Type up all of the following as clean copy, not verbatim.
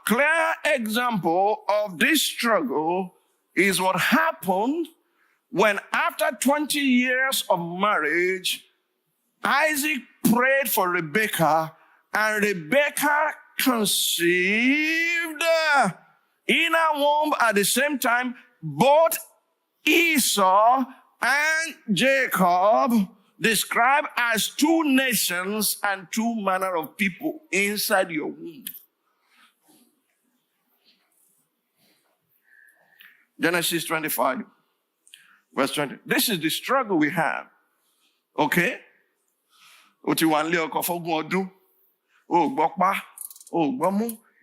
clear example of this struggle is what happened when, after 20 years of marriage, Isaac prayed for Rebekah, and Rebekah conceived in her womb at the same time both Esau and Jacob, described as two nations and two manner of people inside your womb. Genesis 25, verse 20. This is the struggle we have. Okay?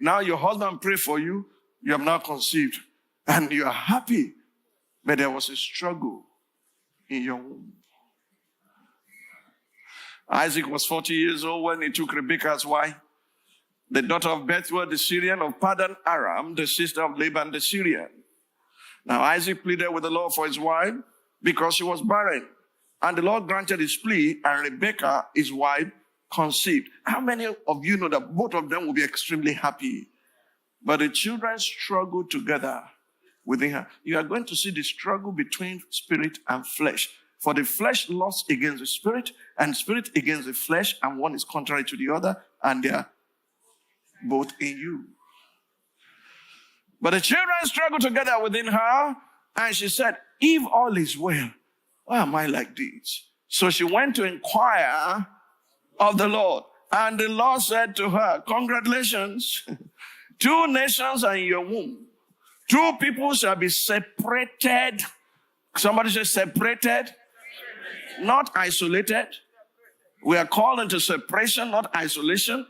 Now your husband prayed for you. You have now conceived. And you are happy. But there was a struggle in your womb. Isaac was 40 years old when he took Rebekah as wife, the daughter of Bethuel the Syrian of Paddan Aram, the sister of Laban the Syrian. Now Isaac pleaded with the Lord for his wife because she was barren. And the Lord granted his plea, and Rebekah, his wife, conceived. How many of you know that both of them will be extremely happy? But the children struggle together within her. You are going to see the struggle between spirit and flesh. For the flesh lusts against the spirit, and spirit against the flesh, and one is contrary to the other, and they are both in you. But the children struggle together within her, and she said, if all is well, why am I like this? So she went to inquire of the Lord, and the Lord said to her, congratulations, 2 nations are in your womb. 2 people shall be separated. Somebody say separated, not isolated. We are called into separation, not isolation.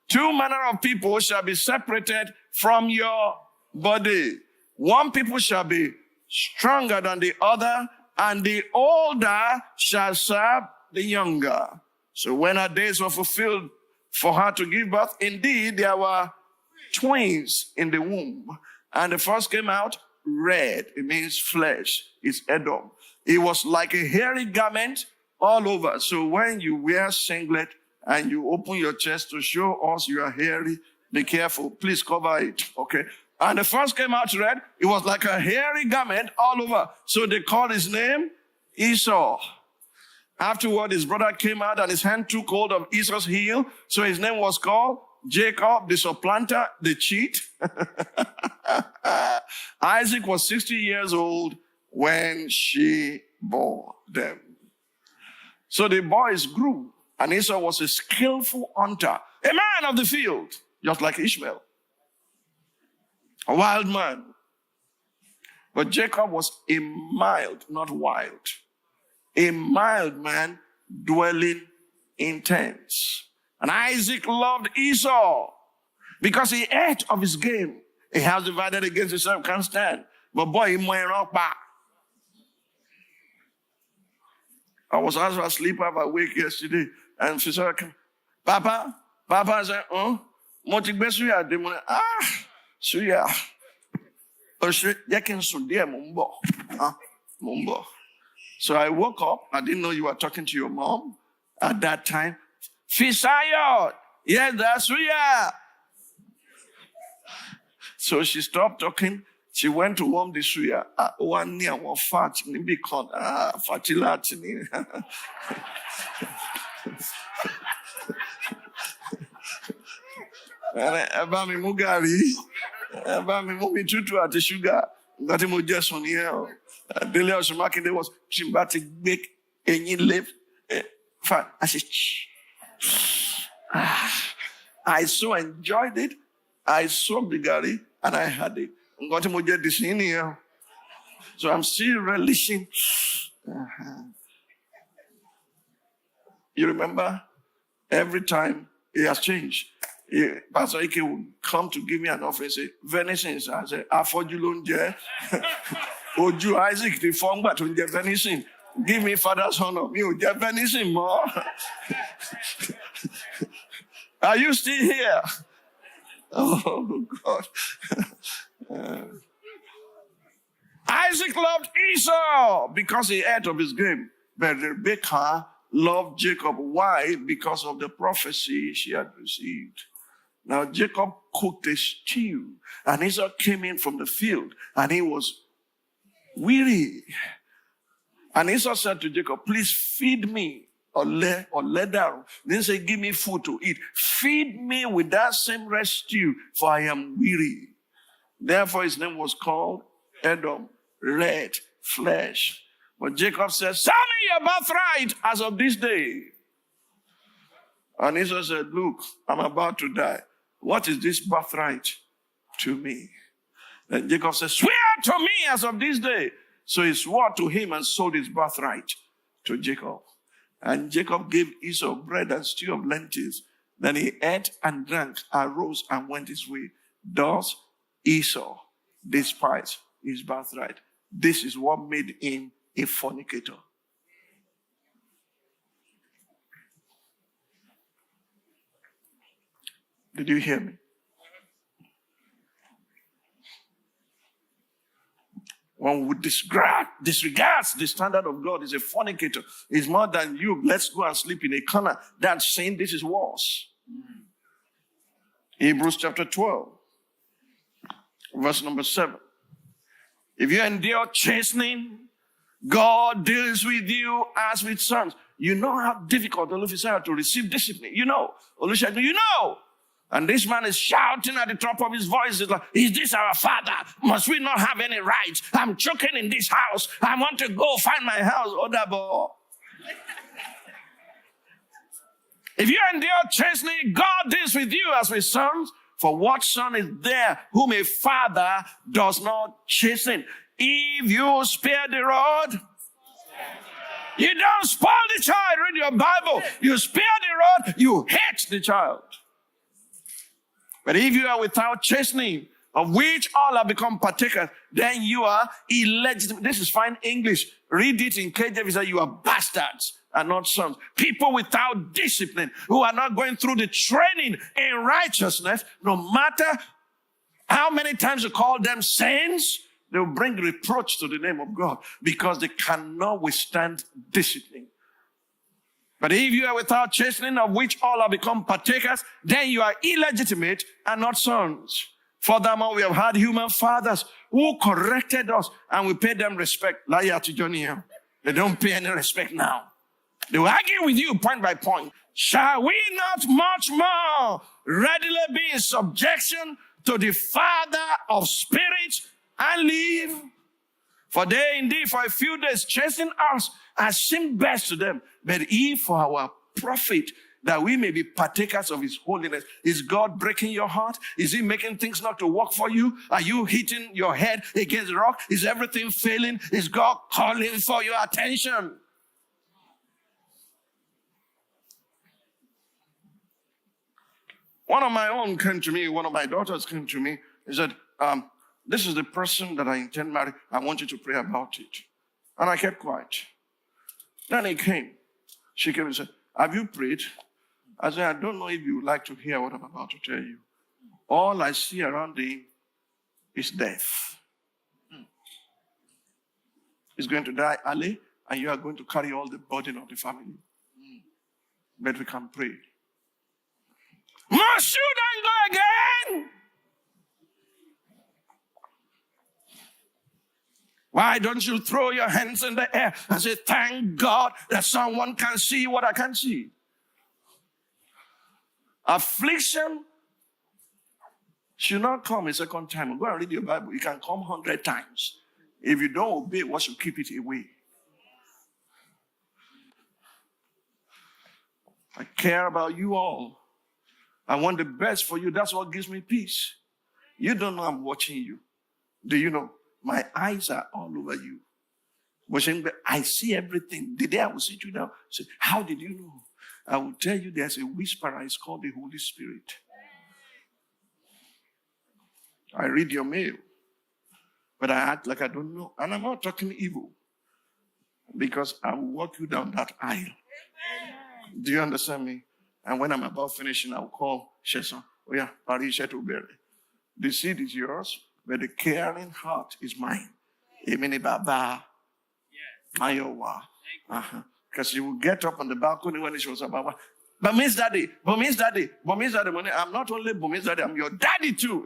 2 manner of people shall be separated from your body. 1 people shall be stronger than the other, and the older shall serve the younger. So when her days were fulfilled for her to give birth, indeed there were twins in the womb. And the first came out red. It means flesh. It's Edom. It was like a hairy garment all over. So when you wear singlet and you open your chest to show us you are hairy, be careful. Please cover it. Okay. And the first came out red. It was like a hairy garment all over. So they called his name Esau. Afterward, his brother came out and his hand took hold of Esau's heel. So his name was called Jacob, the supplanter, the cheat. Isaac was 60 years old when she bore them. So the boys grew, and Esau was a skillful hunter, a man of the field, just like Ishmael, a wild man. But Jacob was a mild, not wild, a mild man dwelling in tents. And Isaac loved Esau because he ate of his game. A house divided against itself can't stand. But boy, he went up back. I was asked to sleep half awake yesterday, and she said, Papa, I said, suya. So I woke up. I didn't know you were talking to your mom at that time. Fisayo, yes, that's suya. So she stopped talking. She went to warm the suya. One near one fat, maybe called fatilat. Eba mi mugari, eba mi mumi tutu ati sugar. Ngati mo just on here. Daily Oshimakinde was chimbati bake any lip. Fat. I said, I so enjoyed it. I soaked the gari and I had it. So I'm still relishing. You remember? Every time it has changed. Pastor Ike would come to give me an offering and say, venison. I say, Afojulunje. Oju Isaac, the form but on the venison. Give me father's honor. You get venison more. Are you still here? Oh, God. Isaac loved Esau because he ate of his game. But Rebekah loved Jacob. Why? Because of the prophecy she had received. Now, Jacob cooked a stew. And Esau came in from the field and he was weary. And Esau said to Jacob, please feed me or lay down. Then say, give me food to eat. Feed me with that same rest stew, for I am weary. Therefore his name was called Edom, red flesh. But Jacob said, sell me your birthright as of this day. And Esau said, look, I'm about to die. What is this birthright to me? Then Jacob said, swear to me as of this day. So he swore to him and sold his birthright to Jacob. And Jacob gave Esau bread and stew of lentils. Then he ate and drank, arose and went his way. Thus Esau despised his birthright. This is what made him a fornicator. Did you hear me? One who disregards the standard of God is a fornicator. It's more than you. Let's go and sleep in a corner. That's saying this is worse. Hebrews chapter 12, verse number 7. If you endure chastening, God deals with you as with sons. You know how difficult it is to receive discipline. You know. Olusegun, you know. And this man is shouting at the top of his voice. He's like, is this our father? Must we not have any rights? I'm choking in this house. I want to go find my house. Odabo. If you endure chastening, God deals with you as with sons. For what son is there whom a father does not chasten? If you spare the rod, you don't spoil the child. Read your Bible. You spare the rod, you hate the child. But if you are without chastening, of which all have become partakers, then you are illegitimate. This is fine English. Read it in KJV. It says you are bastards and not sons. People without discipline, who are not going through the training in righteousness, no matter how many times you call them saints, they will bring reproach to the name of God because they cannot withstand discipline. But if you are without chastening, of which all have become partakers, then you are illegitimate and not sons. Furthermore, we have had human fathers who corrected us and we paid them respect. Liar to Johnny. They don't pay any respect now. They will argue with you point by point. Shall we not much more readily be in subjection to the Father of spirits and live? For they indeed for a few days chasten us as seemed best to them. But if for our profit, that we may be partakers of his holiness. Is God breaking your heart? Is he making things not to work for you? Are you hitting your head against the rock? Is everything failing? Is God calling for your attention? One of my own came to me, one of my daughters came to me. He said, this is the person that I intend to marry. I want you to pray about it. And I kept quiet. Then he came. She came and said, have you prayed? I said, I don't know if you would like to hear what I'm about to tell you. All I see around him is death. He's going to die early, and you are going to carry all the burden of the family. But we can pray. Must you then go again? Why don't you throw your hands in the air and say, thank God that someone can see what I can't see? Affliction should not come a second time. Go and read your Bible. It can come 100 times. If you don't obey, what should keep it away? I care about you all. I want the best for you. That's what gives me peace. You don't know I'm watching you. Do you know? My eyes are all over you. But I see everything. The day I will sit you down, say, how did you know? I will tell you there's a whisperer. It's called the Holy Spirit. I read your mail, but I act like I don't know. And I'm not talking evil, because I will walk you down that aisle. Do you understand me? And when I'm about finishing, I'll call Sheson. Oh yeah, Paris Shetubere. The seed is yours, but the caring heart is mine. Emini Baba. Iowa. Because she will get up on the balcony when she was about. Bumi's daddy, Bumi's daddy, Bumi's daddy. I'm not only Bumi's daddy, I'm your daddy too.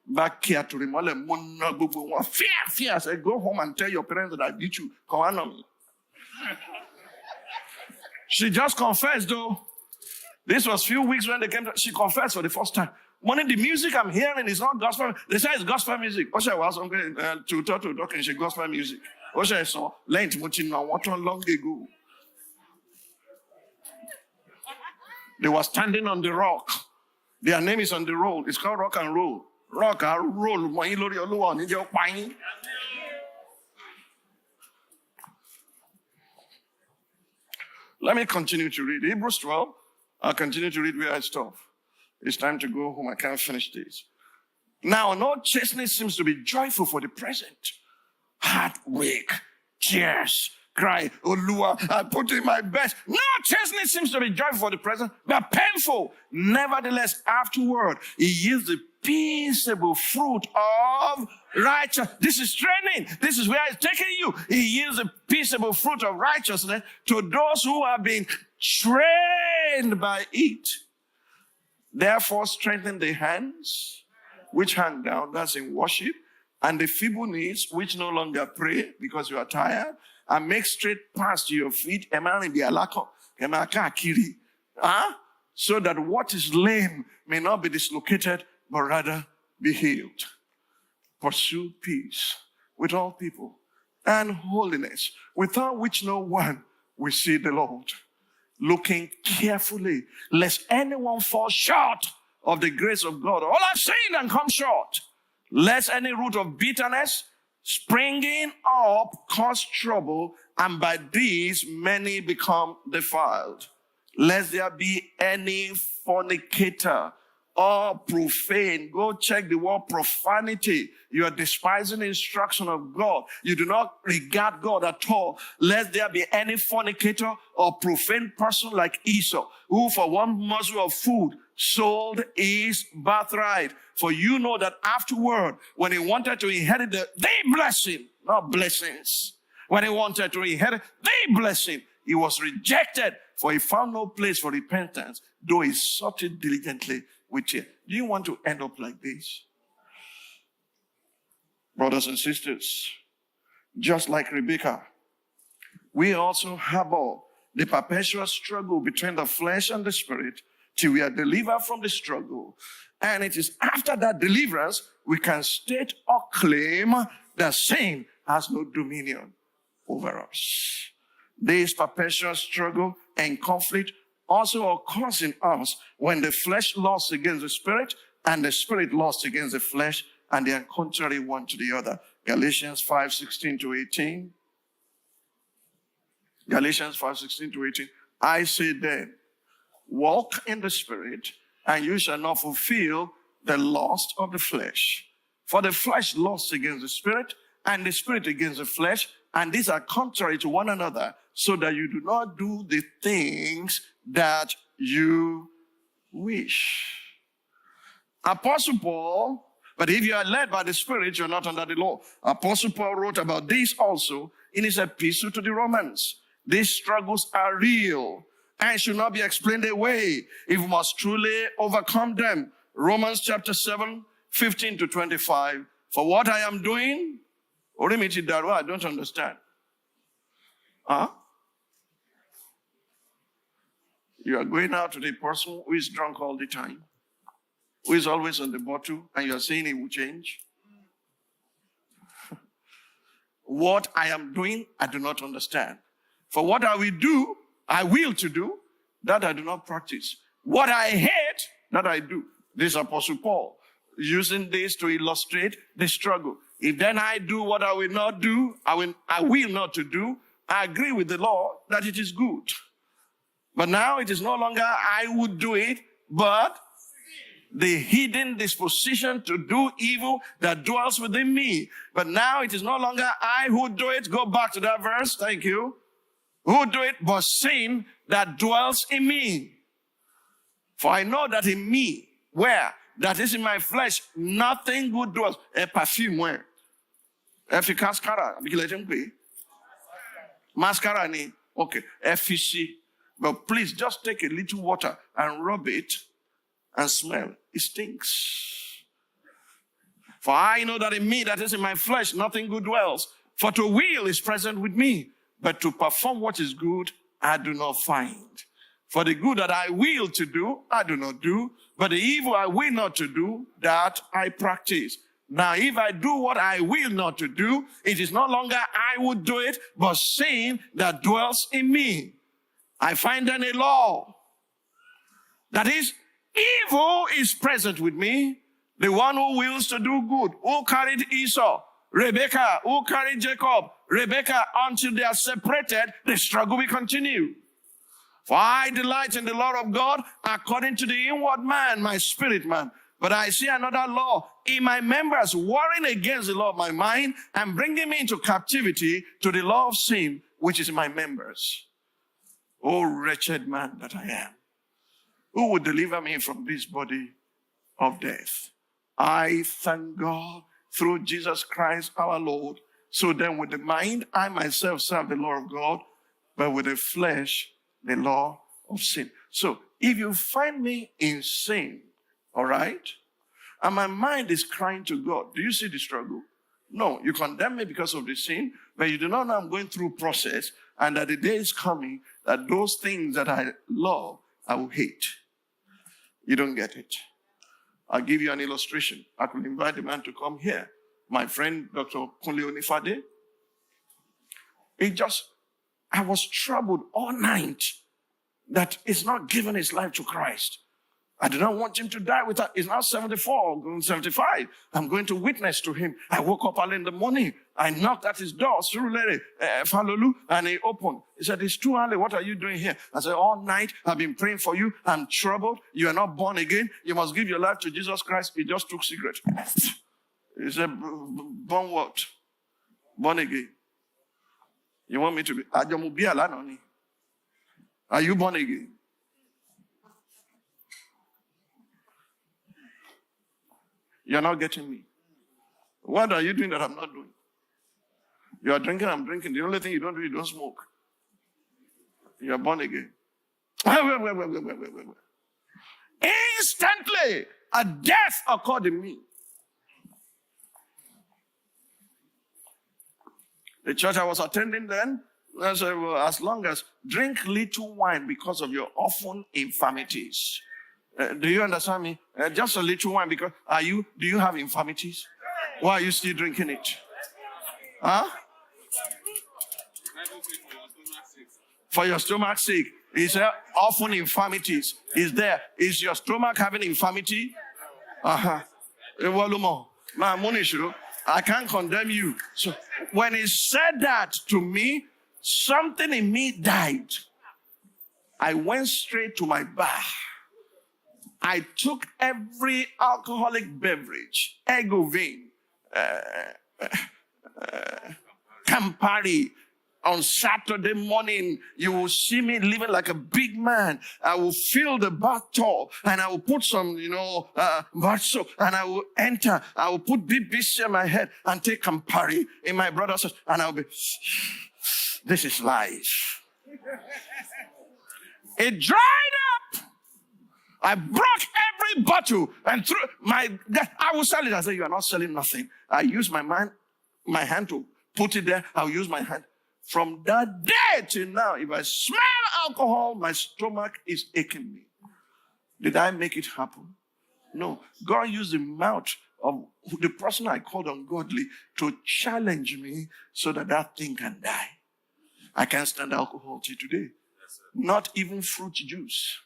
Back here to the fear. I said, go home and tell your parents that I beat you. Come on. She just confessed though. This was a few weeks when they came to, she confessed for the first time. Money, the music I'm hearing is not gospel. They say it's gospel music. Osha was to talk and she gospel music. Osha saw lent watching now what long ago. They were standing on the rock. Their name is on the roll. It's called rock and roll. Rock and roll. Let me continue to read. Hebrews 12. I'll continue to read where I stop. It's time to go home. I can't finish this. Now, no chastening seems to be joyful for the present. Heartbreak, tears, cry, oh Lord, I put in my best. No chastening seems to be joyful for the present, but painful. Nevertheless, afterward, it yields the peaceable fruit of righteousness. This is training. This is where it's taking you. It yields the peaceable fruit of righteousness to those who have been trained by it. Therefore, strengthen the hands which hang down, that's in worship, and the feeble knees which no longer pray because you are tired, and make straight paths to your feet, so that what is lame may not be dislocated, but rather be healed. Pursue peace with all people and holiness, without which no one will see the Lord. Looking carefully, lest anyone fall short of the grace of God. All have sinned and come short. Lest any root of bitterness springing up cause trouble, and by these many become defiled. Lest there be any fornicator or profane. Go check the word profanity. You are despising the instruction of God. You do not regard God at all. Lest there be any fornicator or profane person like Esau, who for one morsel of food sold his birthright. For you know that afterward, when he wanted to inherit the blessing, not blessings, when he wanted to inherit the blessing, he was rejected, for he found no place for repentance, though he sought it diligently with you. Do you want to end up like this? Brothers and sisters, just like Rebekah, we also harbor the perpetual struggle between the flesh and the spirit till we are delivered from the struggle. And it is after that deliverance we can state or claim that sin has no dominion over us. This perpetual struggle and conflict also occurs in us when the flesh lusts against the spirit and the spirit lusts against the flesh, and they are contrary one to the other. Galatians 5:16-18. Galatians 5:16-18. I say then, walk in the spirit, and you shall not fulfill the lust of the flesh. For the flesh lusts against the spirit, and the spirit against the flesh, and these are contrary to one another, so that you do not do the things that you wish. Apostle Paul, but if you are led by the Spirit, you're not under the law. Apostle Paul wrote about this also in his epistle to the Romans. These struggles are real and should not be explained away if we must truly overcome them. Romans chapter 7, 15-25. For what I am doing, I don't understand. Huh? You are going out to the person who is drunk all the time, who is always on the bottle, and you are saying he will change. What I am doing, I do not understand. For what I will to do, that I do not practice. What I hate, that I do. This Apostle Paul, using this to illustrate the struggle. If then I do what I will not do, I will not to do, I agree with the law that it is good. But now it is no longer I would do it, but the hidden disposition to do evil that dwells within me. But now it is no longer I who do it. Go back to that verse. Thank you. Who do it, but sin that dwells in me. For I know that in me, where? That is in my flesh, nothing good dwells. A perfume where? Mascara ni. Okay. FCC. But please just take a little water and rub it and smell. It stinks. For I know that in me, that is in my flesh, nothing good dwells. For to will is present with me, but to perform what is good, I do not find. For the good that I will to do, I do not do. But the evil I will not to do, that I practice. Now, if I do what I will not to do, it is no longer I would do it, but sin that dwells in me. I find then a law. That is, evil is present with me. The one who wills to do good, who carried Esau, Rebekah, who carried Jacob, Rebekah, until they are separated, the struggle will continue. For I delight in the law of God according to the inward man, my spirit man. But I see another law in my members, warring against the law of my mind and bringing me into captivity to the law of sin, which is in my members. O wretched man that I am, who will deliver me from this body of death? I thank God through Jesus Christ our Lord. So then with the mind, I myself serve the law of God, but with the flesh, the law of sin. So if you find me in sin, all right, and my mind is crying to God, do you see the struggle? No, you condemn me because of the sin, but you do not know I'm going through process, and that the day is coming that those things that I love, I will hate. You don't get it. I'll give you an illustration. I could invite the man to come here. My friend, Dr. Kunle Onifade. I was troubled all night that he's not giving his life to Christ. I do not want him to die with her. He's now 74, going 75. I'm going to witness to him. I woke up early in the morning. I knocked at his door, Falolu, and he opened. He said, it's too early. What are you doing here? I said, all night I've been praying for you. I'm troubled. You are not born again. You must give your life to Jesus Christ. He just took cigarette. He said, born what? Born again. You want me to be? Are you born again? You're not getting me. What are you doing that I'm not doing? You are drinking, I'm drinking. The only thing you don't do, you don't smoke. You are born again. Instantly, a death occurred in me. The church I was attending then, I said, well, as long as drink little wine because of your often infirmities. Do you understand me? Just a little wine because do you have infirmities? Why are you still drinking it? Huh? For your stomach's sake. Is there often infirmities? Is there? Is your stomach having infirmity? I can't condemn you. So when he said that to me, something in me died. I went straight to my bar. I took every alcoholic beverage, Egovin, Campari. On Saturday morning, you will see me living like a big man. I will fill the bathtub and I will put some, bath soap and I will enter. I will put BBC on my head and take Campari in my brother's house and I'll be, this is life. It dried up. I broke every bottle and threw I will sell it. I said, you are not selling nothing. I use my hand to put it there. I'll use my hand. From that day till now, if I smell alcohol, my stomach is aching me. Did I make it happen? No. God used the mouth of the person I called ungodly to challenge me so that thing can die. I can't stand alcohol till today. Not even fruit juice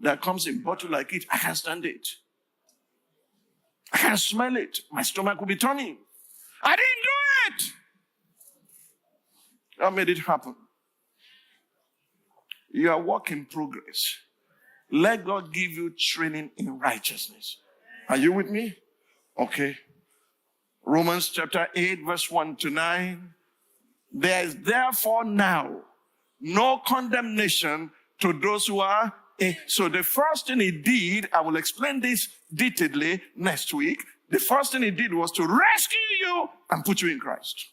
that comes in a bottle like it. I can't stand it. I can't smell it. My stomach will be turning. I didn't do it. God made it happen. You are work in progress. Let God give you training in righteousness. Are you with me? Okay. Romans chapter 8, verse 1 to 9. There is therefore now no condemnation to those who are. So the first thing he did, I will explain this detailedly next week. The first thing he did was to rescue you and put you in Christ.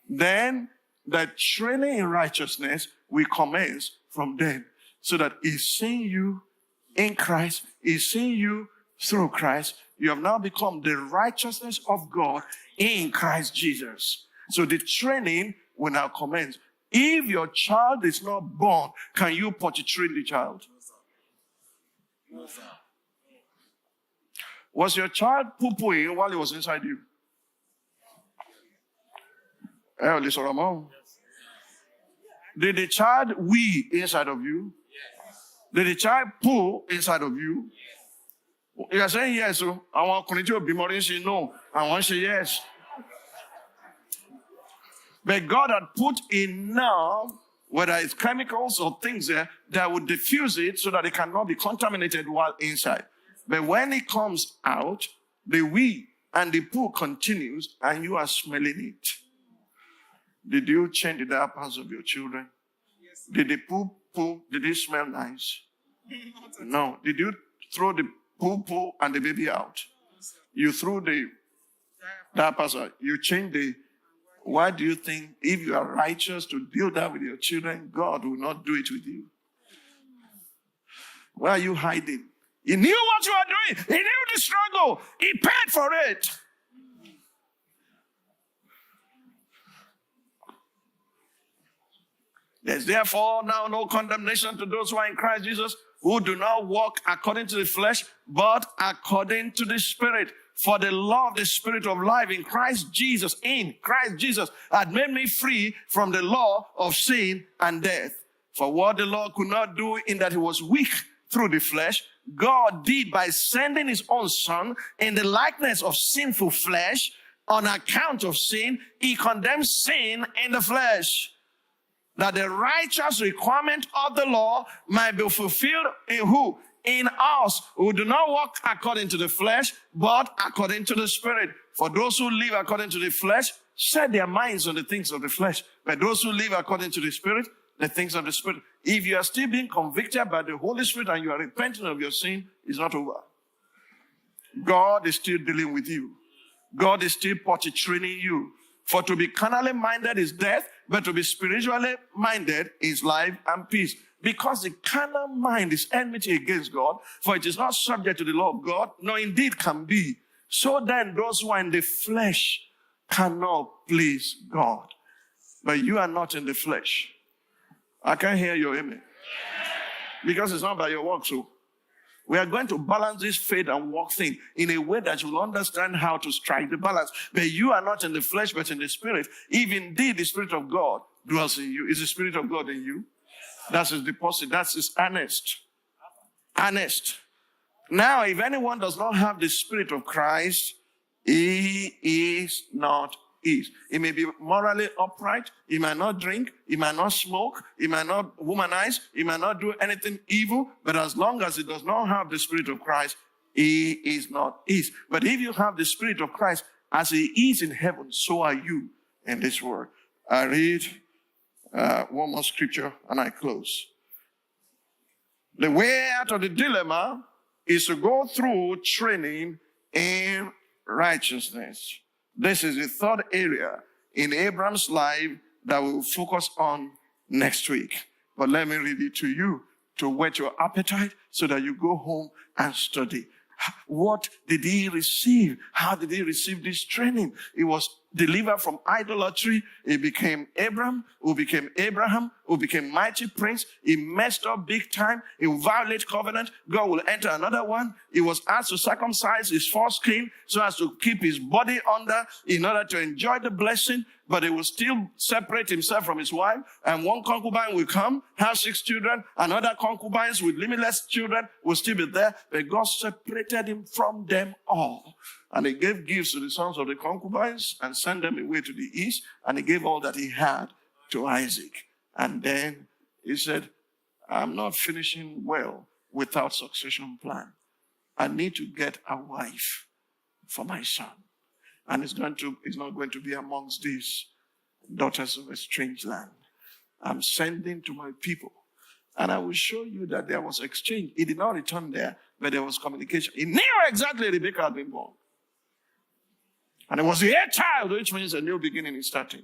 Then the training in righteousness will commence from then. so that he's seeing you in Christ, he's seeing you through Christ. You have now become the righteousness of God in Christ Jesus. So the training will now commence. If your child is not born, can you potty train the child? No, sir. Was your child poo-pooing while he was inside you? Did the child wee inside of you? Did the child poo inside of you? You are saying yes, so I want to be more say no. I want to say yes. But God had put enough, whether it's chemicals or things there, that would diffuse it so that it cannot be contaminated while inside. But when it comes out, the wee and the poo continues and you are smelling it. Did you change the diapers of your children? Yes. Did the poo, did it smell nice? No. Did you throw the poo and the baby out? You threw the diapers out. You changed the... Why do you think if you are righteous to deal that with your children, God will not do it with you? Why are you hiding? He knew what you were doing. He knew the struggle. He paid for it. There's therefore now no condemnation to those who are in Christ Jesus, who do not walk according to the flesh, but according to the Spirit. For the law of the Spirit of life in Christ Jesus, had made me free from the law of sin and death. For what the law could not do in that he was weak through the flesh, God did by sending his own Son in the likeness of sinful flesh. On account of sin, he condemned sin in the flesh, that the righteous requirement of the law might be fulfilled in who? In us, who do not walk according to the flesh, but according to the Spirit. For those who live according to the flesh set their minds on the things of the flesh. But those who live according to the Spirit, the things of the Spirit. If you are still being convicted by the Holy Spirit and you are repenting of your sin, it's not over. God is still dealing with you. God is still potty training you. For to be carnally minded is death, but to be spiritually minded is life and peace. Because the carnal mind is enmity against God, for it is not subject to the law of God, nor indeed can be. So then those who are in the flesh cannot please God. But you are not in the flesh. I can't hear your amen. Because it's not by your work, so. We are going to balance this faith and work thing in a way that you will understand how to strike the balance. But you are not in the flesh, but in the Spirit. If indeed the Spirit of God dwells in you, is the Spirit of God in you? That's his deposit. That's his earnest. Earnest. Now, if anyone does not have the Spirit of Christ, he is not his. He may be morally upright. He might not drink. He might not smoke. He might not womanize. He might not do anything evil. But as long as he does not have the Spirit of Christ, he is not his. But if you have the Spirit of Christ, as he is in heaven, so are you in this world. I read one more scripture and I close. The way out of the dilemma is to go through training in righteousness. This is the third area in Abraham's life that we'll focus on next week. But let me read it to you to whet your appetite so that you go home and study. What did he receive? How did he receive this training? He was delivered from idolatry. He became Abraham, who became Abraham, who became mighty prince. He messed up big time. He violated covenant. God will enter another one. He was asked to circumcise his foreskin so as to keep his body under in order to enjoy the blessing. But he will still separate himself from his wife. And one concubine will come, have 6 children. And other concubines with limitless children will still be there. But God separated him from them all. And he gave gifts to the sons of the concubines and sent them away to the east. And he gave all that he had to Isaac. And then he said, I'm not finishing well without succession plan. I need to get a wife for my son. And it's not going to be amongst these daughters of a strange land. I'm sending to my people. And I will show you that there was exchange. He did not return there, but there was communication. He knew exactly Rebekah had been born. And it was the 8th child, which means a new beginning is starting.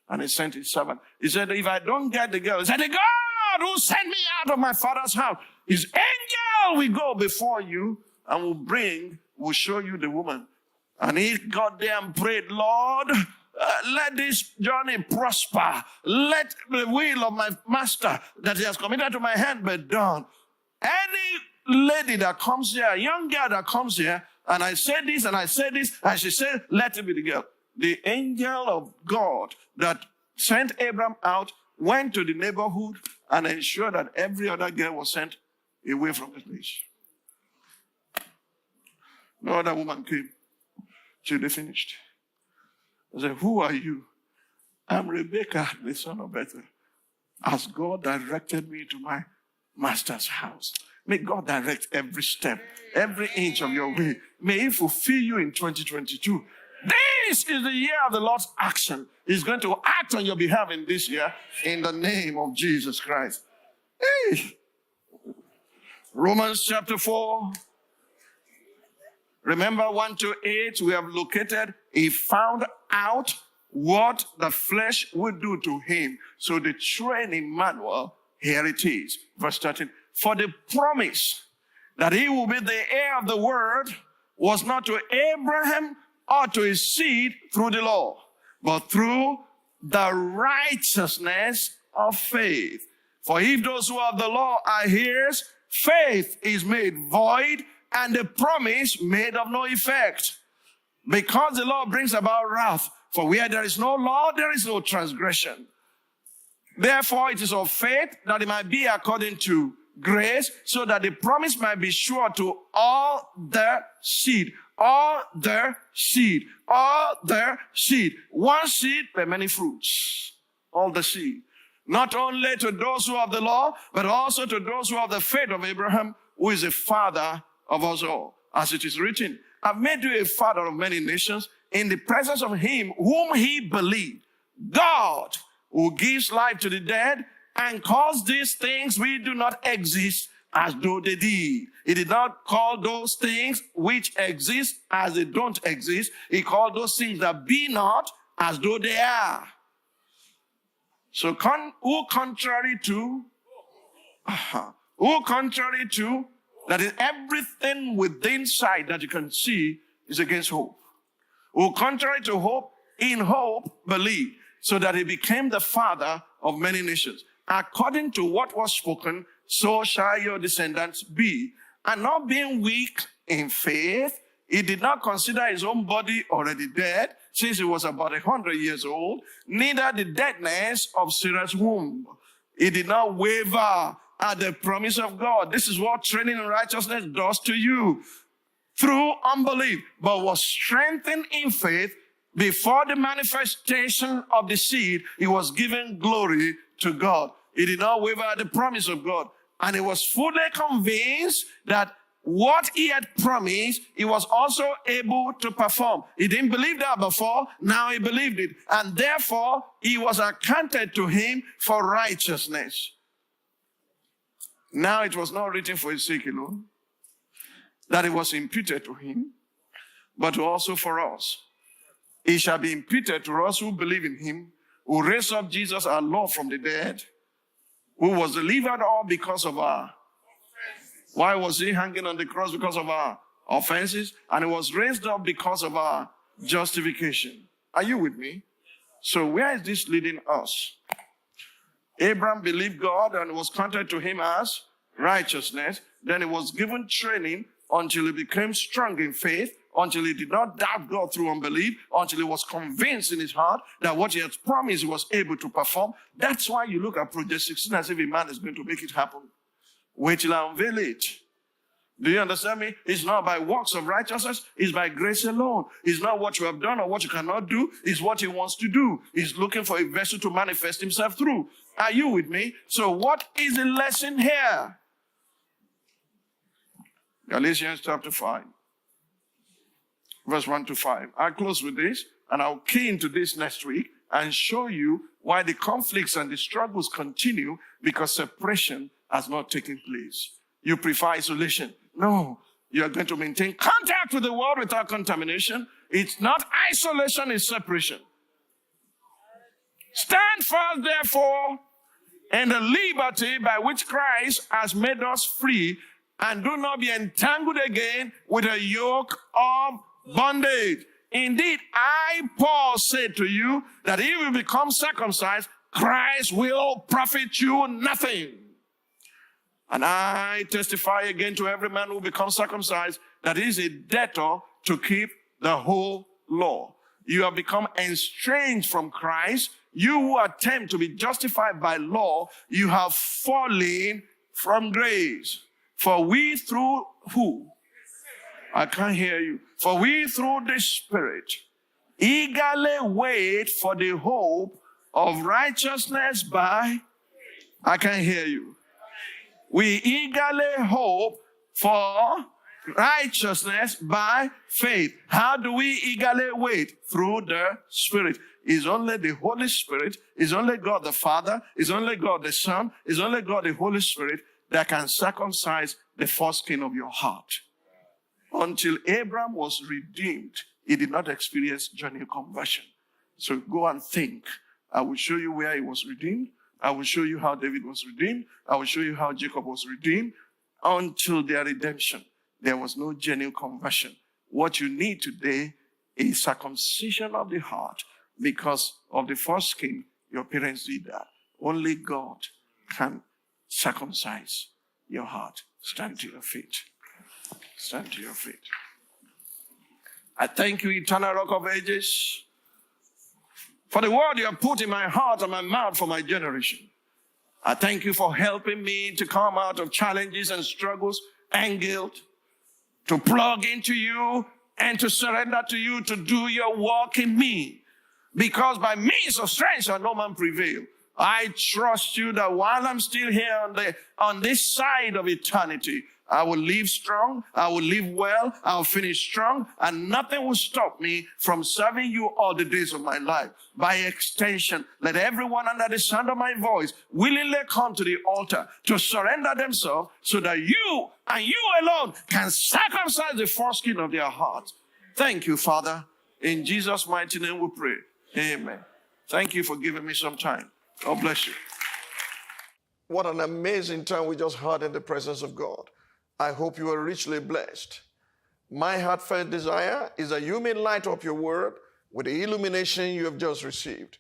And he sent his servant. He said, if I don't get the girl, he said, the girl God who sent me out of my father's house, his angel will go before you and will show you the woman. And he got there and prayed, Lord, let this journey prosper. Let the will of my master that he has committed to my hand be done. Any lady that comes here, a young girl that comes here, and I say this and I say this, and she said, let it be the girl. The angel of God that sent Abraham out went to the neighborhood and ensured that every other girl was sent away from the place. No other woman came till they finished. I said, who are you? I'm Rebecca, the son of Bethel. As God directed me to my master's house. May God direct every step, every inch of your way. May He fulfill you in 2022. This is the year of the Lord's action. He's going to act on your behalf in this year in the name of Jesus Christ. Hey. Romans chapter 4. Remember 1 to 8, we have located. He found out what the flesh would do to him. So the training manual, here it is. Verse 13. For the promise that he will be the heir of the word was not to Abraham or to his seed through the law, but through the righteousness of faith. For if those who have the law are heirs, faith is made void and the promise made of no effect. Because the law brings about wrath, for where there is no law, there is no transgression. Therefore, it is of faith that it might be according to grace, so that the promise might be sure to all their seed. All their seed. All their seed. One seed, but many fruits. All the seed. Not only to those who have the law, but also to those who have the faith of Abraham, who is the father of us all. As it is written, I've made you a father of many nations in the presence of him whom he believed. God, who gives life to the dead and calls these things which do not exist as though they did. He did not call those things which exist as they don't exist. He called those things that be not as though they are. So who contrary to, that is everything within sight that you can see is against hope. Who contrary to hope, in hope believe, so that he became the father of many nations. According to what was spoken, so shall your descendants be. And not being weak in faith, he did not consider his own body already dead, since he was about 100 years old, neither the deadness of Sarah's womb. He did not waver at the promise of God. This is what training in righteousness does to you. Through unbelief, but was strengthened in faith. Before the manifestation of the seed, he was given glory to God. He did not waver at the promise of God. And he was fully convinced that what he had promised, he was also able to perform. He didn't believe that before, now he believed it. And therefore, he was accounted to him for righteousness. Now it was not written for his sake alone, that it was imputed to him, but also for us. It shall be imputed to us who believe in him, who raised up Jesus our Lord from the dead, who was delivered all because of our offenses. Why was he hanging on the cross? Because of our offenses. And he was raised up because of our justification. Are you with me? So where is this leading us? Abraham believed God and it was counted to him as righteousness. Then he was given training until he became strong in faith, until he did not doubt God through unbelief, until he was convinced in his heart that what he had promised he was able to perform. That's why you look at Project 16 as if a man is going to make it happen. Wait till I unveil it. Do you understand me? It's not by works of righteousness. It's by grace alone. It's not what you have done or what you cannot do. It's what he wants to do. He's looking for a vessel to manifest himself through. Are you with me? So what is the lesson here? Galatians chapter 5. Verse 1 to 5. I'll close with this, and I'll key into this next week and show you why the conflicts and the struggles continue, because separation has not taken place. You prefer isolation. No, you are going to maintain contact with the world without contamination. It's not isolation, it's separation. Stand fast, therefore, and the liberty by which Christ has made us free, and do not be entangled again with a yoke of bondage. Indeed, I, Paul, say to you that if you become circumcised, Christ will profit you nothing. And I testify again to every man who becomes circumcised that he is a debtor to keep the whole law. You have become estranged from Christ. You who attempt to be justified by law, you have fallen from grace. For we through who? I can't hear you. For we through the Spirit eagerly wait for the hope of righteousness by, I can't hear you. We eagerly hope for righteousness by faith. How do we eagerly wait? Through the Spirit. It's only the Holy Spirit, it's only God the Father, it's only God the Son, it's only God the Holy Spirit that can circumcise the foreskin of your heart. Until Abraham was redeemed, he did not experience genuine conversion. So go and think. I will show you where he was redeemed. I will show you how David was redeemed. I will show you how Jacob was redeemed. Until their redemption, there was no genuine conversion. What you need today is circumcision of the heart. Because of the foreskin, your parents did that. Only God can circumcise your heart. Stand to your feet. Stand to your feet. I thank you, eternal rock of ages, for the word you have put in my heart and my mouth for my generation. I thank you for helping me to come out of challenges and struggles and guilt, to plug into you and to surrender to you to do your work in me. Because by means of strength shall no man prevail. I trust you that while I'm still here on this side of eternity, I will live strong, I will live well, I'll finish strong, and nothing will stop me from serving you all the days of my life. By extension, let everyone under the sound of my voice willingly come to the altar to surrender themselves so that you and you alone can circumcise the foreskin of their hearts. Thank you, Father. In Jesus' mighty name we pray. Amen. Thank you for giving me some time. God bless you. What an amazing time we just had in the presence of God. I hope you are richly blessed. My heartfelt desire is that you may light up your word with the illumination you have just received.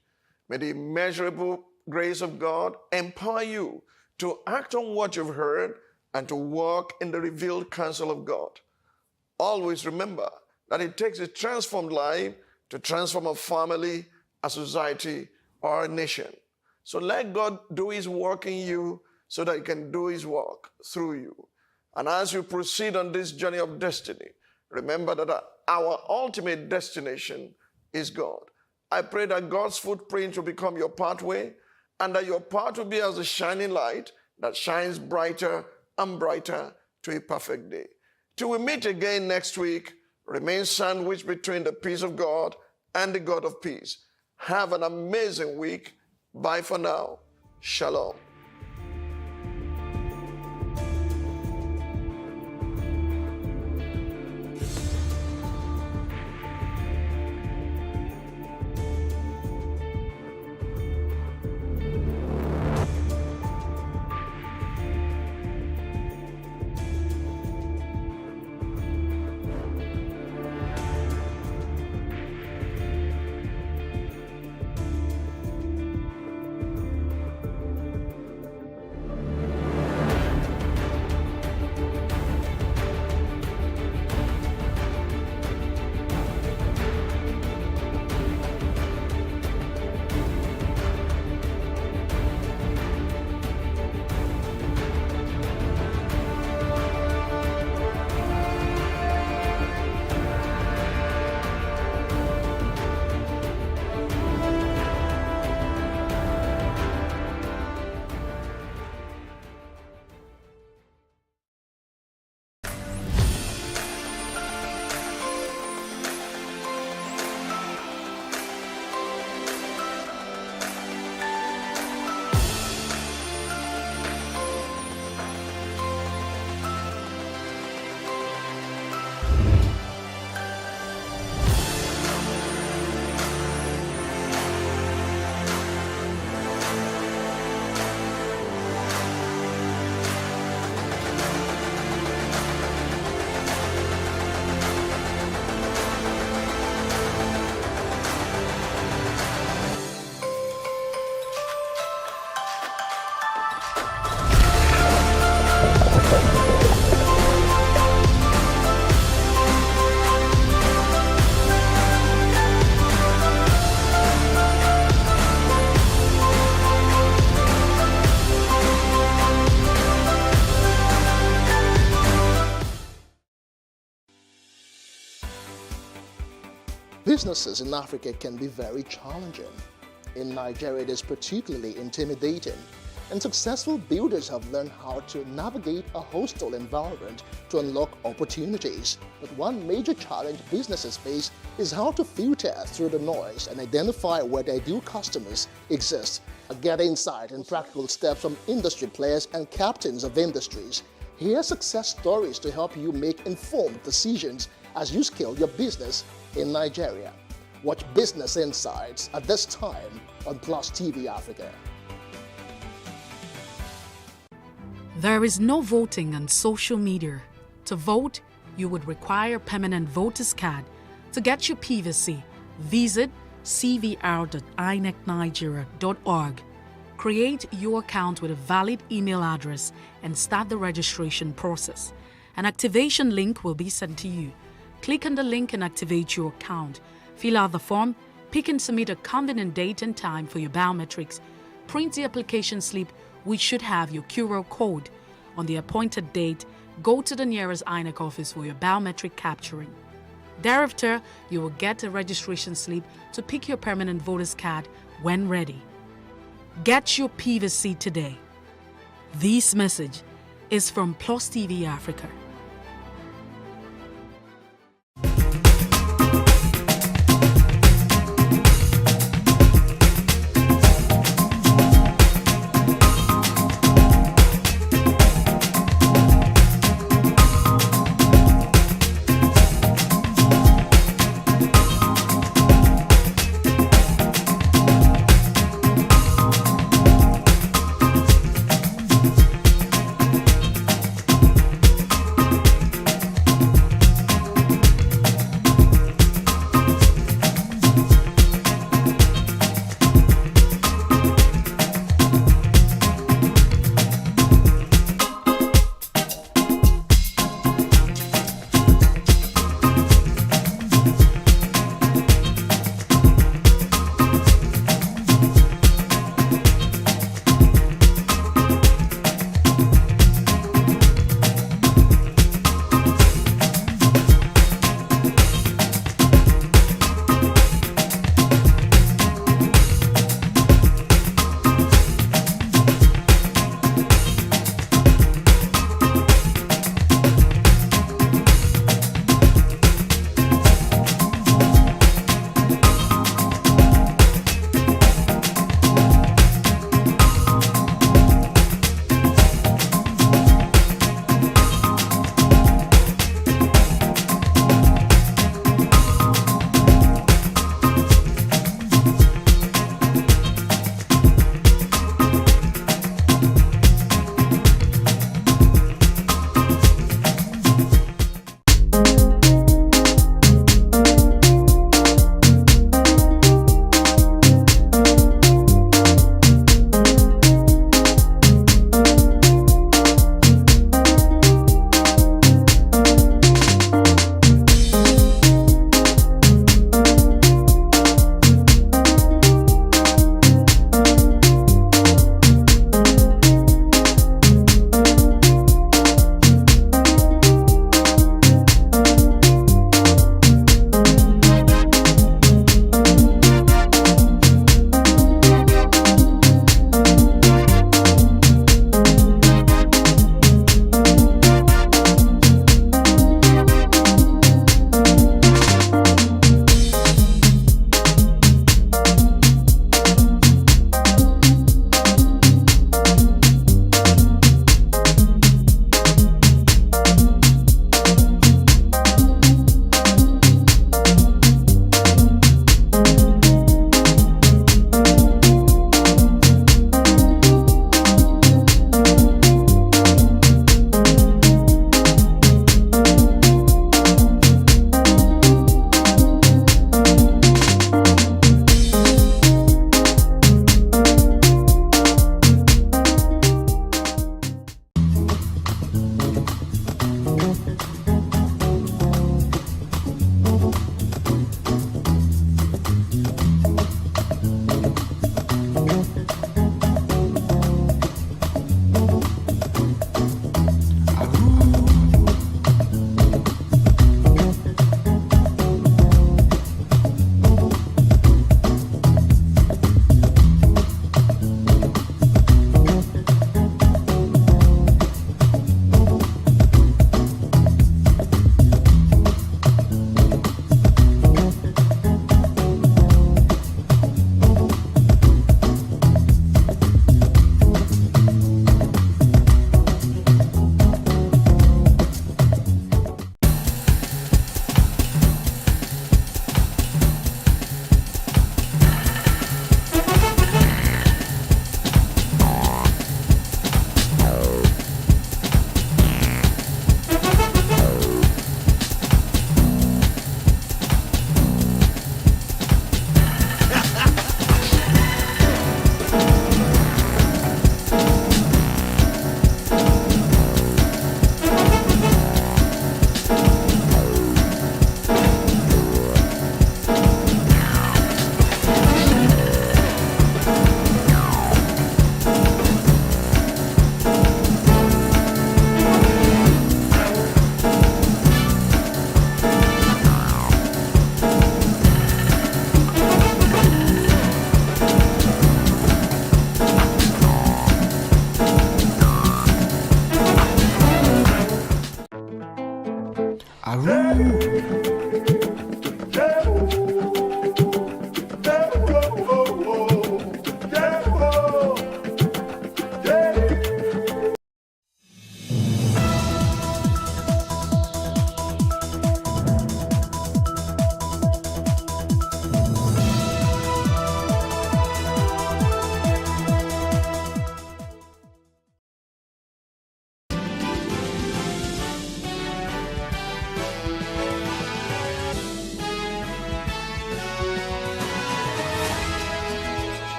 May the immeasurable grace of God empower you to act on what you've heard and to walk in the revealed counsel of God. Always remember that it takes a transformed life to transform a family, a society, or a nation. So let God do his work in you so that he can do his work through you. And as you proceed on this journey of destiny, remember that our ultimate destination is God. I pray that God's footprint will become your pathway and that your path will be as a shining light that shines brighter and brighter to a perfect day. Till we meet again next week, remain sandwiched between the peace of God and the God of peace. Have an amazing week. Bye for now. Shalom. businesses in Africa can be very challenging. In Nigeria, it is particularly intimidating, and successful builders have learned how to navigate a hostile environment to unlock opportunities. But one major challenge businesses face is how to filter through the noise and identify where their ideal customers exist. Get insight and practical steps from industry players and captains of industries. Hear success stories to help you make informed decisions as you scale your business in Nigeria. Watch Business Insights at this time on Plus TV Africa. There is no voting on social media. To vote, you would require a permanent voter's card. To get your PVC, visit cvr.inecnigeria.org. Create your account with a valid email address and start the registration process. An activation link will be sent to you. Click on the link and activate your account. Fill out the form, pick and submit a convenient date and time for your biometrics. Print the application slip, which should have your QR code. On the appointed date, go to the nearest INEC office for your biometric capturing. Thereafter, you will get a registration slip to pick your permanent voter's card when ready. Get your PVC today. This message is from Plus TV Africa.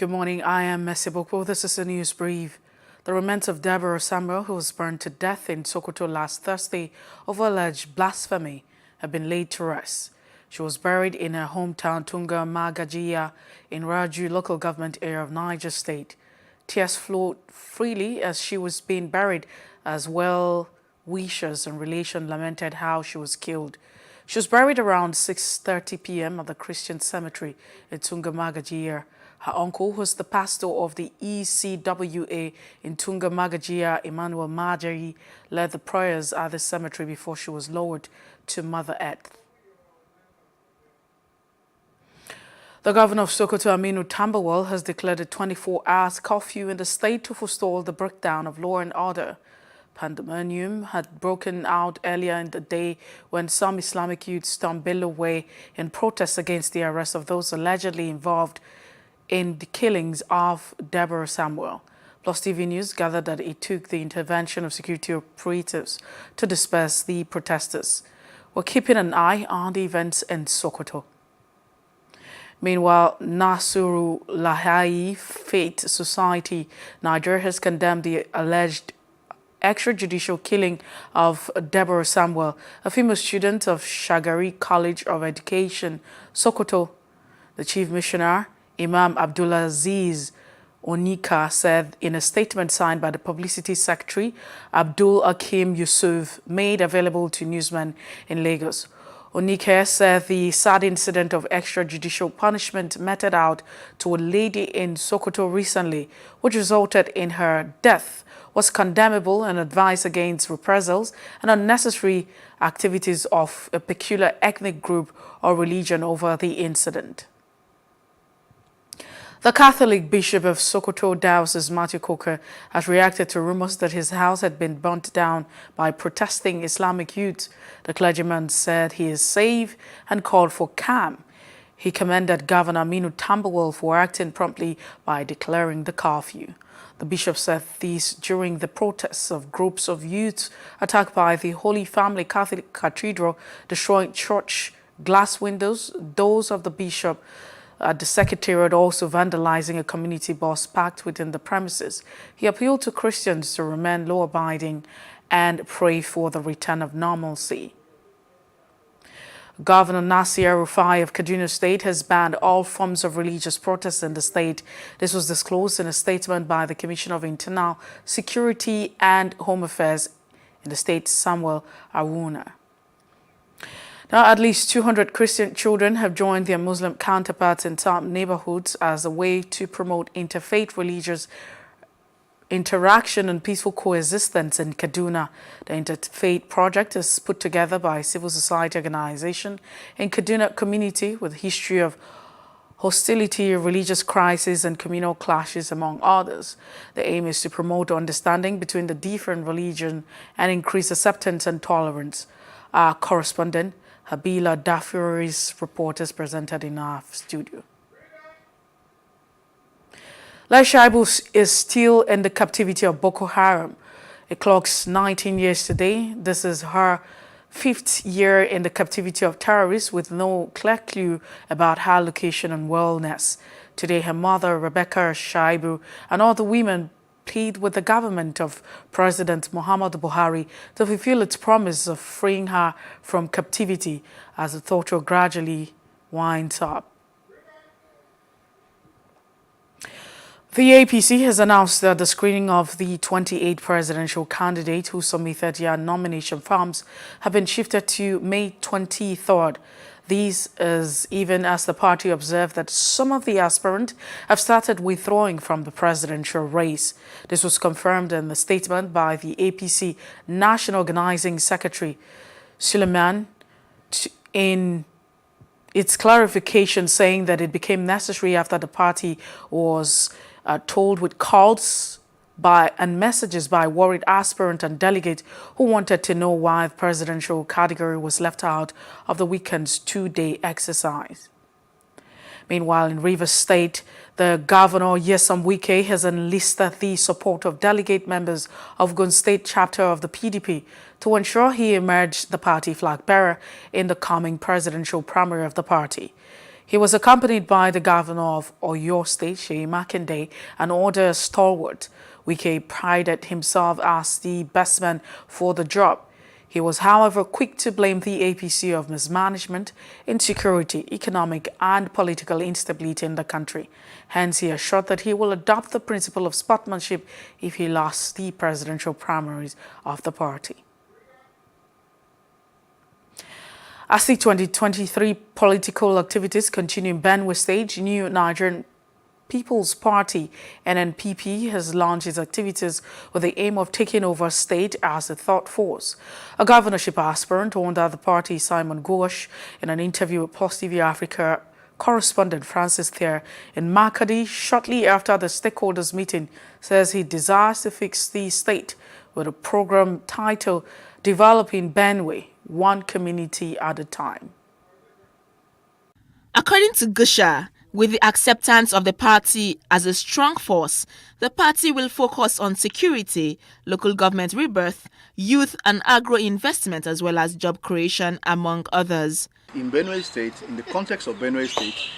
Good morning. I am Messi Boko. This is a news brief. The remains of Deborah Samuel, who was burned to death in Sokoto last Thursday over alleged blasphemy, have been laid to rest. She was buried in her hometown Tunga Magajiya in Raju local government area of Niger State. Tears flowed freely as she was being buried, as well-wishers and relations lamented how she was killed. She was buried around 6:30 p.m. at the Christian cemetery in Tunga Magajiya. Her uncle, who was the pastor of the ECWA in Tunga Magajiya, Emmanuel Majari, led the prayers at the cemetery before she was lowered to Mother Earth. The governor of Sokoto, Aminu Tambuwal, has declared a 24-hour curfew in the state to forestall the breakdown of law and order. Pandemonium had broken out earlier in the day when some Islamic youths stormed Bello Way in protest against the arrest of those allegedly involved in the killings of Deborah Samuel. Plus TV News gathered that it took the intervention of security operatives to disperse the protesters. We're keeping an eye on the events in Sokoto. Meanwhile, Nasuru Lahai Faith Society Niger has condemned the alleged extrajudicial killing of Deborah Samuel, a female student of Shagari College of Education, Sokoto. The chief missioner, Imam Abdulaziz Onika, said in a statement signed by the publicity secretary, Abdul Akim Yusuf, made available to newsmen in Lagos. Onika said the sad incident of extrajudicial punishment meted out to a lady in Sokoto recently, which resulted in her death, was condemnable and advised against reprisals and unnecessary activities of a peculiar ethnic group or religion over the incident. The Catholic Bishop of Sokoto Diocese, Matthew Coker, has reacted to rumors that his house had been burnt down by protesting Islamic youths. The clergyman said he is safe and called for calm. He commended Governor Aminu Tambuwal for acting promptly by declaring the curfew. The bishop said this during the protests of groups of youths attacked by the Holy Family Catholic Cathedral, destroying church glass windows, those of the bishop at the Secretariat also vandalizing a community bus parked within the premises. He appealed to Christians to remain law-abiding and pray for the return of normalcy. Governor Nasir Rufai of Kaduna State has banned all forms of religious protest in the state. This was disclosed in a statement by the Commissioner of Internal Security and Home Affairs in the state, Samuel Aruna. Now, at least 200 Christian children have joined their Muslim counterparts in some neighborhoods as a way to promote interfaith religious interaction and peaceful coexistence in Kaduna. The Interfaith Project is put together by a civil society organization in Kaduna community with a history of hostility, religious crisis, and communal clashes, among others. The aim is to promote understanding between the different religions and increase acceptance and tolerance. Our correspondent, Habila Dafuri's report is presented in our studio. Lai Shaibu is still in the captivity of Boko Haram. It clocks 19 years today. This is her 5th year in the captivity of terrorists with no clear clue about her location and wellness. Today, her mother, Rebecca Shaibu, and all the women plead with the government of President Muhammadu Buhari to fulfill its promise of freeing her from captivity as the torture gradually winds up. The APC has announced that the screening of the 28 presidential candidates who submitted their nomination forms have been shifted to May 23rd. This is even as the party observed that some of the aspirants have started withdrawing from the presidential race. This was confirmed in the statement by the APC National Organizing Secretary, Suleiman, in its clarification, saying that it became necessary after the party was told with calls and messages by worried aspirant and delegate who wanted to know why the presidential category was left out of the weekend's 2-day exercise. Meanwhile, in Rivers State, the governor, Nyesom Wike, has enlisted the support of delegate members of Ogun State chapter of the PDP to ensure he emerged the party flag bearer in the coming presidential primary of the party. He was accompanied by the governor of Oyo State, Seyi Makinde, and other stalwart. Wike prided himself as the best man for the job. He was, however, quick to blame the APC of mismanagement, insecurity, economic and political instability in the country. Hence, he assured that he will adopt the principle of sportsmanship if he lost the presidential primaries of the party. As the 2023 political activities continue in Benue State, New Nigerian People's Party, NNPP, has launched its activities with the aim of taking over state as a third force. A governorship aspirant under the party, Simon Gouache, in an interview with Plus TV Africa correspondent Francis Thayer in Makadi shortly after the stakeholders meeting, says he desires to fix the state with a program titled Developing Benue, One Community at a Time. According to Gusha, with the acceptance of the party as a strong force, the party will focus on security, local government rebirth, youth and agro-investment as well as job creation, among others. In Benue State, in the context of Benue State,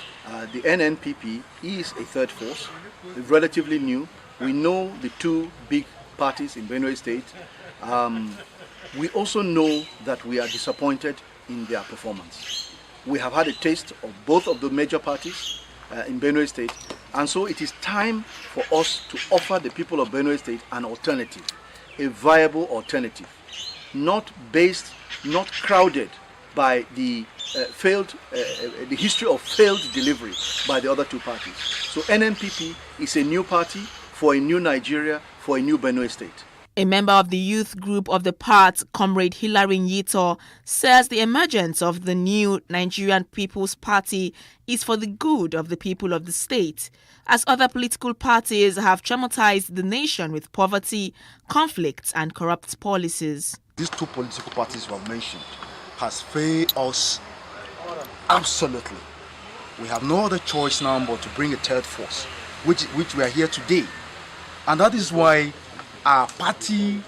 the NNPP is a third force, relatively new. We know the two big parties in Benue State. We also know that we are disappointed in their performance. We have had a taste of both of the major parties in Benue State, and so it is time for us to offer the people of Benue State an alternative, a viable alternative, not crowded by the the history of failed delivery by the other two parties. So NNPP is a new party for a new Nigeria, for a new Benue State. A member of the youth group of the party, Comrade Hilary Nyito, says the emergence of the new Nigerian People's Party is for the good of the people of the state, as other political parties have traumatized the nation with poverty, conflicts and corrupt policies. These two political parties were mentioned has failed us absolutely. We have no other choice now but to bring a third force, which we are here today. And that is why our party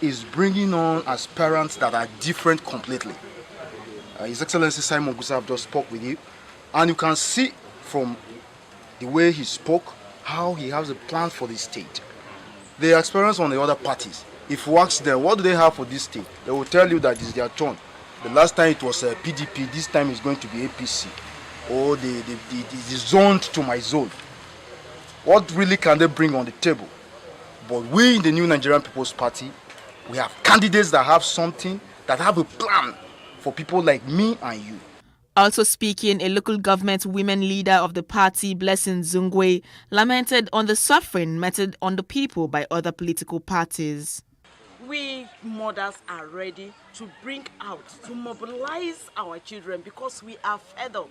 is bringing on aspirants that are different completely. His Excellency Simon Gouache just spoke with you, and you can see from the way he spoke how he has a plan for this state. The aspirants on the other parties, if you ask them what do they have for this state, they will tell you that it's their turn. The last time it was PDP, this time it's going to be APC, or the zoned to my zone. What really can they bring on the table? But we in the new Nigerian People's Party, we have candidates that have something, that have a plan for people like me and you. Also speaking, a local government women leader of the party, Blessing Zungwe, lamented on the suffering meted on the people by other political parties. We mothers are ready to bring out, to mobilize our children because we are fed up.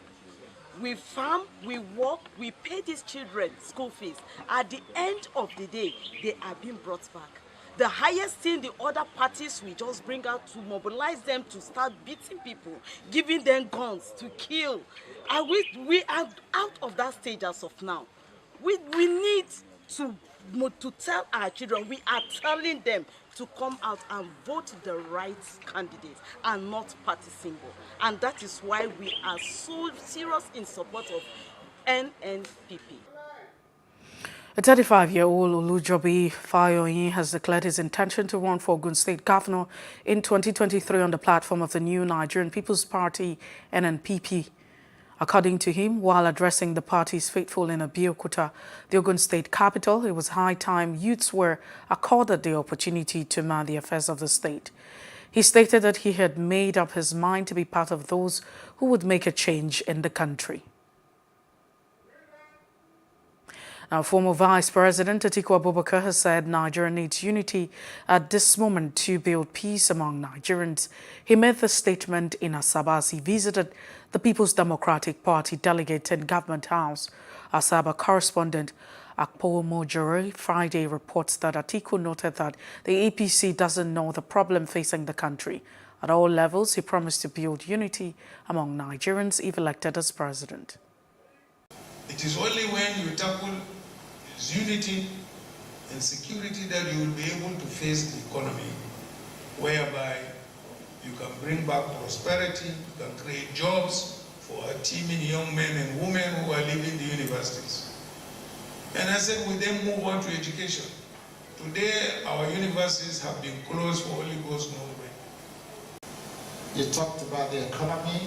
We farm, we work, we pay these children school fees. At the end of the day, they are being brought back. The highest thing the other parties we just bring out to mobilize them to start beating people, giving them guns to kill. And we are out of that stage as of now. We need to tell our children, we are telling them to come out and vote the right candidate and not party symbol. And that is why we are so serious in support of NNPP. A 35-year-old Olujobi Fayoyin has declared his intention to run for Ogun State Governor in 2023 on the platform of the new Nigerian People's Party, NNPP. According to him, while addressing the party's faithful in Abeokuta, the Ogun State capital, it was high time youths were accorded the opportunity to man the affairs of the state. He stated that he had made up his mind to be part of those who would make a change in the country. Now, former Vice President Atiku Abubakar has said Nigeria needs unity at this moment to build peace among Nigerians. He made the statement in Asaba as he visited the People's Democratic Party delegate in Government House. Asaba correspondent Akpo Mojore Friday reports that Atiku noted that the APC doesn't know the problem facing the country. At all levels, he promised to build unity among Nigerians if elected as president. It is only when you tackle unity and security that you will be able to face the economy, whereby you can bring back prosperity, you can create jobs for our teeming young men and women who are leaving the universities. And I said, we then move on to education. Today, our universities have been closed for Holy Ghost knows when. You talked about the economy.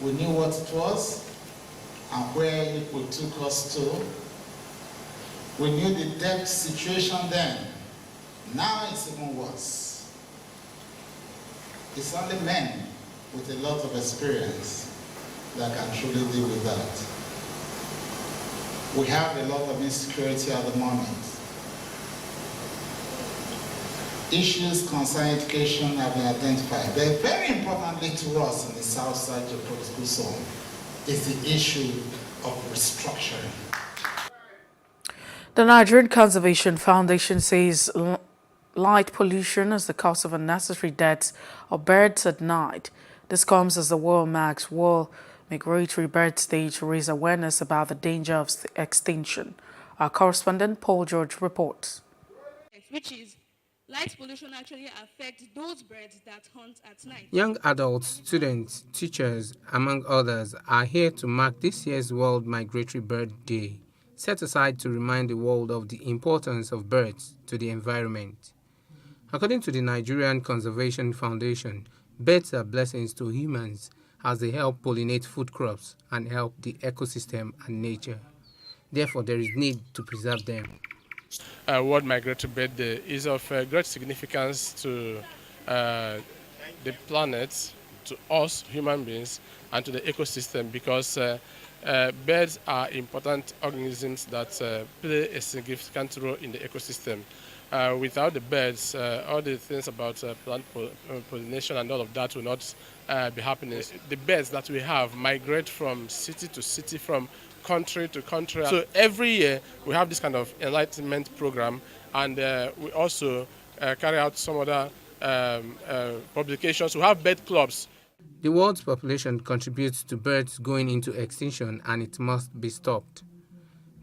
We knew what it was and where it took us to. We knew the debt situation then. Now it's even worse. It's only men with a lot of experience that can truly deal with that. We have a lot of insecurity at the moment. Issues concerning education have been identified. But very importantly to us in the Southside geopolitical zone is the issue of restructuring. The Nigerian Conservation Foundation says light pollution is the cause of unnecessary deaths of birds at night. This comes as the world marks World Migratory Birds Day to raise awareness about the danger of extinction. Our correspondent Paul George reports. Which is light pollution actually affects those birds that hunt at night. Young adults, students, teachers, among others, are here to mark this year's World Migratory Bird Day, set aside to remind the world of the importance of birds to the environment. According to the Nigerian Conservation Foundation, birds are blessings to humans as they help pollinate food crops and help the ecosystem and nature. Therefore, there is need to preserve them. World Migratory Bird Day is of great significance to the planet, to us human beings, and to the ecosystem because birds are important organisms that play a significant role in the ecosystem. Without the birds, all the things about plant pollination and all of that will not be happening. The birds that we have migrate from city to city, from country to country. So every year we have this kind of enlightenment program, and we also carry out some other publications. We have bird clubs. The world's population contributes to birds going into extinction, and it must be stopped.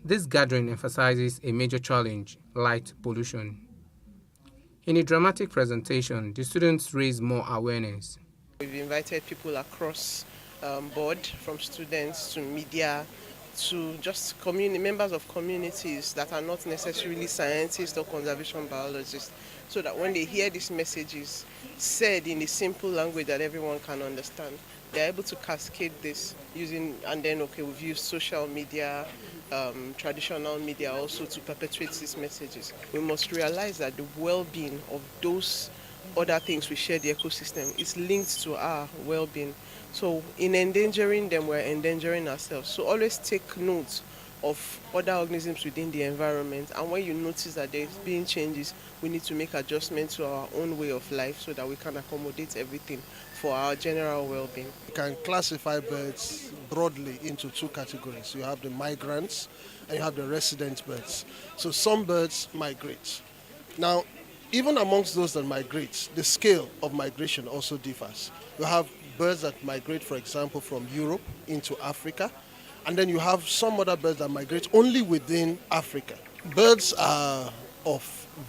This gathering emphasizes a major challenge, light pollution. In a dramatic presentation, the students raise more awareness. We've invited people across board, from students to media, to just members of communities that are not necessarily scientists or conservation biologists, so that when they hear these messages said in a simple language that everyone can understand, they're able to cascade this using, and then we've used social media, traditional media also to perpetuate these messages. We must realize that the well-being of those other things we share the ecosystem is linked to our well-being. So in endangering them, we're endangering ourselves. So always take note of other organisms within the environment, and when you notice that there's been changes, we need to make adjustments to our own way of life so that we can accommodate everything for our general well-being. You can classify birds broadly into two categories. You have the migrants and you have the resident birds. So some birds migrate. Now, even amongst those that migrate, the scale of migration also differs. You have birds that migrate, for example, from Europe into Africa, and then you have some other birds that migrate only within Africa. Birds are of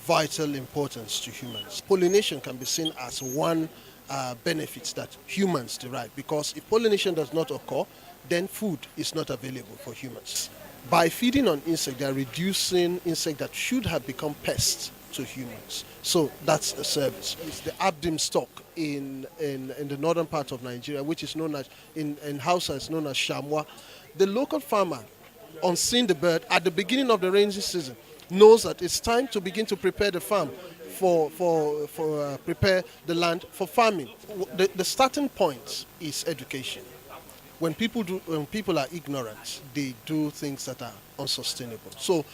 vital importance to humans. Pollination can be seen as one benefit that humans derive, because if pollination does not occur, then food is not available for humans. By feeding on insects, they are reducing insects that should have become pests to humans. So that's a service. It's the Abdim stock in the northern part of Nigeria, which is known as, in Hausa, is known as Shamwa. The local farmer, on seeing the bird at the beginning of the rainy season, knows that it's time to begin to prepare the farm prepare the land for farming. The starting point is education. When people are ignorant, they do things that are unsustainable. So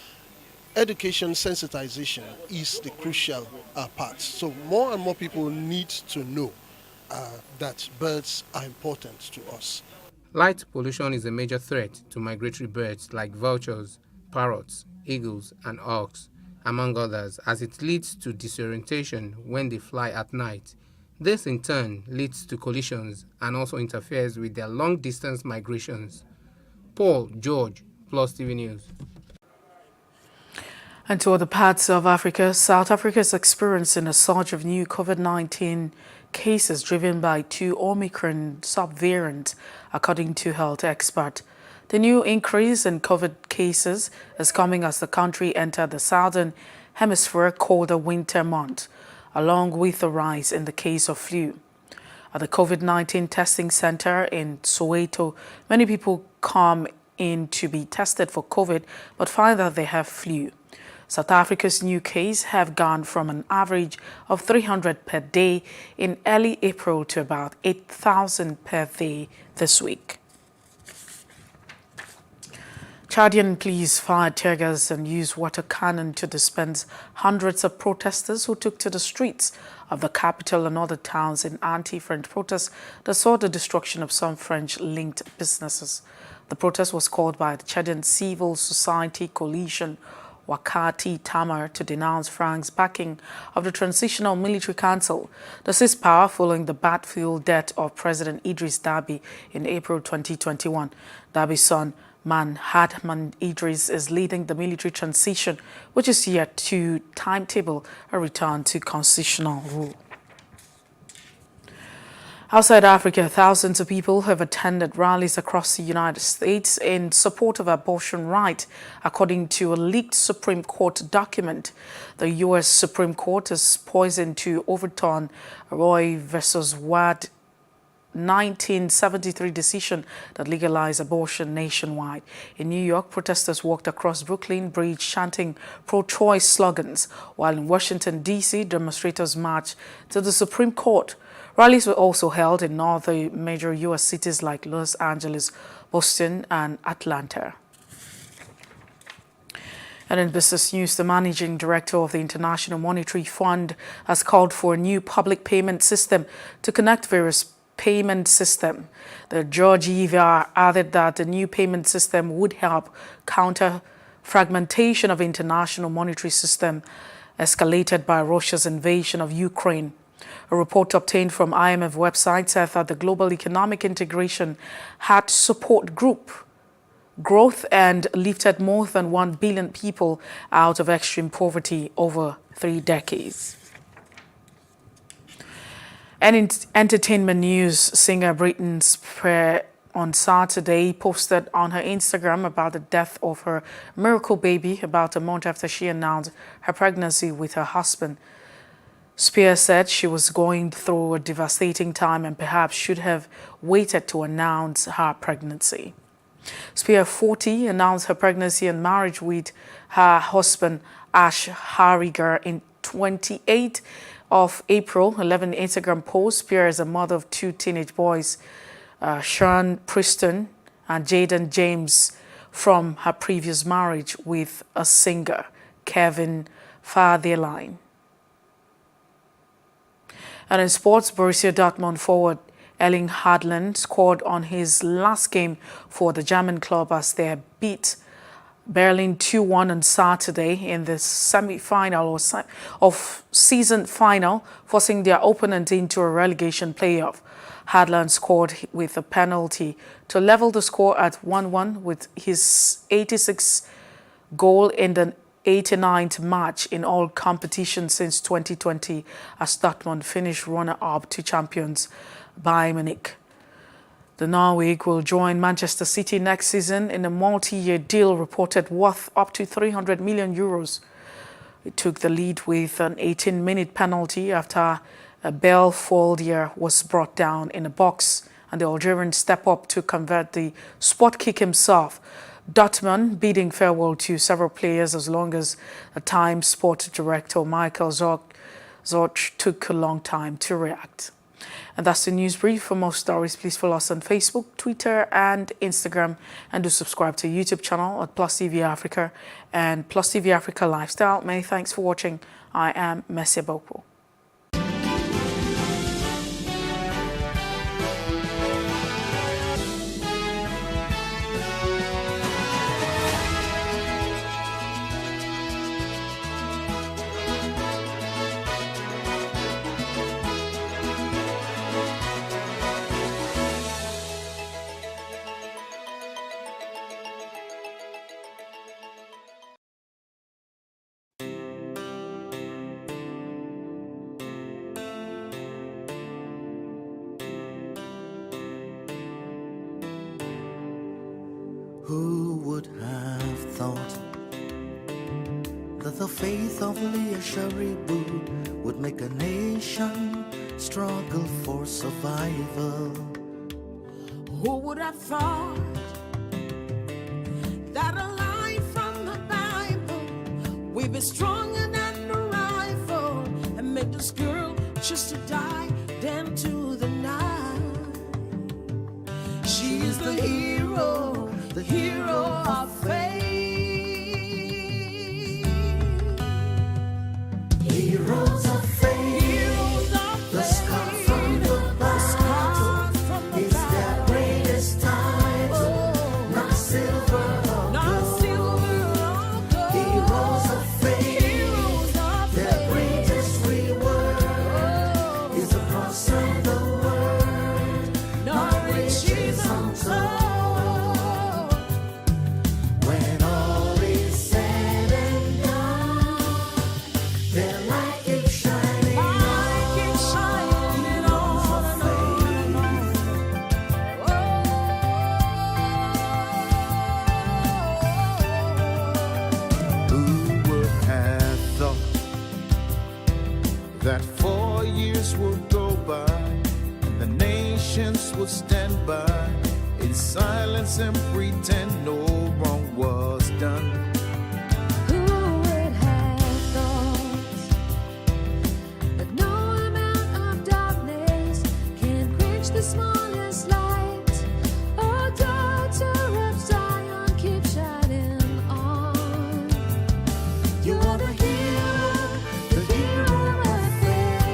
education, sensitization is the crucial part. So more and more people need to know that birds are important to us. Light pollution is a major threat to migratory birds like vultures, parrots, eagles, and hawks, among others, as it leads to disorientation when they fly at night. This in turn leads to collisions and also interferes with their long-distance migrations. Paul George, Plus TV News. And to other parts of Africa, South Africa is experiencing a surge of new COVID-19 cases driven by 2 Omicron subvariants, according to health experts. The new increase in COVID cases is coming as the country entered the southern hemisphere colder winter month, along with a rise in the case of flu. At the COVID-19 testing center in Soweto, many people come in to be tested for COVID but find that they have flu. South Africa's new cases have gone from an average of 300 per day in early April to about 8,000 per day this week. Chadian police fired tear gas and used water cannon to disperse hundreds of protesters who took to the streets of the capital and other towns in anti-French protests that saw the destruction of some French-linked businesses. The protest was called by the Chadian Civil Society Coalition Wakati Tamar to denounce France's backing of the Transitional Military Council that seized power following the battlefield death of President Idriss Déby in April 2021. Déby's son, Mahamat Idriss, is leading the military transition, which is yet to timetable a return to constitutional rule. Outside Africa, thousands of people have attended rallies across the United States in support of abortion rights, according to a leaked Supreme Court document. The U.S. Supreme Court is poised to overturn Roe v. Wade 1973 decision that legalized abortion nationwide. In New York, protesters walked across Brooklyn Bridge chanting pro-choice slogans, while in Washington, D.C., demonstrators marched to the Supreme Court. Rallies were also held in other major U.S. cities like Los Angeles, Boston, and Atlanta. And in business news, the managing director of the International Monetary Fund has called for a new public payment system to connect various payment systems. The Georgieva added that the new payment system would help counter fragmentation of international monetary system escalated by Russia's invasion of Ukraine. A report obtained from IMF website said that the global economic integration had support group growth and lifted more than 1 billion people out of extreme poverty over 3 decades. And in entertainment news, singer Britney Spears on Saturday posted on her Instagram about the death of her miracle baby about a month after she announced her pregnancy with her husband. Spears said she was going through a devastating time and perhaps should have waited to announce her pregnancy. Spears, 40, announced her pregnancy and marriage with her husband Ash Harriger in 28 of April. 11 Instagram posts. Spears is a mother of 2 teenage boys, Sean Preston and Jaden James, from her previous marriage with a singer, Kevin Federline. And in sports, Borussia Dortmund forward Erling Haaland scored on his last game for the German club as they beat Berlin 2-1 on Saturday in the semi-final of season final, forcing their opponent into a relegation playoff. Haaland scored with a penalty to level the score at 1-1 with his 86th goal in the 89th match in all competitions since 2020, as Dortmund finished runner-up to champions Bayern Munich. The Norway will join Manchester City next season in a multi-year deal reported worth up to €300 million. It took the lead with an 18-minute penalty after a Belfodil was brought down in a box, and the Algerian stepped up to convert the spot kick himself. Dortmund bidding farewell to several players as long as the Times sport director Michael Zorc took a long time to react. And that's the news brief. For more stories, please follow us on Facebook, Twitter, and Instagram, and do subscribe to our YouTube channel at Plus TV Africa and Plus TV Africa Lifestyle. Many thanks for watching. I am Messi Bopo. Who would have thought that the faith of Leah Sharibu would make a nation struggle for survival? Who would have thought that a line from the Bible would be stronger than a rifle and make this girl just to die down to the night? She is the hero of faith. Heroes of faith, the scar from the battle is their greatest title, not silver or gold. Heroes of faith, their greatest reward is the cross and the word, not riches untold. When all is said and done, their light keeps shining on. Who would have thought that 4 years would go by and the nations would stand by in silence and pretend no wrong was done? Who would have thought that no amount of darkness can quench the smallest light? Oh, daughter of Zion, keep shining on. You are the hero of faith.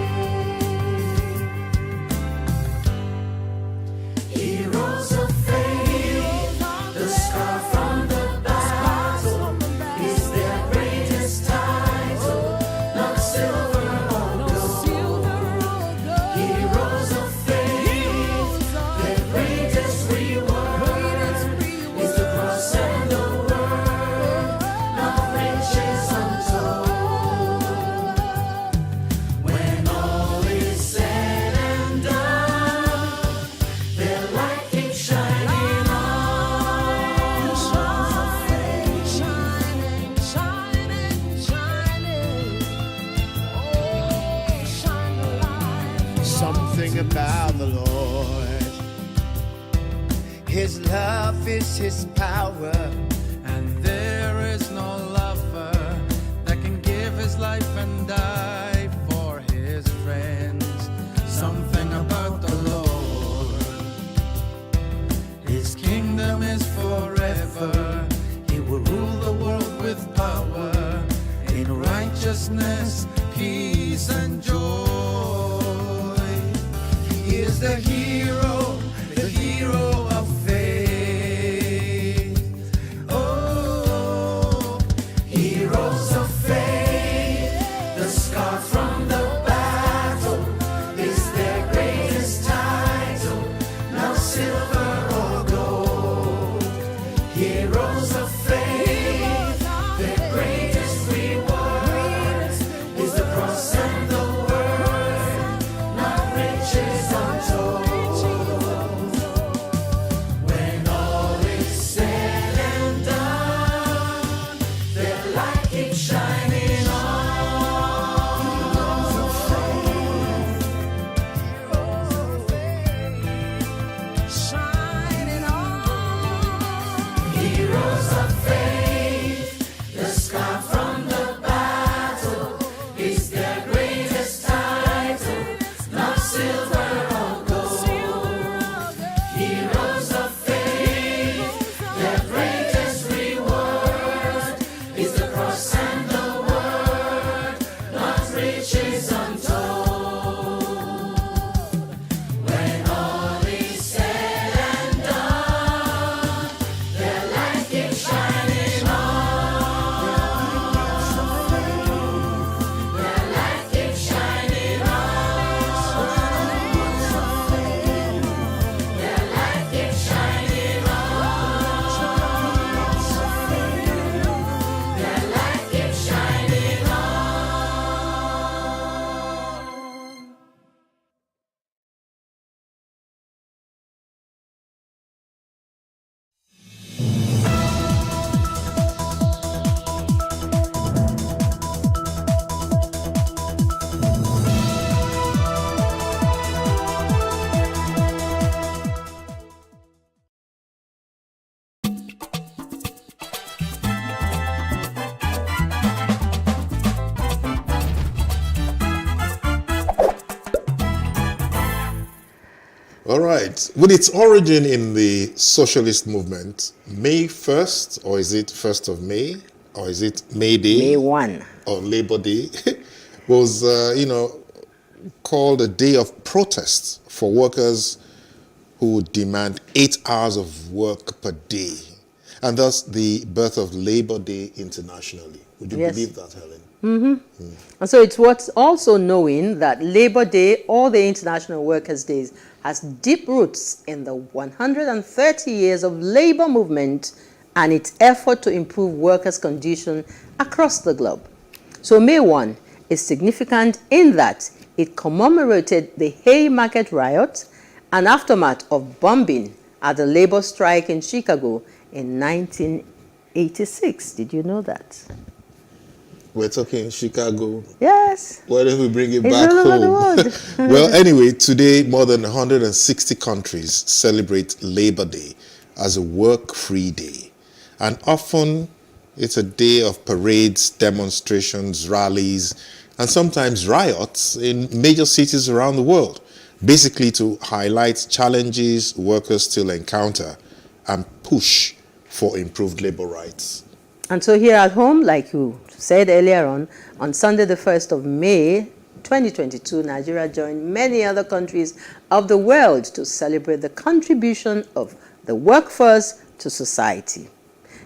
Heroes of faith, the scar from the battle is their greatest title, not silver or gold. Heroes of faith, their greatest reward is the cross and the word, not riches untold. When all is said and done, their light keeps shining on. Shining, shining, shining. Oh, shine the light. Something about the Lord, His love is His power, and there is no lover that can give his life and die for his friends. Something about the Lord, His kingdom is forever. He will rule the world with power, in righteousness, peace, and joy. He is the hero of faith. Oh, Heroes of faith, the scar from the battle is their greatest title, not silver or gold. Heroes of faith, their greatest reward is the cross and the word, All right. With its origin in the socialist movement, May 1st, or is it 1st of May, or is it May Day? May 1. Or Labor Day, was, called a day of protest for workers who would demand 8 hours of work per day, and thus the birth of Labor Day internationally. Would you believe that, Helen? And so it's worth also knowing that Labor Day, or the International Workers' Days, has deep roots in the 130 years of labor movement and its effort to improve workers' conditions across the globe. So May 1 is significant in that it commemorated the Haymarket riot and aftermath of bombing at the labor strike in Chicago in 1986. Did you know that? We're talking Chicago. Yes. Why don't we bring it It's back all over the home? world. Well, anyway, today more than 160 countries celebrate Labor Day as a work-free day. And often it's a day of parades, demonstrations, rallies, and sometimes riots in major cities around the world, basically to highlight challenges workers still encounter and push for improved labor rights. And so here at home, like you said earlier on Sunday the 1st of May, 2022, Nigeria joined many other countries of the world to celebrate the contribution of the workforce to society.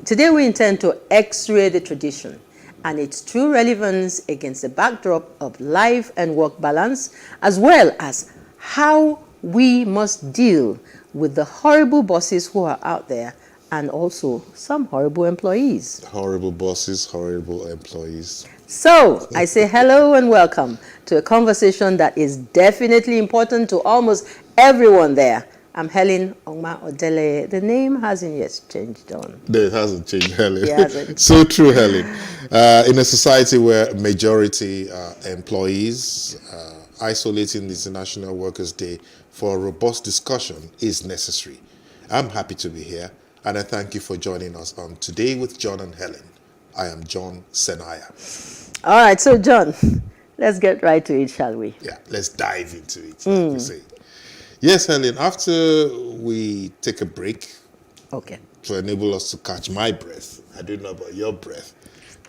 Today we intend to x-ray the tradition and its true relevance against the backdrop of life and work balance, as well as how we must deal with the horrible bosses who are out there and also some horrible employees. Horrible bosses, horrible employees. So I say hello and welcome to a conversation that is definitely important to almost everyone there. I'm Helen Ongma Odele. The name hasn't yet changed, John. It hasn't changed, Helen. It hasn't. So true, Helen. In a society where majority are employees, isolating the International Workers' Day for a robust discussion is necessary. I'm happy to be here, and I thank you for joining us on Today with John and Helen. I am John Senaya. All right, so John, let's get right to it, shall we? Yeah, let's dive into it, like we say. Yes, Helen, after we take a break to enable us to catch my breath, I don't know about your breath,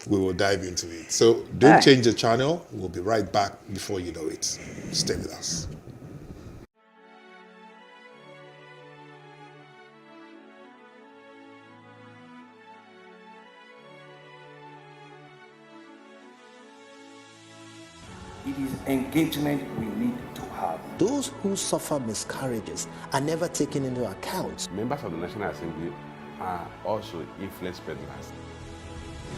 we will dive into it. So don't change the channel. We'll be right back before you know it. Stay with us. It is engagement we need to have. Those who suffer miscarriages are never taken into account. Members of the National Assembly are also influence peddlers.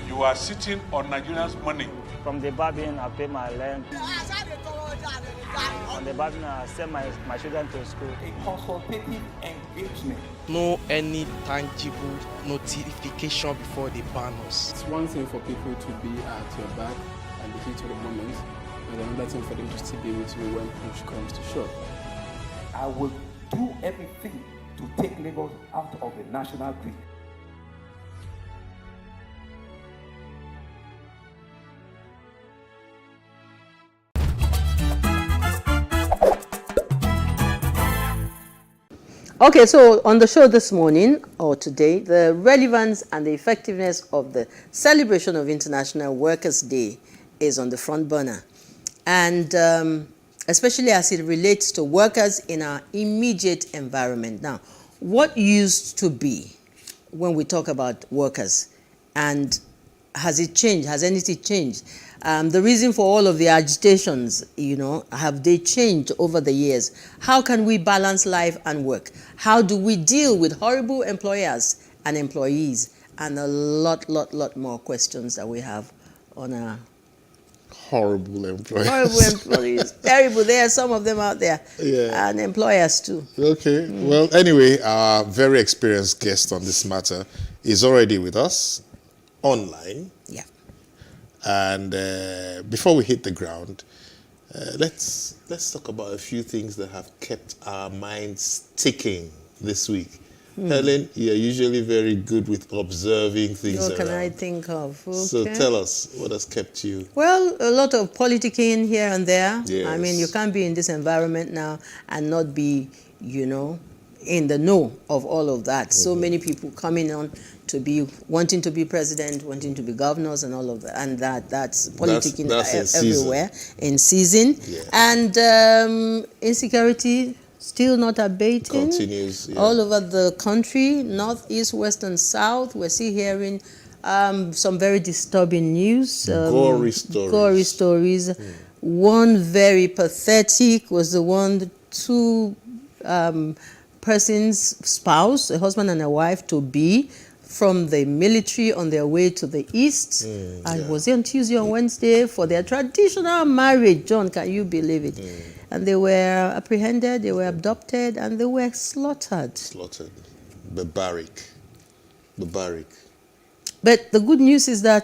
You are sitting on Nigerians' money. From the Babin, I pay my rent. From the Babin, I send my children to school. A consultative engagement. No any tangible notification before they ban us. It's one thing for people to be at your back and the heat of the moment, and another thing for them to still be with you when push comes to shove. I will do everything to take Lagos out of the national grid. Okay, so on the show this morning, or today, the relevance and the effectiveness of the celebration of International Workers' Day is on the front burner. And especially as it relates to workers in our immediate environment. Now, what used to be when we talk about workers, and has it changed? Has anything changed? The reason for all of the agitations, have they changed over the years? How can we balance life and work? How do we deal with horrible employers and employees? And a lot more questions that we have on our horrible employees. Horrible employees. Terrible. There are some of them out there. Yeah. And employers too. Okay. Well, anyway, our very experienced guest on this matter is already with us online. Yeah. And before we hit the ground, let's talk about a few things that have kept our minds ticking this week. Helen, you're usually very good with observing things What around. can I think of? Okay. So tell us, what has kept you? Well, a lot of politicking here and there. Yes. I mean, you can't be in this environment now and not be, you know, in the know of all of that. So many people coming on to be wanting to be president, wanting to be governors, and all of that, and that's politicking that's everywhere in season. Yeah. And insecurity still not abating. Continues, yeah. All over the country, north, east, west, and south. We're still hearing some very disturbing news. Gory stories. Gory stories. One very pathetic was the one, the two persons' spouse, a husband and a wife to be, from the military on their way to the east. And was it on Tuesday or Wednesday for their traditional marriage? John, can you believe it? And they were apprehended, they were abducted, and they were slaughtered. Slaughtered. Barbaric. Barbaric. But the good news is that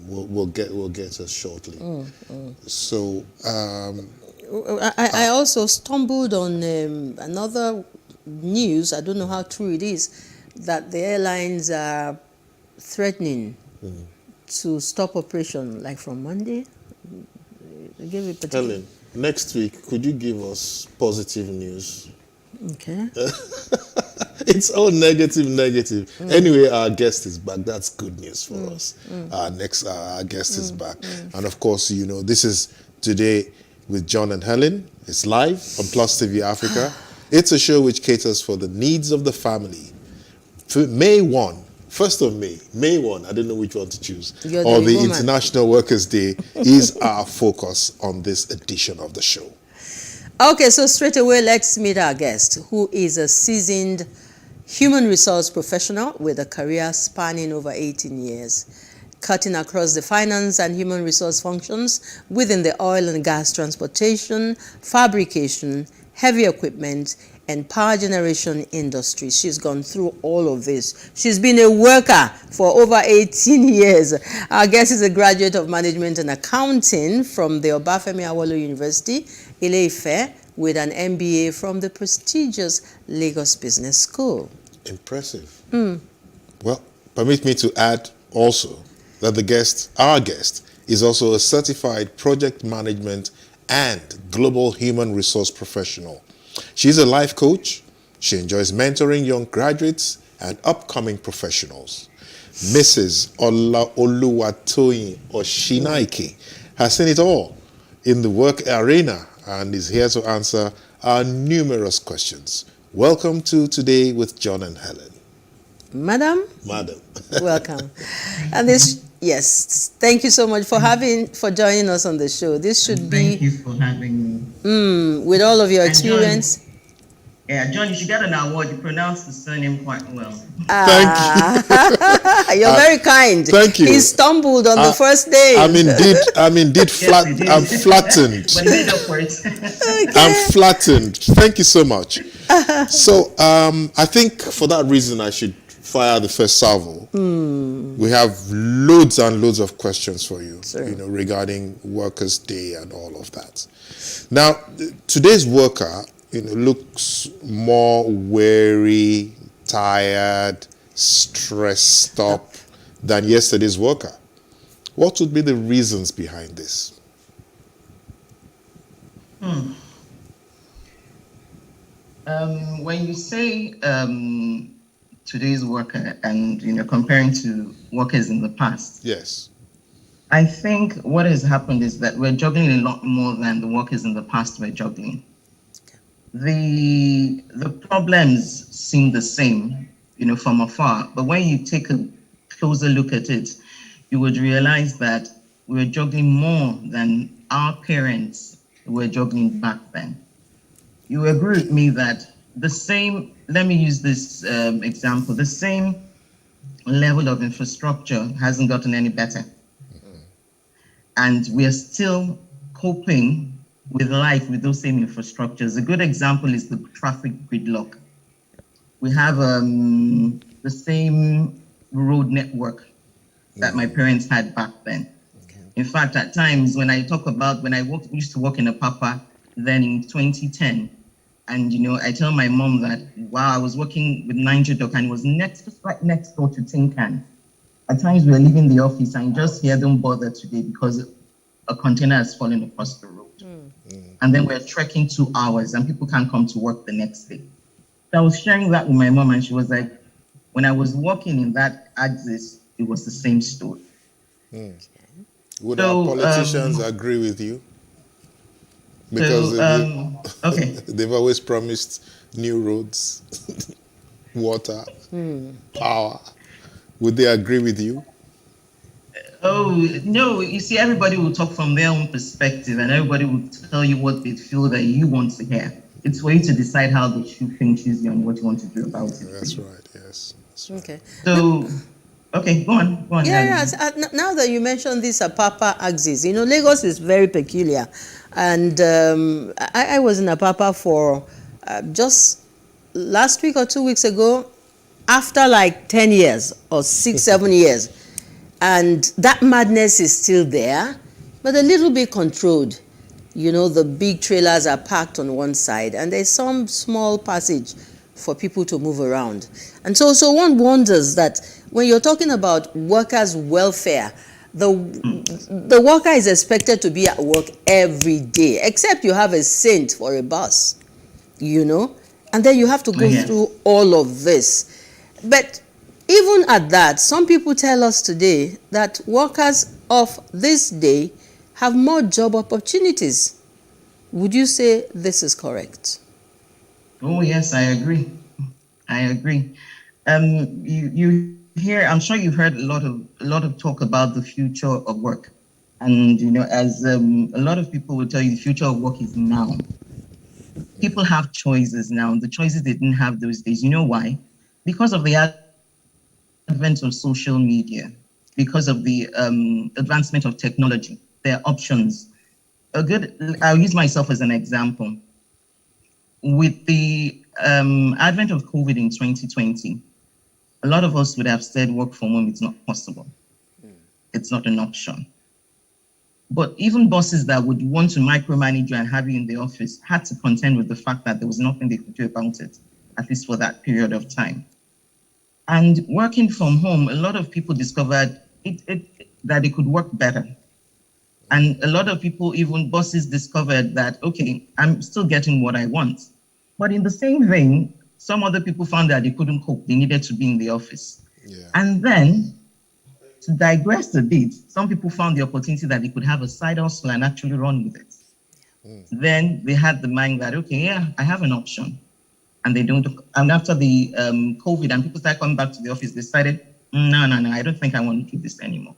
we'll get us shortly. So I also stumbled on another news. I don't know how true it is, that the airlines are threatening to stop operation, like from Monday. They gave a particular... Helen, next week, could you give us positive news? Okay. It's all negative. Anyway, our guest is back. That's good news for us. Our guest is back. And of course, you know, this is Today with John and Helen. It's live on Plus TV Africa. It's a show which caters for the needs of the family. May 1, 1st of May 1, I don't know which one to choose, or the International Workers' Day is our focus on this edition of the show. Okay, so straight away, let's meet our guest, who is a seasoned human resource professional with a career spanning over 18 years, cutting across the finance and human resource functions within the oil and gas transportation, fabrication, heavy equipment, and power generation industry. She's gone through all of this. She's been a worker for over 18 years. Our guest is a graduate of management and accounting from the Obafemi Awolowo University, Ile-Ife, with an MBA from the prestigious Lagos Business School. Impressive. Well, permit me to add also that our guest, is also a certified project management and global human resource professional. She's a life coach. She enjoys mentoring young graduates and upcoming professionals. Mrs. Oluwatoyin Oshinaike has seen it all in the work arena and is here to answer our numerous questions. Welcome to Today with John and Helen. Madam? Madam. Welcome. And this, yes, thank you so much for joining us on the show. This should be... Thank you for having me. With all of your experience. John, John, you should get an award. You pronounced the surname quite well. Thank you. You're very kind. Thank you. He stumbled on the first day. I'm indeed I'm flattened. But made up for it. Okay. I'm flattened. Thank you so much. So I think for that reason I should fire the first salvo. We have loads and loads of questions for you, you know, regarding Workers' Day and all of that. Now, today's worker, you know, looks more weary, tired, stressed up than yesterday's worker. What would be the reasons behind this? When you say today's worker and, comparing to workers in the past. Yes. I think what has happened is that we're juggling a lot more than the workers in the past were juggling. The problems seem the same, from afar, but when you take a closer look at it, you would realize that we're juggling more than our parents were juggling back then. You agree with me that the same, let me use this example, the same level of infrastructure hasn't gotten any better. And we are still coping with life with those same infrastructures. A good example is the traffic gridlock. We have the same road network that my parents had back then. In fact, at times when I talk about when I used to work in a Papa, then in 2010, and I tell my mom that wow, I was working with Niger Dock and it was just right next door to Tinkan. At times we were leaving the office and just hear don't bother today because a container has fallen across the road. And then we're trekking 2 hours and people can't come to work the next day. So I was sharing that with my mom and she was like, when I was working in that axis, it was the same story. Would our politicians agree with you? Because okay. they've always promised new roads, water, power. Would they agree with you? Oh, no, you see, everybody will talk from their own perspective and everybody will tell you what they feel that you want to hear. It's for you to decide how the shoe pinches you and what you want to do about it. That's right, yes. That's right. Okay. So, okay, go on. Yeah. Now that you mentioned this Apapa axis, Lagos is very peculiar. And I was in Apapa for just last week or 2 weeks ago, after like 10 years or 6-7 years. And that madness is still there, but a little bit controlled. The big trailers are parked on one side and there's some small passage for people to move around. And so one wonders that when you're talking about workers' welfare, the worker is expected to be at work every day, except you have a saint for a bus, and then you have to go through all of this. But even at that, some people tell us today that workers of this day have more job opportunities. Would you say this is correct? Oh, yes, I agree. You hear, I'm sure you've heard a lot of talk about the future of work. And, as a lot of people will tell you, the future of work is now. People have choices now. The choices they didn't have those days. You know why? Because of the advent of social media, because of the advancement of technology, there are options. I'll use myself as an example. With the advent of COVID in 2020, a lot of us would have said work from home is not possible. It's not an option. But even bosses that would want to micromanage you and have you in the office had to contend with the fact that there was nothing they could do about it, at least for that period of time. And working from home, a lot of people discovered that it could work better. And a lot of people, even bosses, discovered that, okay, I'm still getting what I want. But in the same vein, some other people found that they couldn't cope. They needed to be in the office. Yeah. And then, to digress a bit, some people found the opportunity that they could have a side hustle and actually run with it. Then they had the mind that, okay, yeah, I have an option. And they don't. And after the COVID and people started coming back to the office, they decided, no, I don't think I want to do this anymore.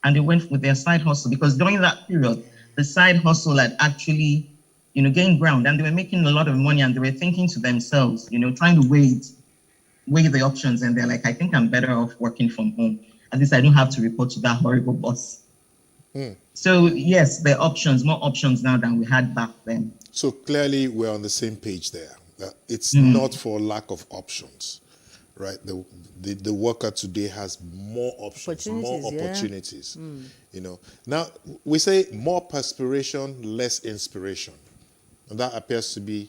And they went with their side hustle because during that period, the side hustle had actually, gained ground and they were making a lot of money and they were thinking to themselves, trying to weigh the options. And they're like, I think I'm better off working from home. At least I don't have to report to that horrible boss. So yes, there are options, more options now than we had back then. So clearly we're on the same page there. It's not for lack of options, right? The worker today has more options, more opportunities. Now we say more perspiration, less inspiration. And that appears to be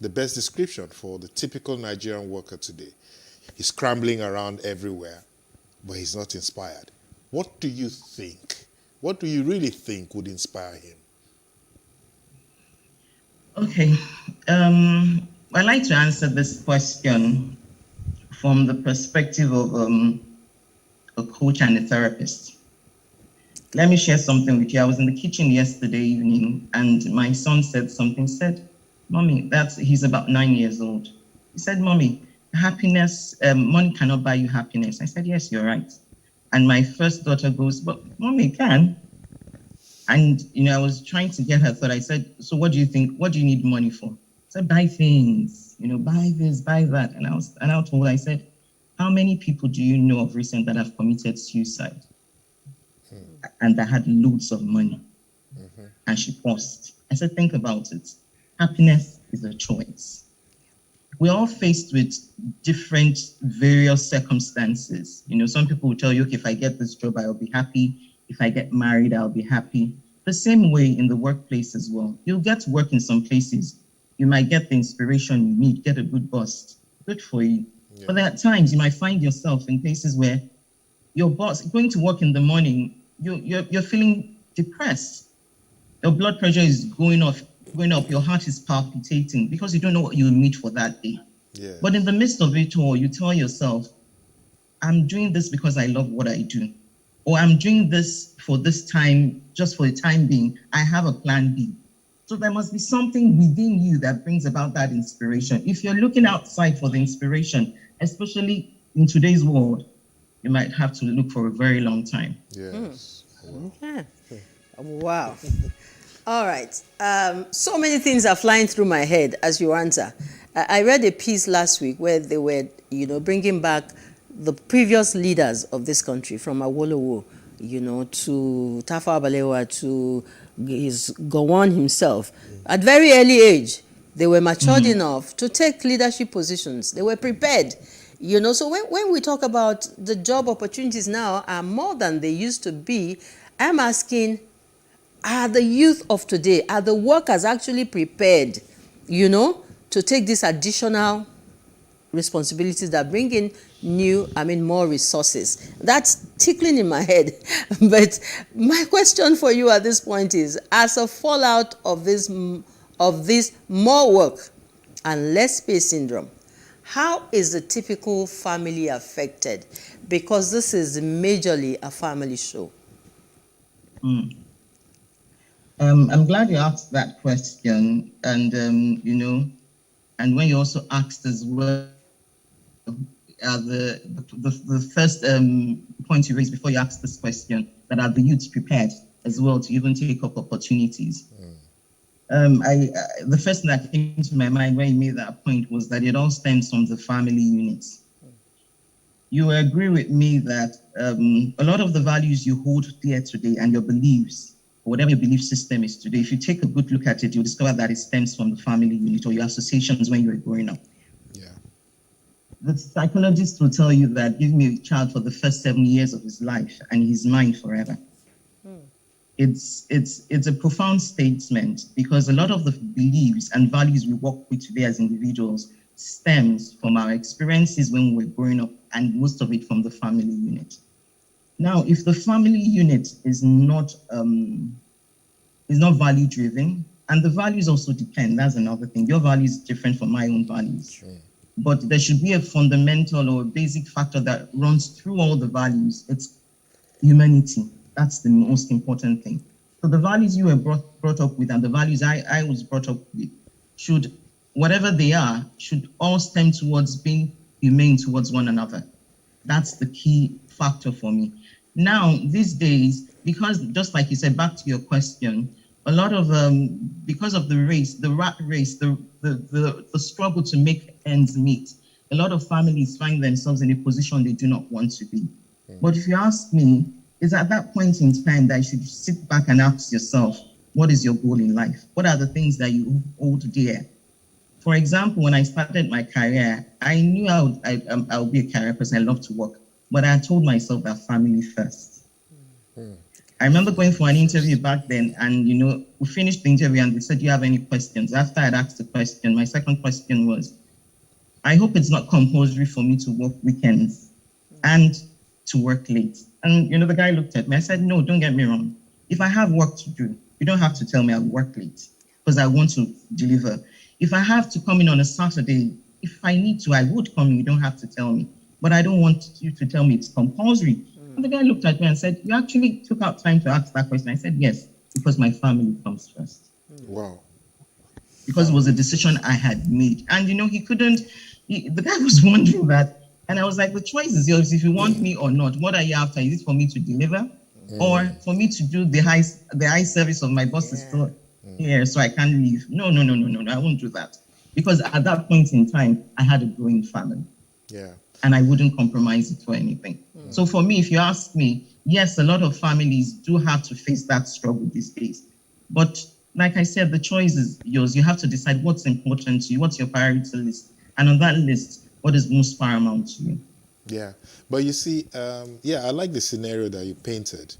the best description for the typical Nigerian worker today. He's scrambling around everywhere, but he's not inspired. What do you think? What do you really think would inspire him? Okay. I'd like to answer this question from the perspective of a coach and a therapist. Let me share something with you. I was in the kitchen yesterday evening and my son said something, said, Mommy, he's about 9 years old. He said, Mommy, happiness, money cannot buy you happiness. I said, yes, you're right. And my first daughter goes, but Mommy, it can. And, I was trying to get her thought. I said, so what do you think? What do you need money for? I said, buy things, buy this, buy that. And I told her, I said, how many people do you know of recent that have committed suicide? And that had loads of money. And she paused. I said, think about it. Happiness is a choice. We're all faced with different various circumstances. Some people will tell you, okay, if I get this job, I'll be happy. If I get married, I'll be happy. The same way in the workplace as well. You'll get to work in some places. You might get the inspiration you need, get a good boss. Good for you. Yeah. But there are times you might find yourself in places where your boss, going to work in the morning, you're feeling depressed. Your blood pressure is going up, your heart is palpitating because you don't know what you'll meet for that day. Yeah. But in the midst of it all, you tell yourself, I'm doing this because I love what I do. Or I'm doing this for this time, just for the time being. I have a plan B. So there must be something within you that brings about that inspiration. If you're looking outside for the inspiration, especially in today's world, you might have to look for a very long time. Yes. Yeah. Wow. All right. So many things are flying through my head as you answer. I read a piece last week where they were, bringing back the previous leaders of this country, from Awolowo, to Tafawa Balewa, to his Gowon himself. At very early age, they were matured enough to take leadership positions. They were prepared. So when we talk about the job opportunities now are more than they used to be, I'm asking, are the youth of today, are the workers actually prepared, to take these additional responsibilities that bring in more resources? That's tickling in my head. But my question for you at this point is, as a fallout of this more work and less pay syndrome, how is the typical family affected? Because this is majorly a family show. I'm glad you asked that question. And, and when you also asked as well, the first point you raised before you asked this question, that are the youths prepared as well to even take up opportunities? The first thing that came to my mind when you made that point was that it all stems from the family units. You agree with me that a lot of the values you hold dear today and your beliefs, or whatever your belief system is today, if you take a good look at it, you'll discover that it stems from the family unit or your associations when you were growing up. The psychologist will tell you that give me a child for the first 7 years of his life and he's mine forever. It's a profound statement, because a lot of the beliefs and values we work with today as individuals stems from our experiences when we were growing up, and most of it from the family unit. Now, if the family unit is not value driven, and the values also depend, that's another thing. Your values is different from my own values. Sure. But there should be a fundamental or a basic factor that runs through all the values. It's humanity. That's the most important thing. So the values you were brought up with and the values I was brought up with should, whatever they are, should all stem towards being humane towards one another. That's the key factor for me. Now, these days, because just like you said, back to your question, a lot of, because of the race, the rat race, the struggle to make ends meet, a lot of families find themselves in a position they do not want to be. But if you ask me, it's at that point in time that you should sit back and ask yourself, what is your goal in life? What are the things that you hold dear? For example, when I started my career, I knew I would be a career person. I love to work, but I told myself that family first. I remember going for an interview back then, and we finished the interview and they said, do you have any questions? After I'd asked the question, my second question was, I hope it's not compulsory for me to work weekends and to work late. And the guy looked at me. I said, no, don't get me wrong. If I have work to do, you don't have to tell me I'll work late because I want to deliver. If I have to come in on a Saturday if I need to, I would come. You don't have to tell me. But I don't want you to tell me it's compulsory. And the guy looked at me and said, you actually took out time to ask that question. I said, yes, because my family comes first. Wow. Because it was a decision I had made. And, the guy was wondering that. And I was like, the choice is yours. If you want me or not, what are you after? Is it for me to deliver? Or for me to do the high service of my boss is still here, so I can't leave? No, I won't do that. Because at that point in time, I had a growing family. Yeah. And I wouldn't compromise it for anything. So for me, if you ask me, yes, a lot of families do have to face that struggle these days. But like I said, the choice is yours. You have to decide what's important to you, what's your priority list. And on that list, what is most paramount to you? Yeah. But you see, I like the scenario that you painted.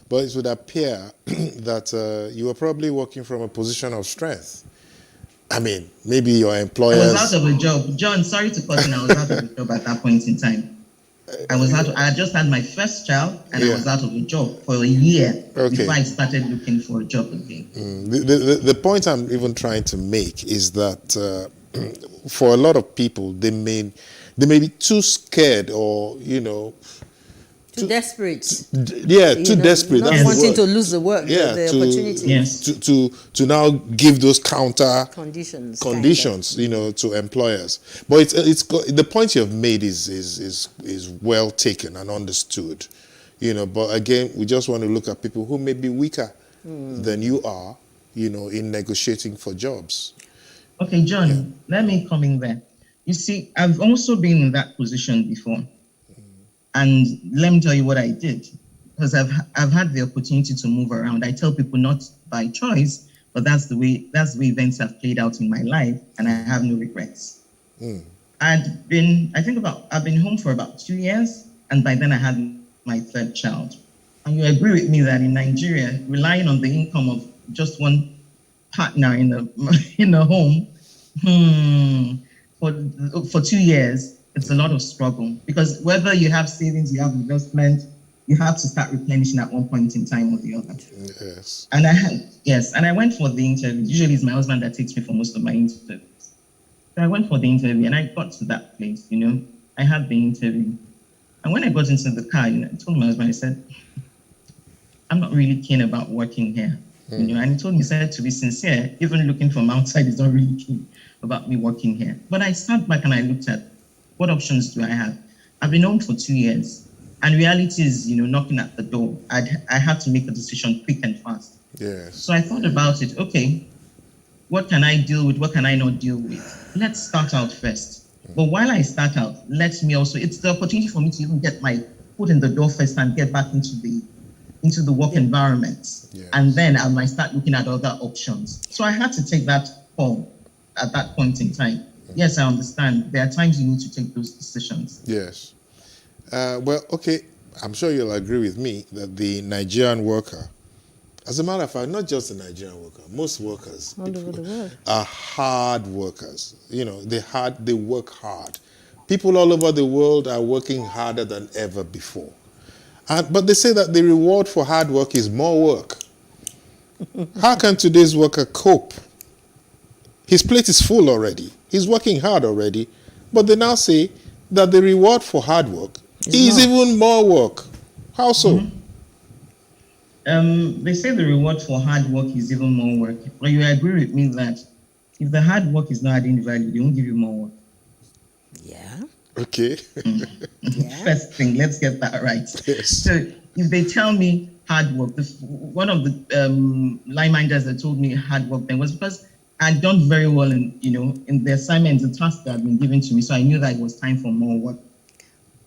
But it would appear that you were probably working from a position of strength. I mean, maybe your employers... I was out of a job. John, sorry to cut in. I was out of a job at that point in time. I had just had my first child, and I was out of a job for a year before I started looking for a job again. The point I'm even trying to make is that for a lot of people, they may be too scared or, too desperate. Too desperate. Not wanting to lose the work, the opportunity. Yes. To now give those counter conditions, to employers. But it's the point you have made is well taken and understood. But again, we just want to look at people who may be weaker than you are, in negotiating for jobs. Okay, John, let me come in there. You see, I've also been in that position before. And let me tell you what I did, because I've had the opportunity to move around. I tell people not by choice, but that's the way events have played out in my life, and I have no regrets. I've been home for about 2 years, and by then I had my third child. And you agree with me that in Nigeria, relying on the income of just one partner in the home for 2 years, it's a lot of struggle, because whether you have savings, you have investment, you have to start replenishing at one point in time or the other. Yes. And I went for the interview. Usually it's my husband that takes me for most of my interviews. So I went for the interview and I got to that place, I had the interview. And when I got into the car, I told my husband, I said, I'm not really keen about working here. And he told me, to be sincere, even looking from outside is not really keen about me working here. But I sat back and I looked at, what options do I have? I've been home for 2 years, and reality is, knocking at the door. I had to make a decision quick and fast. Yes. So I thought about it. Okay, what can I deal with? What can I not deal with? Let's start out first. But while I start out, it's the opportunity for me to even get my foot in the door first and get back into the work environment. Yes. And then I might start looking at other options. So I had to take that call at that point in time. Yes, I understand. There are times you need to take those decisions. Yes. Well, okay. I'm sure you'll agree with me that the Nigerian worker, as a matter of fact, not just the Nigerian worker, most workers all over the world are hard workers. They work hard. People all over the world are working harder than ever before. But they say that the reward for hard work is more work. How can today's worker cope? His plate is full already. He's working hard already. But they now say that the reward for hard work is even more work. How so? They say the reward for hard work is even more work. But you agree with me that if the hard work is not adding value, they won't give you more work. Yeah. Okay. First thing, let's get that right. Yes. So if they tell me hard work, one of the line managers that told me hard work then was because I'd done very well in the assignments, the tasks that had been given to me. So I knew that it was time for more work.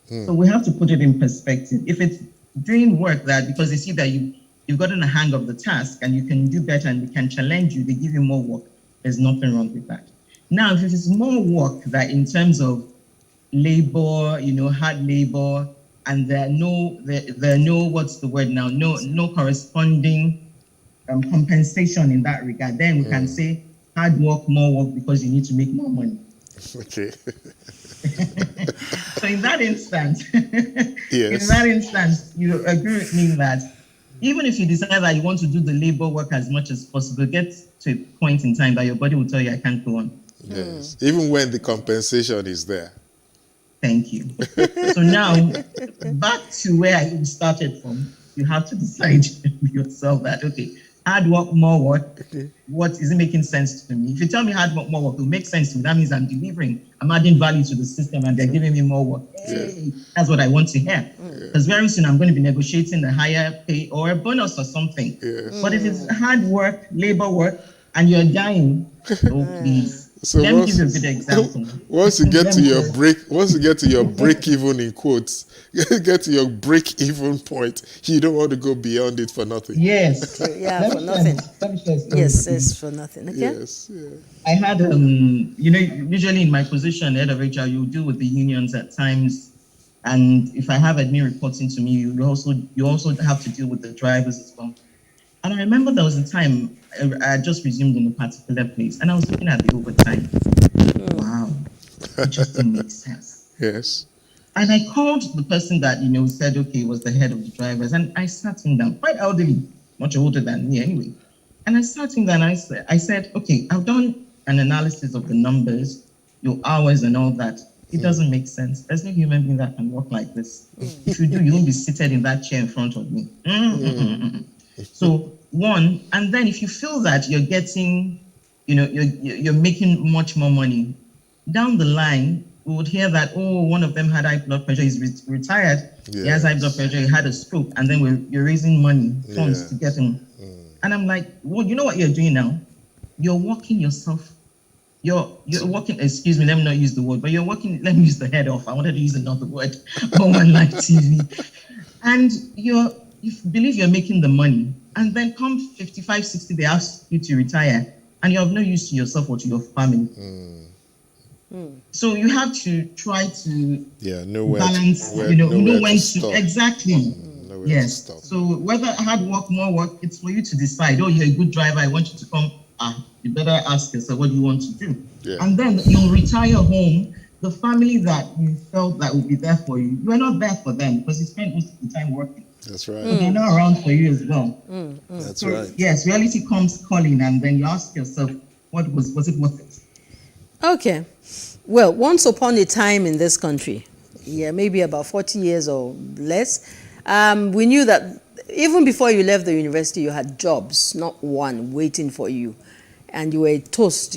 So we have to put it in perspective. If it's doing work that because they see that you've gotten a hang of the task and you can do better and they can challenge you, they give you more work, there's nothing wrong with that. Now, if it is more work that in terms of labor, hard labor, and there are no what's the word now, no corresponding compensation in that regard, then we can say hard work, more work because you need to make more money. Okay. So in that instance, yes. You agree with me that even if you decide that you want to do the labor work as much as possible, get to a point in time that your body will tell you, I can't go on. Yes. Even when the compensation is there. Thank you. So now, back to where I started from, you have to decide yourself that, okay, hard work, more work, what is it making sense to me? If you tell me hard work, more work, it will make sense to me. That means I'm delivering, I'm adding value to the system and they're giving me more work. Hey, that's what I want to hear. Because very soon I'm going to be negotiating a higher pay or a bonus or something. But if it's hard work, labor work, and you're dying, oh please. So Let me give you a good example. Once you get to your break even in quotes, get to your break even point, you don't want to go beyond it for nothing. Yes. Yeah, for nothing. Yes, it's for nothing. Okay. Yes. Yeah. I had usually in my position, head of HR, you deal with the unions at times, and if I have admin reporting to me, you also have to deal with the drivers as well. And I remember there was a time I had just resumed in a particular place, and I was looking at the overtime. Wow, it just didn't make sense. Yes. And I called the person that said, okay, was the head of the drivers, and I sat him down, quite elderly, much older than me anyway. And I sat him down and I said, okay, I've done an analysis of the numbers, your hours and all that. It doesn't make sense. There's no human being that can work like this. If you do, you won't be seated in that chair in front of me. So one, and then if you feel that you're getting, you're making much more money, down the line, we would hear that, one of them had high blood pressure, he's retired, he has high blood pressure, he had a stroke, and then you're raising money, funds to get him. And I'm like, well, you know what you're doing now? You're working yourself. You're working, excuse me, let me not use the word, but you're working, let me use the head off. I wanted to use another word on live TV. And you believe you're making the money. And then come 55, 60, they ask you to retire. And you're of no use to yourself or to your family. So you have to try to balance, know when to exactly. Yes. So whether hard work, more work, it's for you to decide. Oh, you're a good driver, I want you to come. You better ask yourself, what do you want to do? Yeah. And then you'll retire home. The family that you felt that would be there for you, you are not there for them because you spent most of the time working. That's right. So they're not around for you as well. That's right. Yes, reality comes calling, and then you ask yourself, was it worth it? Okay. Well, once upon a time in this country, maybe about 40 years or less, we knew that even before you left the university, you had jobs, not one, waiting for you. And you were a toast,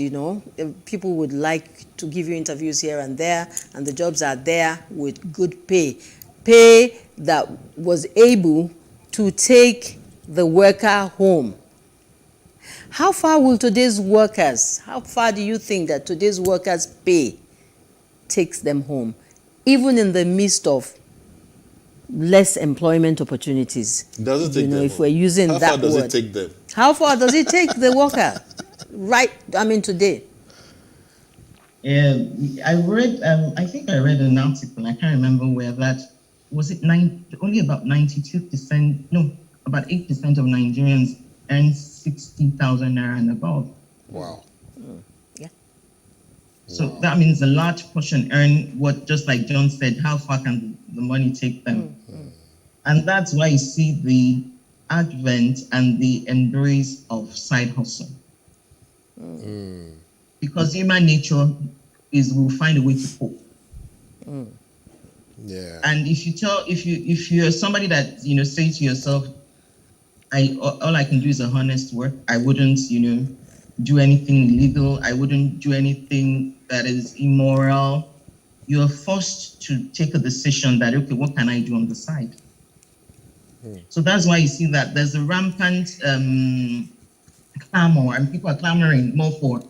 People would like to give you interviews here and there, and the jobs are there with good pay. Pay that was able to take the worker home. How far do you think that today's workers' pay takes them home, even in the midst of less employment opportunities? Does it take them if home? we're using How that far does word. it take them? How far does it take the worker? Today. I read, I think I read an article, I can't remember where, that was it only about 92%, no, about 8% of Nigerians earn 60,000 naira and above. Wow. Yeah. So that means a large portion earn what, just like John said, how far can the money take them? And that's why you see the advent and the embrace of side hustle. Because human nature is we'll find a way to cope. Yeah. And if you're somebody that say to yourself, all I can do is a honest work. I wouldn't do anything illegal. I wouldn't do anything that is immoral. You're forced to take a decision that, okay, what can I do on the side? So that's why you see that there's a rampant clamor, and people are clamoring more for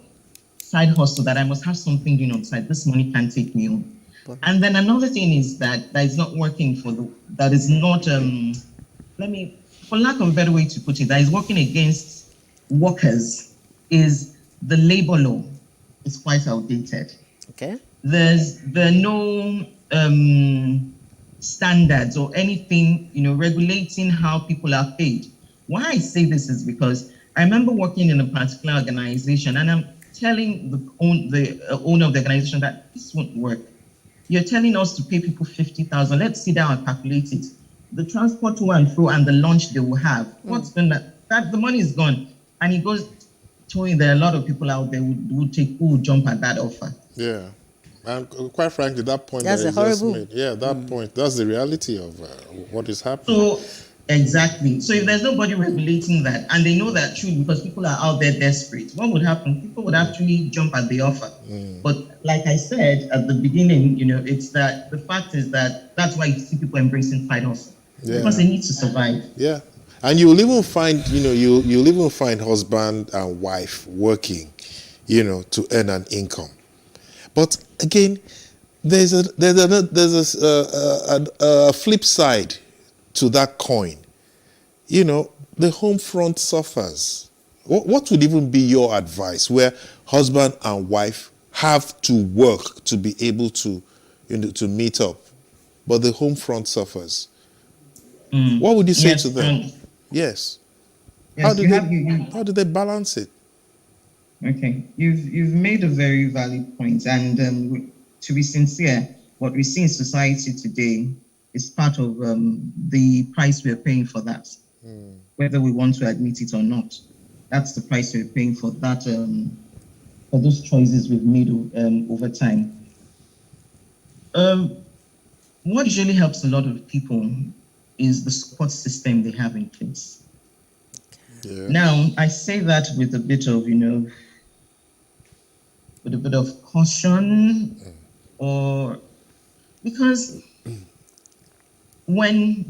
side hustle, that I must have something doing on the side. This money can't take me home. And then another thing is that is not working that is not, for lack of a better way to put it, that is working against workers is the labor law. It's quite outdated. Okay. There are no standards or anything, regulating how people are paid. Why I say this is because I remember working in a particular organization, and I'm telling the owner of the organization that this won't work. You're telling us to pay people 50,000. Let's sit down and calculate it. The transport to and fro and the lunch they will have. What's going that the money is gone. And he goes, Toyin, there are a lot of people out there who would jump at that offer. Yeah. And quite frankly, that point That's that a you just horrible- made, yeah, that point, that's the reality of what is happening. So, exactly. So if there's nobody regulating that, and they know that truly because people are out there desperate, what would happen? People would actually jump at the offer. But like I said at the beginning, it's that the fact is that that's why you see people embracing side hustle. Yeah. Because they need to survive. Yeah. And you'll even find, you'll even find husband and wife working, to earn an income. But again, there's a flip side to that coin. The home front suffers. What would even be your advice where husband and wife have to work to be able to, to meet up, but the home front suffers? What would you say to them? Yes. How do they balance it? Okay, you've made a very valid point, and to be sincere, what we see in society today is part of the price we're paying for that, whether we want to admit it or not. That's the price we're paying for that, for those choices we've made over time. What usually helps a lot of people is the support system they have in place. Yeah. Now, I say that with a bit of, caution, or because when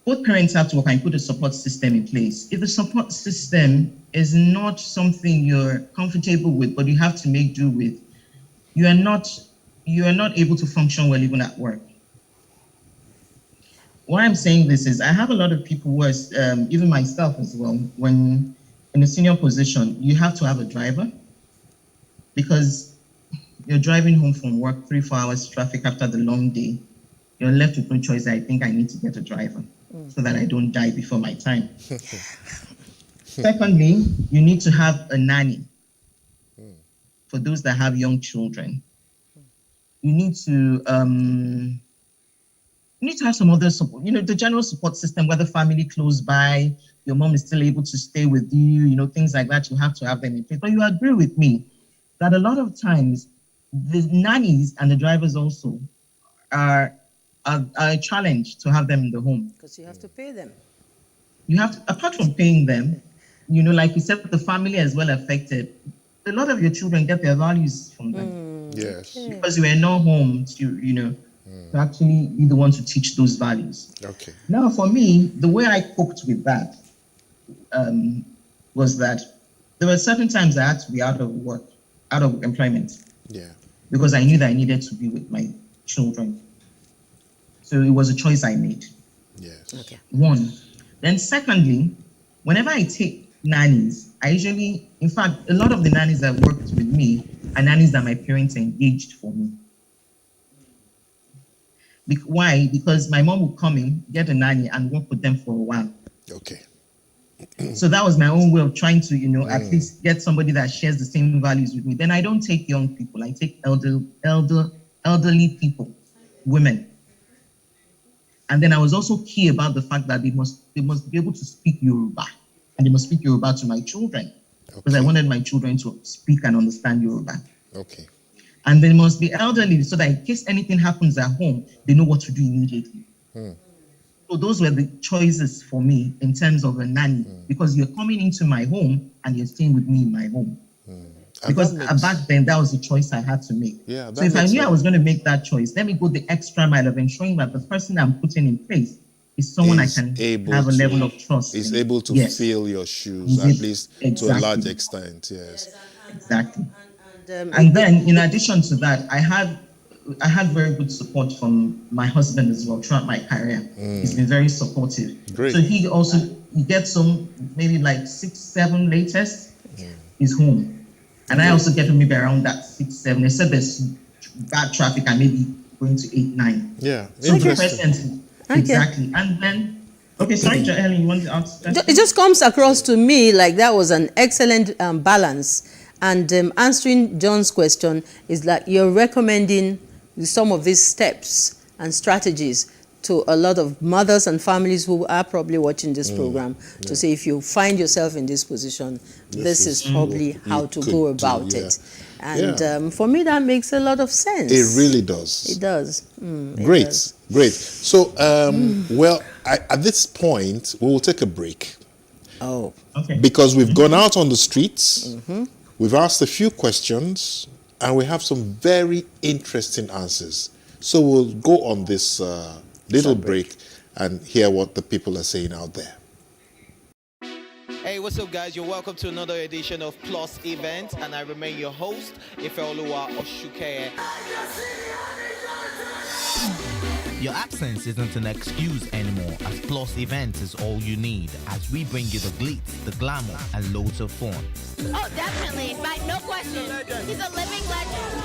both parents have to work and put a support system in place, if the support system is not something you're comfortable with, but you have to make do with, you are not able to function well even at work. Why I'm saying this is I have a lot of people who are, even myself as well, when in a senior position, you have to have a driver because you're driving home from work, 3-4 hours traffic after the long day. You're left with no choice. I think I need to get a driver so that I don't die before my time. Secondly, you need to have a nanny for those that have young children. You need to have some other support, the general support system, whether family close by, your mom is still able to stay with you, things like that. You have to have them in place. But you agree with me that a lot of times the nannies and the drivers also are a challenge to have them in the home. Because you have to pay them. You have to, apart from paying them, like you said, the family as well affected. A lot of your children get their values from them. Yes. Because you are not home to, to actually be the one to teach those values. Okay. Now, for me, the way I coped with that was that there were certain times I had to be out of work, out of employment. Yeah. Because I knew that I needed to be with my children. So it was a choice I made. Yes. Okay. One. Then secondly, whenever I take nannies, I usually, in fact, a lot of the nannies that worked with me are nannies that my parents engaged for me. Why? Because my mom would come in, get a nanny, and work with them for a while. Okay. So that was my own way of trying to, at least get somebody that shares the same values with me. Then I don't take young people. I take elderly people, women. And then I was also key about the fact that they must be able to speak Yoruba, and they must speak Yoruba to my children, because I wanted my children to speak and understand Yoruba. Okay. And they must be elderly so that in case anything happens at home, they know what to do immediately. So those were the choices for me in terms of a nanny, because you're coming into my home and you're staying with me in my home. Because back then, that was the choice I had to make. Yeah, so if I knew I was going to make that choice, let me go the extra mile of ensuring that the person I'm putting in place is someone I can have a level of trust. Is in. able to fill your shoes, at least to a large extent, yes. Exactly. And then, in addition to that, I had very good support from my husband as well throughout my career. He's been very supportive. Great. So he gets some, maybe like 6-7 latest, is home. And I also get maybe around that 6-7. They said there's bad traffic and maybe going to 8-9. Yeah. So exactly. And then, sorry, Helen, you want to ask? It just comes across to me like that was an excellent balance. And answering John's question is that you're recommending some of these steps and strategies to a lot of mothers and families who are probably watching this program to say, if you find yourself in this position, this is probably how to go about it. And for me, that makes a lot of sense. It really does. It does. Great, great. So, well, at this point, we will take a break. Oh, okay. Because we've gone out on the streets, we've asked a few questions, and we have some very interesting answers. So we'll go on this little break and hear what the people are saying out there. Hey, what's up, guys? You're welcome to another edition of Plus Event, and I remain your host, Ifeoluwa Oshukeye. Your absence isn't an excuse anymore, as Plus Events is all you need, as we bring you the glitz, the glamour, and loads of fun. Oh, definitely. No question. He's a living legend.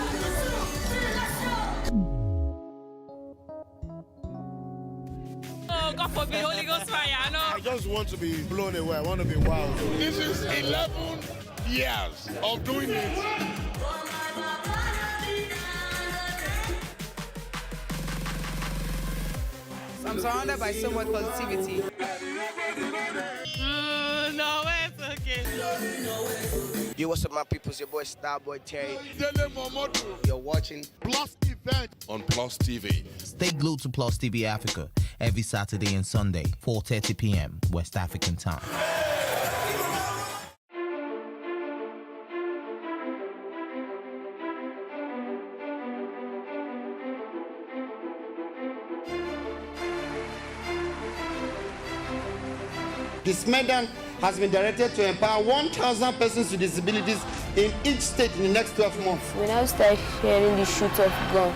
Oh, God forbid, Holy Ghost fire, I know. I just want to be blown away. I want to be wild. This is 11 years of doing it. I'm surrounded by so much positivity. No, it's okay. Yo, what's up, my people? It's your boy Starboy Terry. You're watching Plus Event on Plus TV. Stay glued to Plus TV Africa every Saturday and Sunday, 4:30 p.m. West African time. This medal has been directed to empower 1,000 persons with disabilities in each state in the next 12 months. When I start hearing the shoot of gun.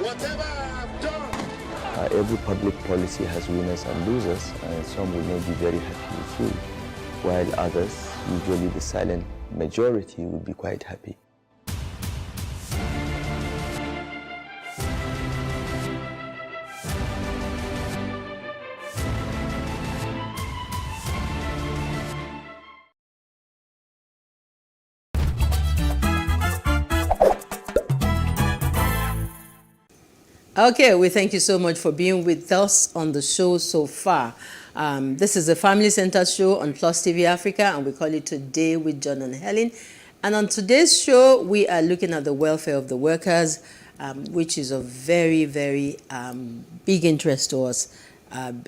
Whatever I have done. Every public policy has winners and losers, and some will not be very happy with you, while others, usually the silent majority, will be quite happy. Okay, we thank you so much for being with us on the show so far. This is a family-centered show on Plus TV Africa, and we call it Today with John and Helen. And on today's show, we are looking at the welfare of the workers, which is of very, very big interest to us,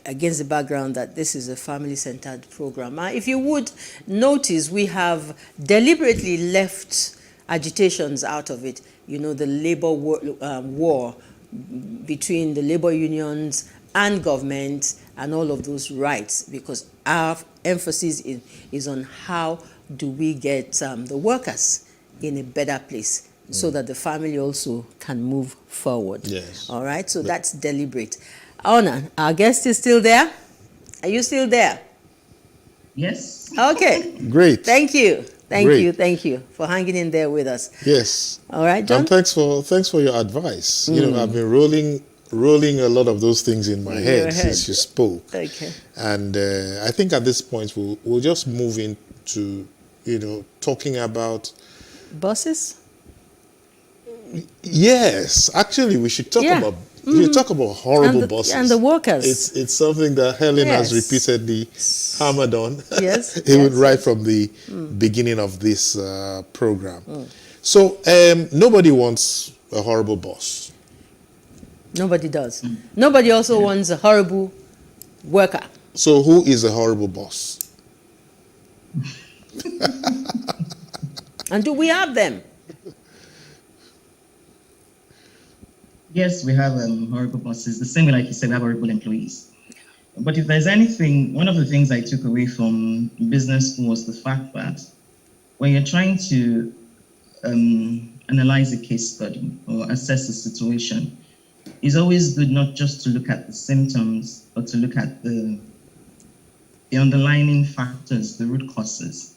against the background that this is a family-centered program. If you would notice, we have deliberately left agitations out of it. You know, the labor war between the labor unions and government and all of those rights, because our emphasis is on how do we get the workers in a better place so that the family also can move forward. Yes. All right, so that's deliberate. Ona, our guest is still there? Are you still there? Yes. Okay. Great. Thank you. Great. Thank you for hanging in there with us. Yes. All right, John. And thanks for your advice. You know, I've been rolling a lot of those things in my head since you spoke. Okay. And I think at this point we'll just move into, talking about buses. Yes, actually, we should talk about. You talk about horrible bosses and the workers. It's something that Helen has repeatedly hammered on. Yes, even right from the beginning of this program. So nobody wants a horrible boss. Nobody does. Nobody also wants a horrible worker. So who is a horrible boss? And do we have them? Yes, we have horrible bosses. The same way, like you said, we have horrible employees. But if there's anything, one of the things I took away from business school was the fact that when you're trying to analyze a case study or assess a situation, it's always good not just to look at the symptoms, but to look at the underlying factors, the root causes.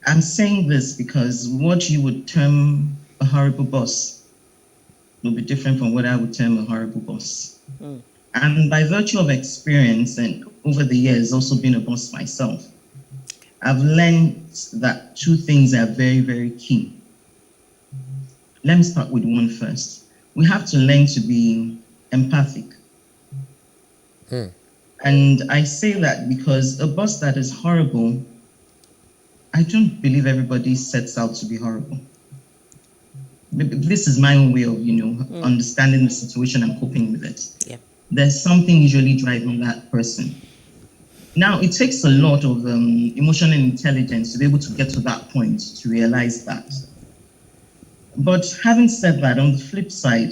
I'm saying this because what you would term a horrible boss will be different from what I would term a horrible boss. And by virtue of experience and over the years also being a boss myself, I've learned that two things are very, very key. Let me start with one first. we have to learn to be empathic. And I say that because a boss that is horrible, I don't believe everybody sets out to be horrible. This is my own way of, understanding the situation and coping with it. Yeah. There's something usually driving that person. Now, it takes a lot of emotional intelligence to be able to get to that point, to realize that. But having said that, on the flip side,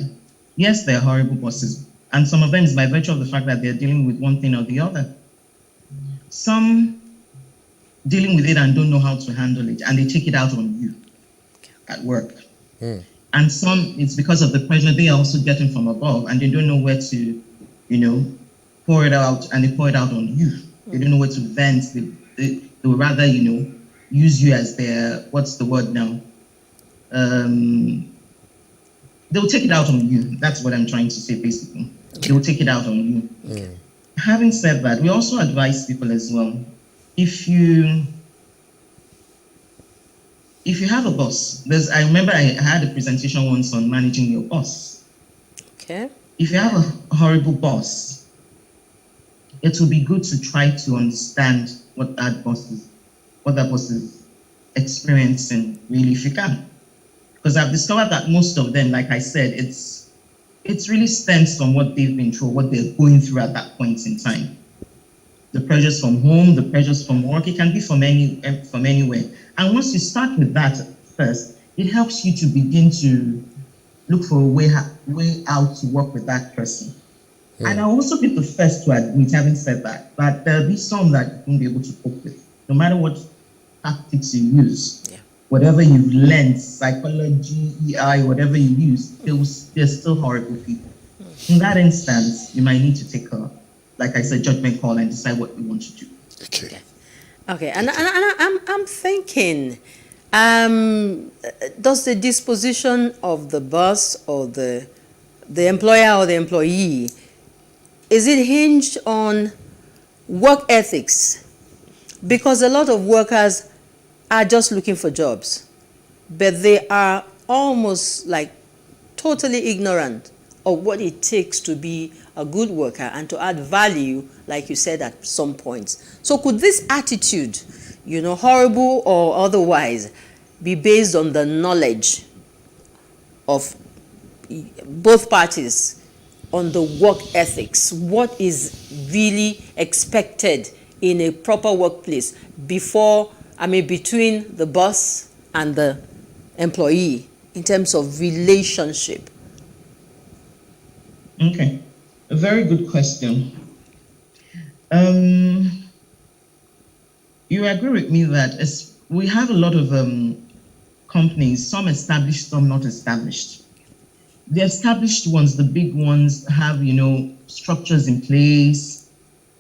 yes, they're horrible bosses. And some of them is by virtue of the fact that they're dealing with one thing or the other. Some dealing with it and don't know how to handle it, and they take it out on you at work. And some, it's because of the pressure they are also getting from above, and they don't know where to, pour it out, and they pour it out on you. They don't know where to vent. They would rather, use you as their, what's the word now? They'll take it out on you. That's what I'm trying to say, basically. They will take it out on you. Having said that, we also advise people as well. If you have a boss, I remember I had a presentation once on managing your boss. Okay. If you have a horrible boss, it will be good to try to understand what that boss is experiencing, really, if you can. Because I've discovered that most of them, like I said, it's really stems from what they've been through, what they're going through at that point in time. The pressures from home, the pressures from work, it can be from anywhere. And once you start with that first, it helps you to begin to look for a way out to work with that person. And I'll also be the first to admit, having said that there'll be some that you won't be able to cope with, no matter what tactics you use. Whatever you've learned, psychology, EI, whatever you use, they're still horrible people. In that instance, you might need to take like I said, judgment call and decide what you want to do. Okay, and I'm thinking, does the disposition of the boss or the employer or the employee, is it hinged on work ethics? Because a lot of workers are just looking for jobs, but they are almost like totally ignorant of what it takes to be a good worker and to add value, like you said, at some points. So could this attitude, horrible or otherwise, be based on the knowledge of both parties on the work ethics? What is really expected in a proper workplace between the boss and the employee in terms of relationship? Okay, a very good question. You agree with me that we have a lot of companies, some established, some not established. The established ones, the big ones, have structures in place.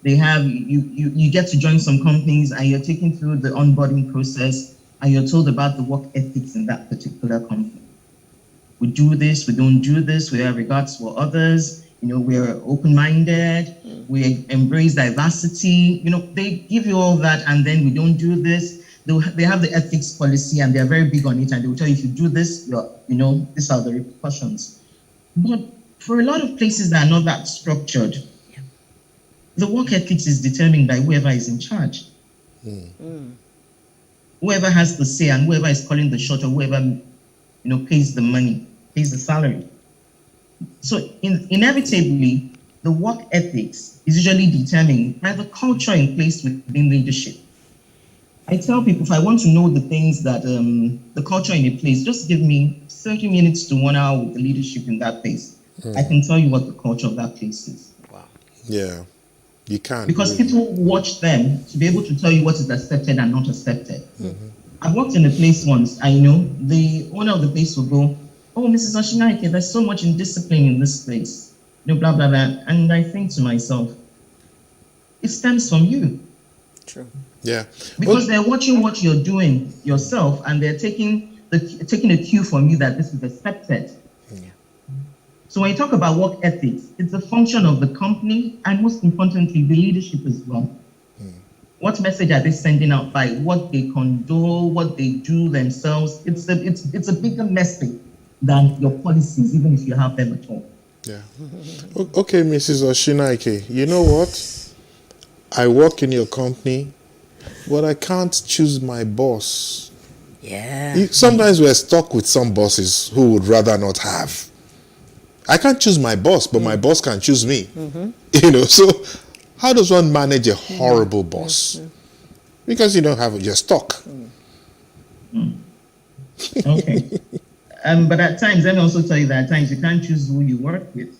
They have you get to join some companies and you're taken through the onboarding process and you're told about the work ethics in that particular company. We do this, we don't do this, we have regards for others, we're open-minded, we embrace diversity, they give you all that and then we don't do this. They have the ethics policy and they're very big on it and they will tell you if you do this, these are the repercussions. But for a lot of places that are not that structured, the work ethics is determined by whoever is in charge. Whoever has the say and whoever is calling the shot or whoever pays the money, pays the salary. So inevitably, the work ethics is usually determined by the culture in place within leadership. I tell people, if I want to know the things that the culture in a place, just give me 30 minutes to 1 hour with the leadership in that place. I can tell you what the culture of that place is. Wow. Yeah, you can't. Because people watch them to be able to tell you what is accepted and not accepted. I worked in a place once, the owner of the place will go, "Oh, Mrs. Oshinaike, there's so much indiscipline in this place." Blah, blah, blah. And I think to myself, it stems from you. True. Yeah. Because they're watching what you're doing yourself and they're taking a cue from you that this is accepted. So when you talk about work ethics, it's a function of the company and most importantly, the leadership as well. What message are they sending out by what they condone, what they do themselves? It's a bigger message than your policies, even if you have them at all. Yeah. Okay, Mrs. Oshinaike, you know what? I work in your company, but I can't choose my boss. Yeah. Sometimes we're stuck with some bosses who would rather not have. I can't choose my boss, but my boss can choose me. You know, so how does one manage a horrible boss? Because you don't have it, you're stuck. Okay. But at times, let me also tell you that at times you can't choose who you work with.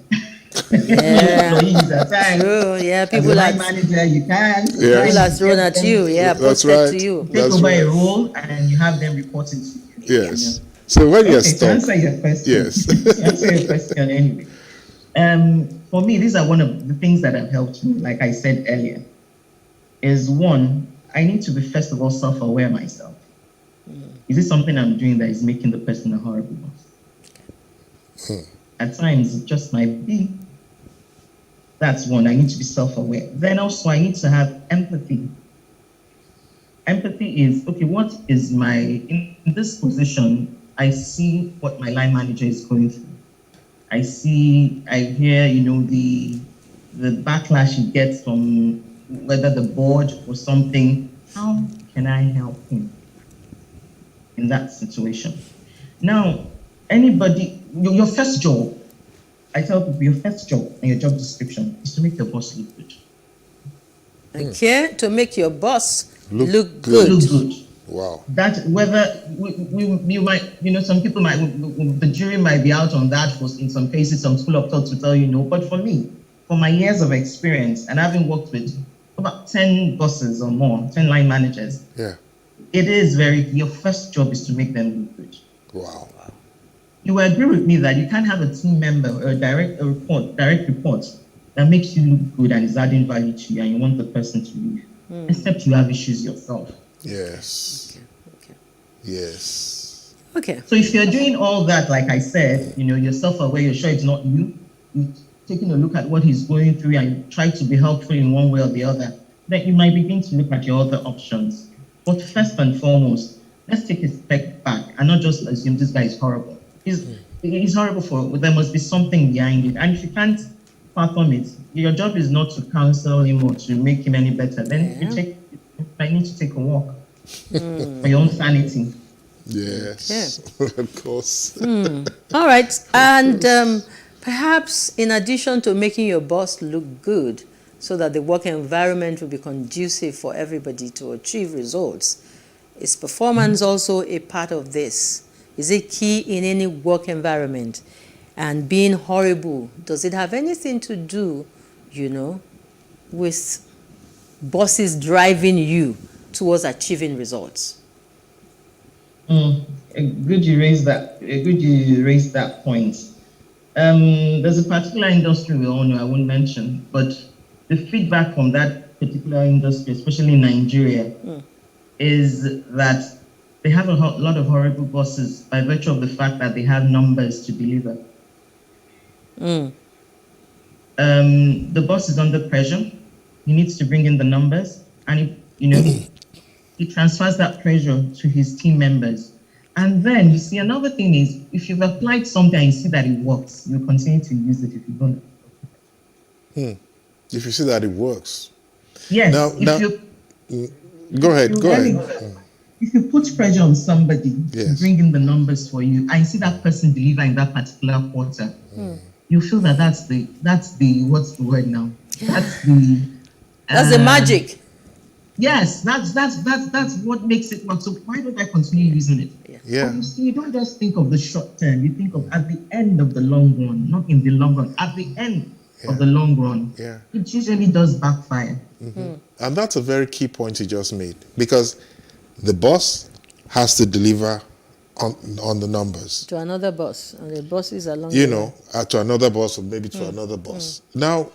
Yeah. Employees at times. True. Yeah, As people a like line manager, you can. Yeah. people are thrown at you. Yeah, That's posted right. to you. Take That's over right. a role and you have them reporting to you. Yes. So when you're Okay, to stuck, answer your question. yes. To answer your question anyway. For me, these are one of the things that have helped me, like I said earlier, is one, I need to be first of all self-aware myself. Is it something I'm doing that is making the person a horrible boss? At times, it just might be. That's one, I need to be self-aware. Then also, I need to have empathy. Empathy is, okay, what is in this position, I see what my line manager is going through. I hear, the backlash he gets from whether the board or something. How can I help him in that situation? Now, your first job, I tell people your first job and your job description is to make your boss look good. Okay, to make your boss look Look good. good. Wow. That whether you might, some people might, the jury might be out on that in some cases, some school of thought to tell you no. But for me, for my years of experience and having worked with about 10 bosses or more, 10 line managers, Yeah. it is your first job is to make them look good. Wow. You will agree with me that you can't have a team member or a direct report that makes you look good and is adding value to you and you want the person to leave, except you have issues yourself. Yes. Okay. Yes. Okay. So if you're doing all that, like I said, you're self-aware, you're sure it's not you, you're taking a look at what he's going through and you try to be helpful in one way or the other, then you might begin to look at your other options. But first and foremost, let's take a step back and not just assume this guy is horrible. He's horrible there must be something behind it. And if you can't fathom it, your job is not to counsel him or to make him any better. Then you might need to take a walk for your own sanity. Yes. Of course. All right. And perhaps in addition to making your boss look good so that the work environment will be conducive for everybody to achieve results, is performance also a part of this? Is it key in any work environment? And being horrible, does it have anything to do, with bosses driving you towards achieving results? Good you raised that point. There's a particular industry we all know, I won't mention, but the feedback from that particular industry, especially in Nigeria, is that they have a lot of horrible bosses by virtue of the fact that they have numbers to deliver. The boss is under pressure. He needs to bring in the numbers, and he transfers that pressure to his team members. And then you see another thing is, if you've applied something and you see that it works, you continue to use it if you don't. If you see that it works. Yes. Go ahead. If you put pressure on somebody to bring in the numbers for you, and you see that person deliver in that particular quarter, you feel that that's the what's the word now? That's the magic. Yes, that's what makes it work. So why don't I continue using it? Yeah. But you see, you don't just think of the short term. You think of at the end of the long run, not in the long run. At the end of the long run, it usually does backfire. And that's a very key point you just made, because the boss has to deliver on the numbers. To another boss, and the boss is along to another boss, or maybe to another boss. Now,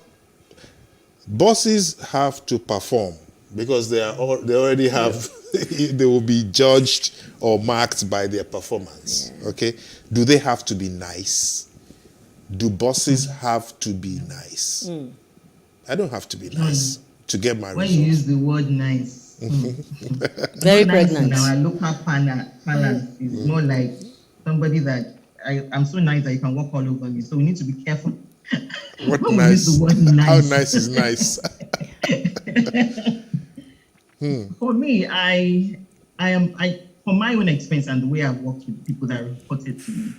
bosses have to perform because they already have, they will be judged or marked by their performance. Okay? Do they have to be nice? Do bosses have to be nice? I don't have to be nice to get my results. When you use the word nice, very pregnant. In our local parlance is more like somebody that I'm so nice that you can walk all over me. So we need to be careful. What when we nice? use the word nice. How nice is nice? For me, I from my own experience and the way I've worked with people that reported to me,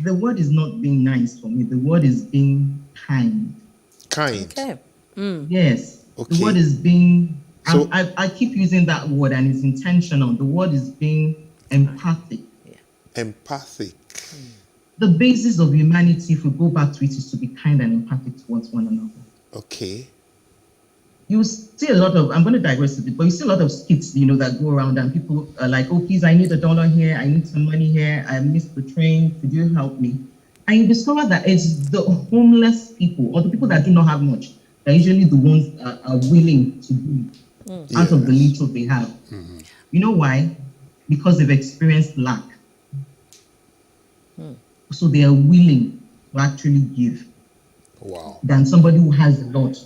the word is not being nice for me. The word is being kind. Kind. Okay. Yes. Okay. The word is being. So- I keep using that word, and it's intentional. The word is being empathic. Empathic. The basis of humanity, if we go back to it, is to be kind and empathic towards one another. Okay. You see a lot of, I'm going to digress a bit, but you see a lot of skits, that go around and people are like, oh, please, I need $1 here. I need some money here. I missed the train. Could you help me? And you discover that it's the homeless people or the people that do not have much. They're usually the ones that are willing to do out of the little they have. Mm-hmm. You know why? Because they've experienced lack. So they are willing to actually give. Wow. Than somebody who has a lot.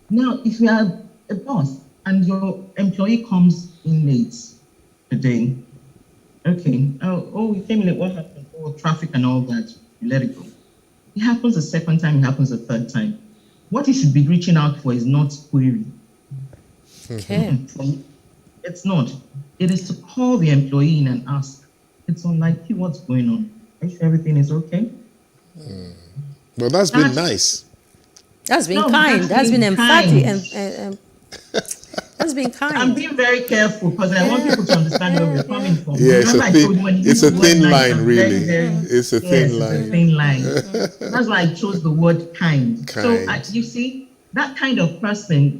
Now, if you are a boss and your employee comes in late today, okay, oh, you came late, what happened? Oh, traffic and all that, you let it go. It happens a second time, it happens a third time. What you should be reaching out for is not query. Okay. It's not. It is to call the employee in and ask, it's unlike you, what's going on? Are you sure everything is okay? Well, that's been nice. That's been No, kind. That's been emphatic. kind. That's been kind. I'm being very careful because I want people to understand where we're coming from. Yeah, it's Remember a I thin, told you when you it's use a the word thin nice, line, I'm really. very, It's a yes, thin it's line. a thin line. That's why I chose the word kind. So Kind. you see, that kind of person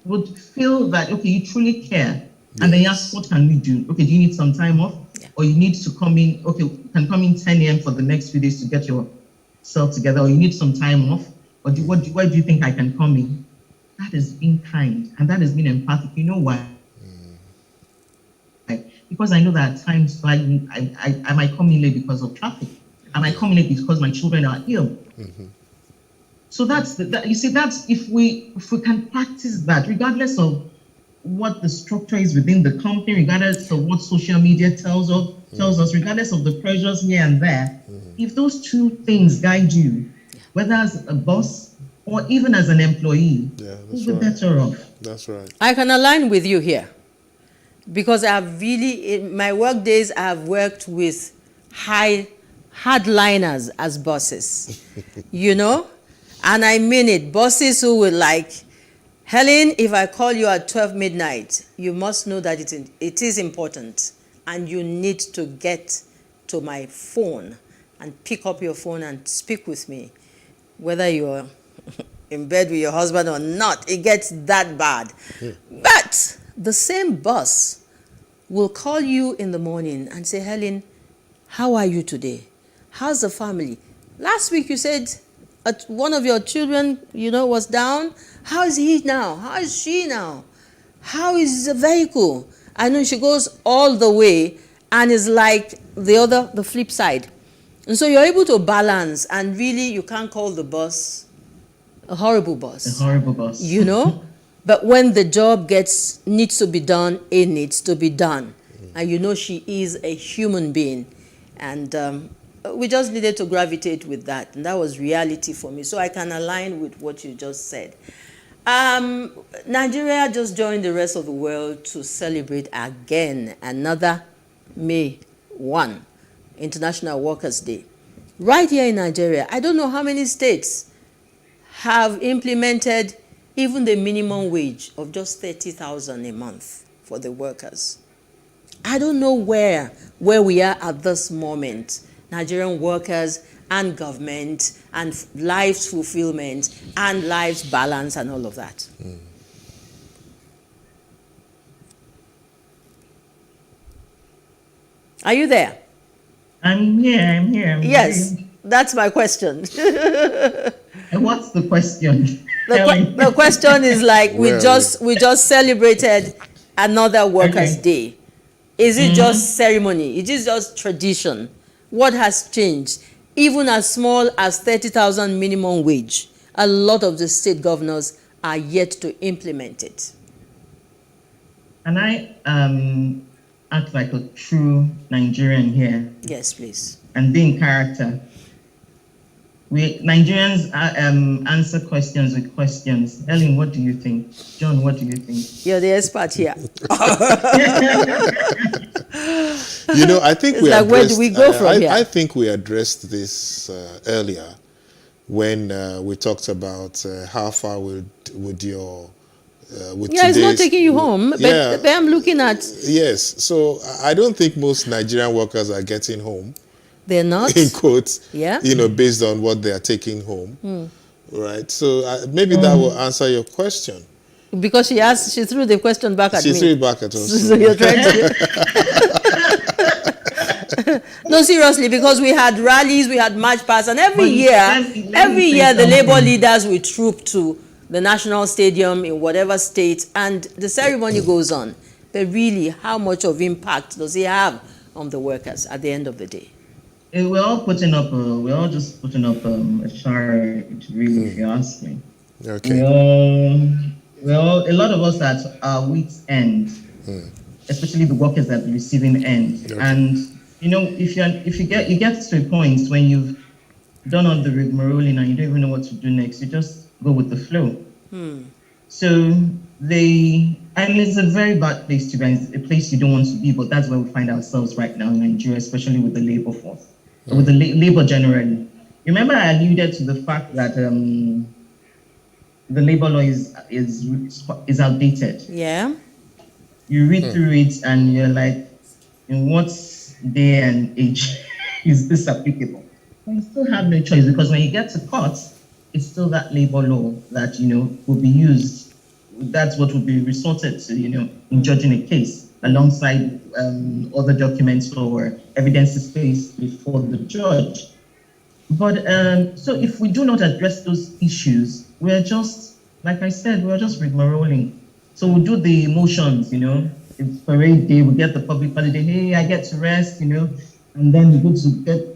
would feel that, okay, you truly care. And then you ask, what can we do? Okay, do you need some time off? Or you need to come in, okay, you can come in 10 a.m. for the next few days to get yourself together, or you need some time off, or where do you think I can come in? That is being kind, and that is being empathic. You know why? Because I know that at times I might come in late because of traffic. I might come in late because my children are ill. So that's you see, that's if we can practice that, regardless of what the structure is within the company, regardless of what social media tells us, regardless of the pressures here and there. If those two things guide you, whether as a boss or even as an employee, you'll be better off. That's right. I can align with you here because I've really, in my work days, I've worked with hardliners as bosses, and I mean it. Bosses who will like, Helen, if I call you at 12 midnight, you must know that it is important and you need to get to my phone and pick up your phone and speak with me. Whether you're in bed with your husband or not, it gets that bad. But the same boss will call you in the morning and say, Helen, how are you today? How's the family? Last week you said one of your children, was down. How is he now? How is she now? How is the vehicle? I know she goes all the way and is like the flip side. And so you're able to balance, and really you can't call the boss a horrible boss. A horrible boss. But when the job needs to be done, it needs to be done. And she is a human being. And we just needed to gravitate with that. And that was reality for me. So I can align with what you just said. Nigeria just joined the rest of the world to celebrate again another May 1, International Workers' Day. Right here in Nigeria, I don't know how many states have implemented even the minimum wage of just 30,000 a month for the workers. I don't know where we are at this moment, Nigerian workers and government and lives fulfillment and lives balance and all of that. Are you there? I'm here. Yes, that's my question. And what's the question? The question is like, we just celebrated another Workers' Day. Is it just ceremony? Is it just tradition? What has changed? Even as small as 30,000 minimum wage, a lot of the state governors are yet to implement it. Can I act like a true Nigerian here? Yes, please. and be in character. We Nigerians answer questions with questions. Ellen, what do you think? John, what do you think? You're the expert here. You know, I think it's like, where do we go from here? I think we addressed this earlier when we talked about how far would your it's not taking you home, but I'm looking at... Yes, so I don't think most Nigerian workers are getting home. They're not? In quotes, yeah. You know, based on what they are taking home. Right, so maybe that will answer your question. Because she threw the question back at me. She threw it back at us. So you're trying to... No, seriously, because we had rallies, we had march pasts, and every year the labor leaders will troop to the national stadium in whatever state, and the ceremony goes on. But really, how much of impact does it have on the workers at the end of the day? We're all just putting up a charge, really, if you ask me. Okay. A lot of us at our wit's end, especially the workers at the receiving end. Okay. And you know, if you get to a point when you've done all the rigmarole and you don't even know what to do next, you just go with the flow. So and it's a very bad place to be, it's a place you don't want to be, but that's where we find ourselves right now in Nigeria, especially with the labor force, with the labor generally. Remember, I alluded to the fact that the labor law is outdated. Yeah. You read through it and you're like, in what day and age is this applicable? But you still have no choice, because when you get to court, it's still that labor law that, you know, will be used. That's what will be resorted to, you know, in judging a case, alongside other documents or evidences placed before the judge. But so if we do not address those issues, we're just, like I said, we're just rigmaroling. So we'll do the motions, you know, it's parade day, we get the public holiday, hey, I get to rest, you know, and then we go to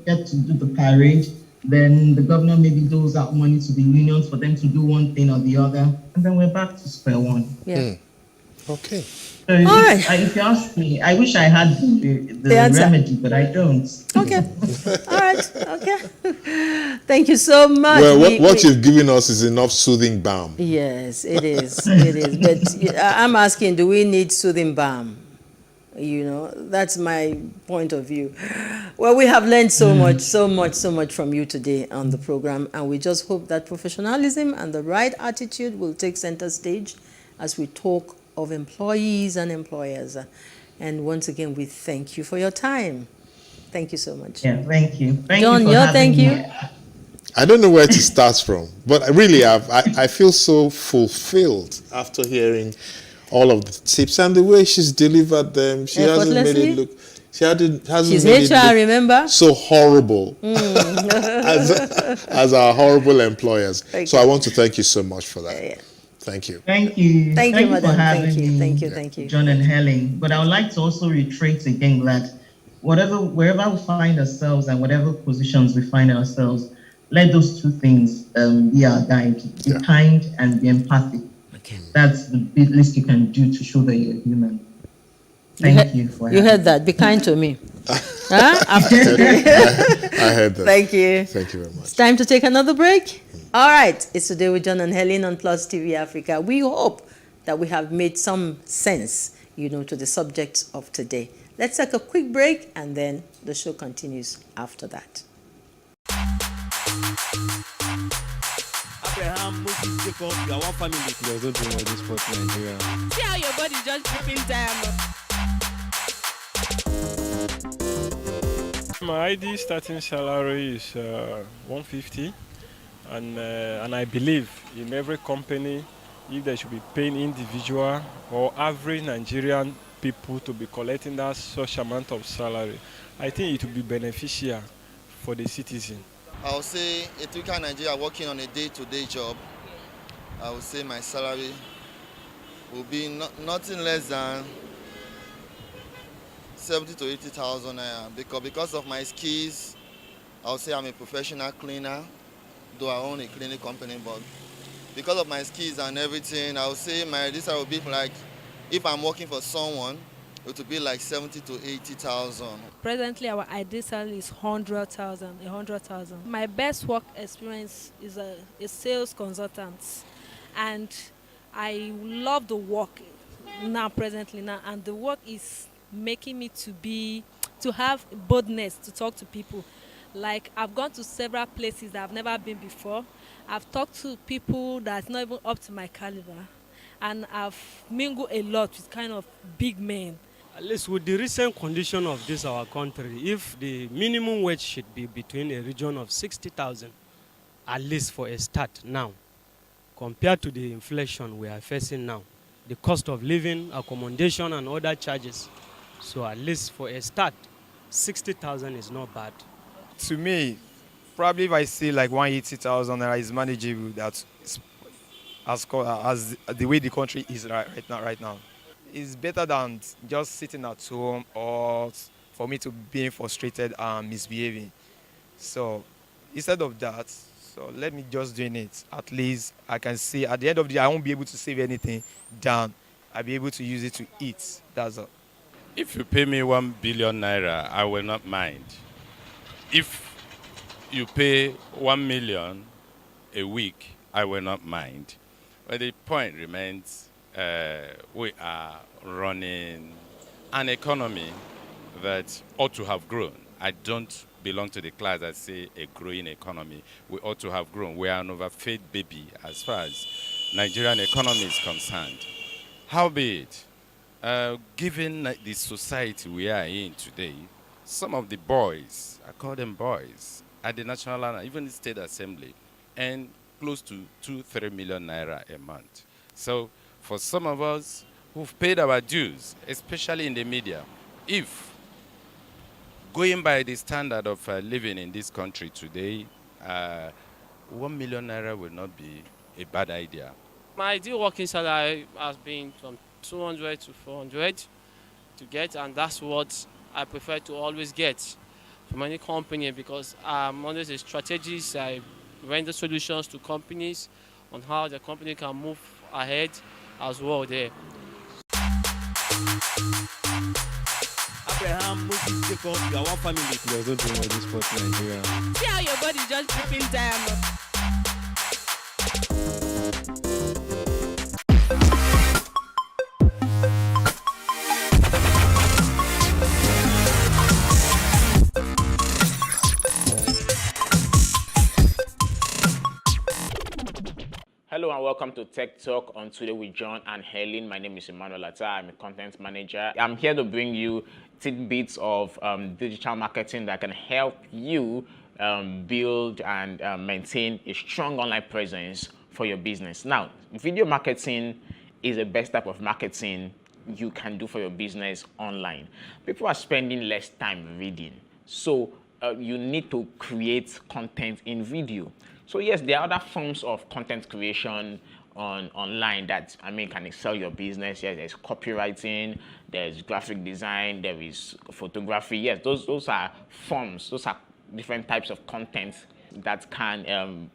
get to do the parade. Then the governor maybe doles out money to the unions for them to do one thing or the other, and then we're back to square one. Yeah. Okay. So if you ask me, I wish I had the remedy, but I don't. Okay. All right. Okay. Thank you so much. Well, what you've given us is enough soothing balm. Yes, it is. It is. But I'm asking, do we need soothing balm? You know, that's my point of view. Well, we have learned so much from you today on the program, and we just hope that professionalism and the right attitude will take center stage as we talk of employees and employers. And once again, we thank you for your time. Thank you so much. Yeah, thank you. John, thank you. I don't know where to start from, but I feel so fulfilled after hearing all of the tips and the way she's delivered them. She hasn't made it look. She's made HR, remember? So horrible as our horrible employers. So I want to thank you so much for that. Thank you. Thank you. Thank you, madam. For having Thank me, you. John and Helen. But I would like to also reiterate again that wherever we find ourselves and whatever positions we find ourselves, let those two things be our guide. Be kind and be empathic. Okay. That's the least you can do to show that you're human. Thank you for you heard that. Be kind to me. After today. I heard that. Thank you. Thank you very much. It's time to take another break. All right. It's Today with John and Helen on Plus TV Africa. We hope that we have made some sense, you know, to the subject of today. Let's take a quick break and then the show continues after that. Abraham, Moses, Jacob, you are one family. There's nothing like this sport in Nigeria. See how your body just dripping diamond. My ID starting salary is 150, and I believe in every company, if they should be paying individual or average Nigerian people to be collecting that such amount of salary, I think it will be beneficial for the citizen. I would say a typical Nigerian working on a day-to-day job, I would say my salary will be nothing less than 70 to 80,000 naira. Because of my skills, I would say I'm a professional cleaner, though I own a cleaning company, but because of my skills and everything, I would say my salary will be like, if I'm working for someone, it will be like 70 to 80,000. Presently, our ideal salary is 100,000. My best work experience is a sales consultant, and I love the work presently, and the work is making me to have boldness to talk to people. Like, I've gone to several places that I've never been before. I've talked to people that's not even up to my caliber, and I've mingled a lot with kind of big men. At least with the recent condition of this our country, if the minimum wage should be between a region of 60,000, at least for a start now, compared to the inflation we are facing now, the cost of living, accommodation, and other charges. So at least for a start, 60,000 is not bad. To me, probably if I see like 180,000 naira is manageable. That's as the way the country is right now. It's better than just sitting at home or for me to be frustrated and misbehaving. So instead of that, so let me just doing it. At least I can see at the end of the day, I won't be able to save anything down. I'll be able to use it to eat. That's all. If you pay me 1 billion naira, I will not mind. If you pay 1 million a week, I will not mind. But the point remains, we are running an economy that ought to have grown. I don't belong to the class that say a growing economy. We ought to have grown. We are an overfed baby as far as Nigerian economy is concerned. Howbeit, given the society we are in today, some of the boys, I call them boys, at the National and even the State Assembly, earn close to 2-3 million naira a month. So for some of us who've paid our dues, especially in the media, if going by the standard of living in this country today, 1 million naira will not be a bad idea. My ideal working salary has been from 200 to 400 to get, and that's what I prefer to always get from any company, because I'm always a strategist. I render solutions to companies on how the company can move ahead as well there. Abraham, Moses, Jacob, you are one family. There's no dream of this sport in Nigeria. See how your body just dripping diamond. Hello and welcome to Tech Talk on Today with John and Helen. My name is Emmanuel Atta. I'm a content manager. I'm here to bring you tidbits of digital marketing that can help you build and maintain a strong online presence for your business. Now, video marketing is the best type of marketing you can do for your business online. People are spending less time reading, so you need to create content in video. So yes, there are other forms of content creation online that can excel your business. Yes, there's copywriting, there's graphic design, there is photography. Yes, those are forms. Those are different types of content that can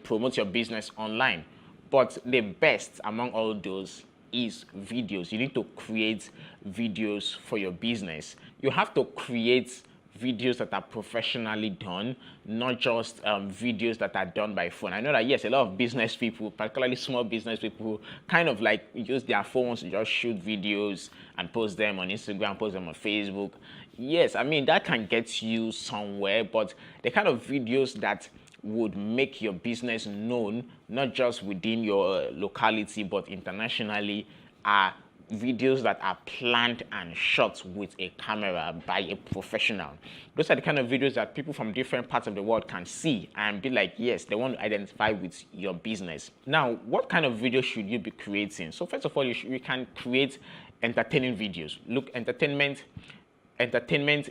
promote your business online. But the best among all those is videos. You need to create videos for your business. You have to create videos that are professionally done, not just videos that are done by phone. I know that, yes, a lot of business people, particularly small business people, kind of like use their phones to just shoot videos and post them on Instagram, post them on Facebook. Yes, that can get you somewhere, but the kind of videos that would make your business known, not just within your locality, but internationally, are videos that are planned and shot with a camera by a professional. Those are the kind of videos that people from different parts of the world can see and be like, yes, they want to identify with your business. Now, what kind of video should you be creating? So first of all, you can create entertaining videos. Look, entertainment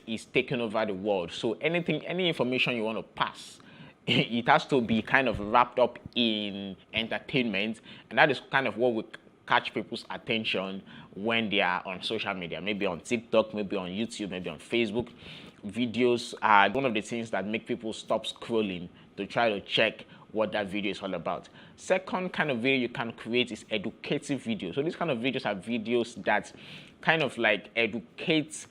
is taking over the world. So any information you want to pass, it has to be kind of wrapped up in entertainment, and that is kind of what we catch people's attention when they are on social media, maybe on TikTok, maybe on YouTube, maybe on Facebook. Videos are one of the things that make people stop scrolling to try to check what that video is all about. Second kind of video you can create is educative videos. So these kind of videos are videos that kind of like educate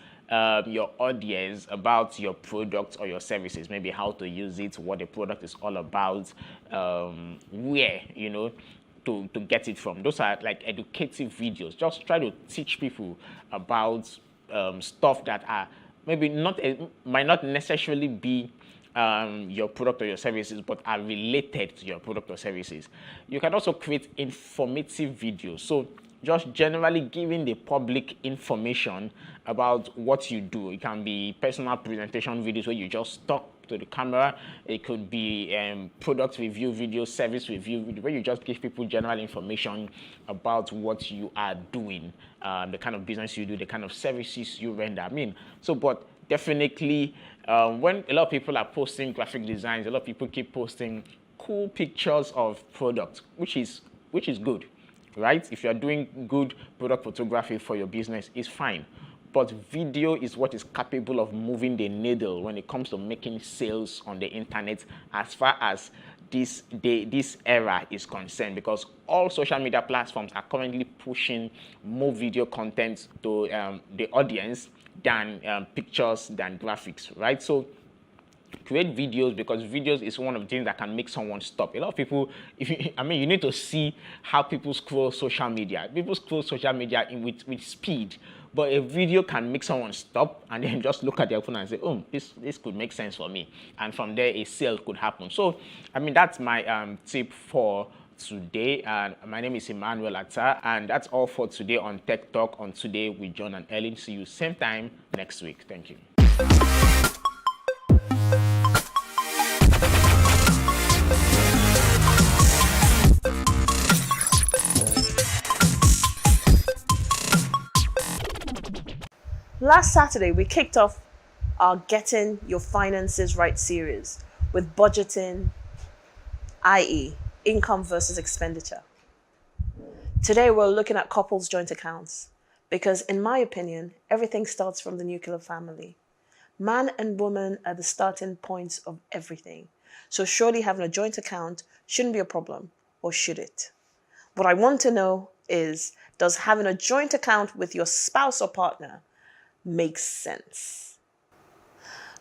your audience about your product or your services, maybe how to use it, what the product is all about, where, you know, to get it from. Those are like educative videos. Just try to teach people about stuff that are maybe might not necessarily be your product or your services, but are related to your product or services. You can also create informative videos. So just generally giving the public information about what you do. It can be personal presentation videos where you just talk to the camera. It could be product review video, service review video, where you just give people general information about what you are doing, the kind of business you do, the kind of services you render. I mean, so, but definitely when a lot of people are posting graphic designs, a lot of people keep posting cool pictures of products, which is good, right? If you're doing good product photography for your business, it's fine. But video is what is capable of moving the needle when it comes to making sales on the internet as far as this era is concerned, because all social media platforms are currently pushing more video content to the audience than pictures, than graphics, right? So create videos, because videos is one of the things that can make someone stop. A lot of people, you need to see how people scroll social media. People scroll social media with speed, but a video can make someone stop and then just look at their phone and say, oh, this could make sense for me. And from there, a sale could happen. So, that's my tip for today. And my name is Emmanuel Atta, and that's all for today on Tech Talk on Today with John and Ellen. See you same time next week. Thank you. Last Saturday, we kicked off our Getting Your Finances Right series with budgeting, i.e., income versus expenditure. Today, we're looking at couples' joint accounts because, in my opinion, everything starts from the nuclear family. Man and woman are the starting points of everything. So surely having a joint account shouldn't be a problem, or should it? What I want to know is, does having a joint account with your spouse or partner makes sense?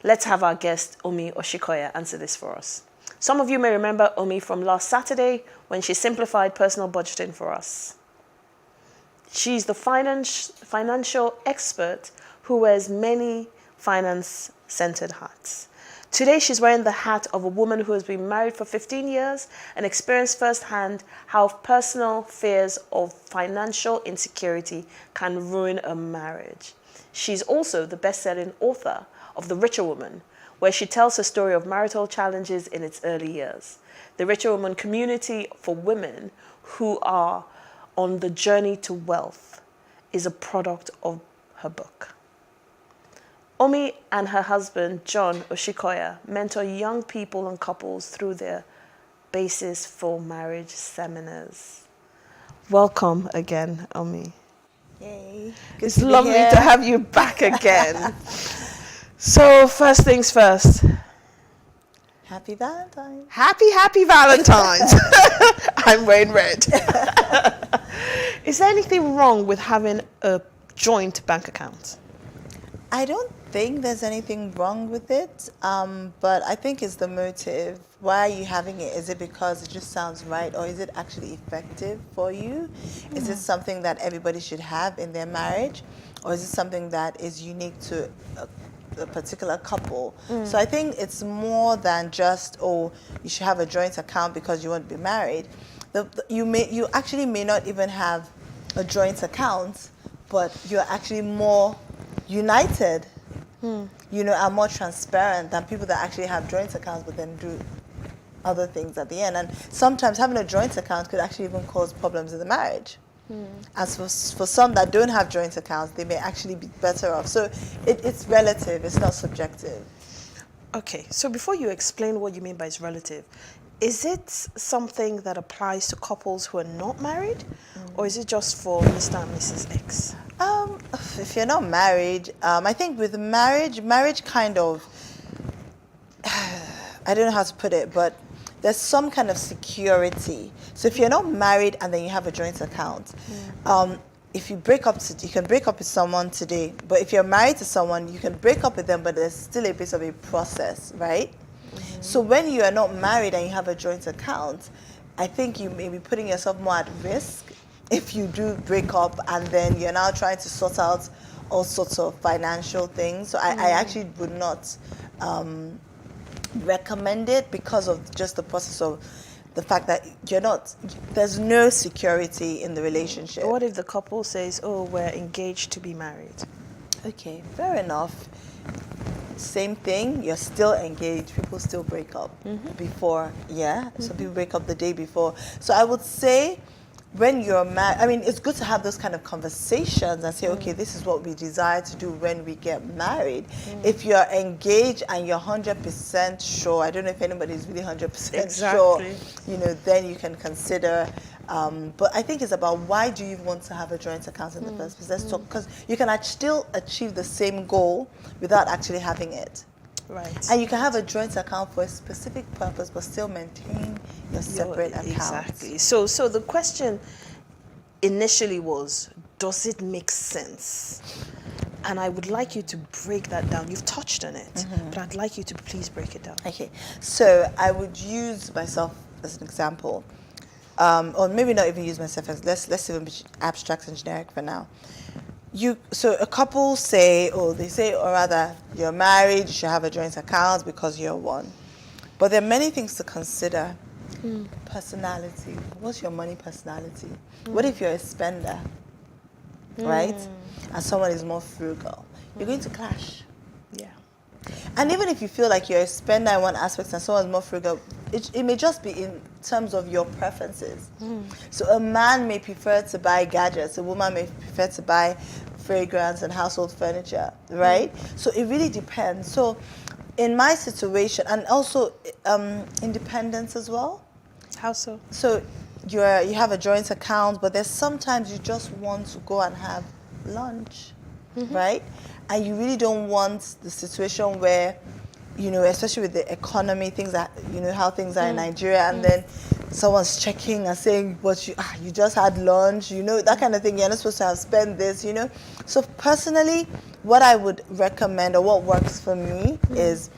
Let's have our guest, Omi Oshikoya, answer this for us. Some of you may remember Omi from last Saturday when she simplified personal budgeting for us. She's the financial expert who wears many finance-centered hats. Today, she's wearing the hat of a woman who has been married for 15 years and experienced firsthand how personal fears of financial insecurity can ruin a marriage. She's also the best-selling author of The Richer Woman, where she tells her story of marital challenges in its early years. The Richer Woman community for women who are on the journey to wealth is a product of her book. Omi and her husband, John Oshikoya, mentor young people and couples through their Basis for Marriage seminars. Welcome again, Omi. Yay. It's lovely to have you back again. So first things first. Happy Valentine's. Happy Valentine's. I'm wearing red. Is there anything wrong with having a joint bank account? I don't think there's anything wrong with it, but I think it's the motive. Why are you having it? Is it because it just sounds right, or is it actually effective for you? Is it something that everybody should have in their marriage, or is it something that is unique to a particular couple? So I think it's more than just, oh, you should have a joint account because you want to be married. You actually may not even have a joint account, but you're actually more united, are more transparent than people that actually have joint accounts but then do other things at the end. And sometimes having a joint account could actually even cause problems in the marriage. As for some that don't have joint accounts, they may actually be better off. So it's relative, it's not subjective. Okay, so before you explain what you mean by it's relative, is it something that applies to couples who are not married, or is it just for Mr. and Mrs. X? If you're not married, I think with marriage kind of, I don't know how to put it, but there's some kind of security. So if you're not married and then you have a joint account, if you break up, you can break up with someone today, but if you're married to someone, you can break up with them, but there's still a bit of a process, right? So when you are not married and you have a joint account, I think you may be putting yourself more at risk if you do break up and then you're now trying to sort out all sorts of financial things. So I actually would not recommend it because of just the process of the fact that there's no security in the relationship. What if the couple says, oh, we're engaged to be married? Okay, fair enough. Same thing, you're still engaged, people still break up before, some people break up the day before. So I would say when you're married, I mean, it's good to have those kind of conversations and say, okay, this is what we desire to do when we get married. If you're engaged and you're 100% sure, I don't know if anybody is really 100% sure, then you can consider. But I think it's about why do you want to have a joint account in the first place? Let's talk, because you can still achieve the same goal without actually having it. Right. And you can have a joint account for a specific purpose, but still maintain your separate account. Exactly. So the question initially was, does it make sense? And I would like you to break that down. You've touched on it, but I'd like you to please break it down. Okay. So I would use myself as an example. Or maybe not even use myself as, let's even be abstract and generic for now. So a couple say, or rather, you're married, you should have a joint account because you're one. But there are many things to consider. Personality. What's your money personality? What if you're a spender, right? And someone is more frugal? You're going to clash. Yeah. And even if you feel like you're a spender in one aspect and someone's more frugal, it may just be in terms of your preferences. So a man may prefer to buy gadgets, a woman may prefer to buy fragrance and household furniture, right? So it really depends. So in my situation, and also independence as well. How so? So you have a joint account, but there's sometimes you just want to go and have lunch, right? And you really don't want the situation where, especially with the economy, things that, how things are in Nigeria, and then someone's checking and saying, you just had lunch, that kind of thing. You're not supposed to have spent this, So personally, what I would recommend, or what works for me, is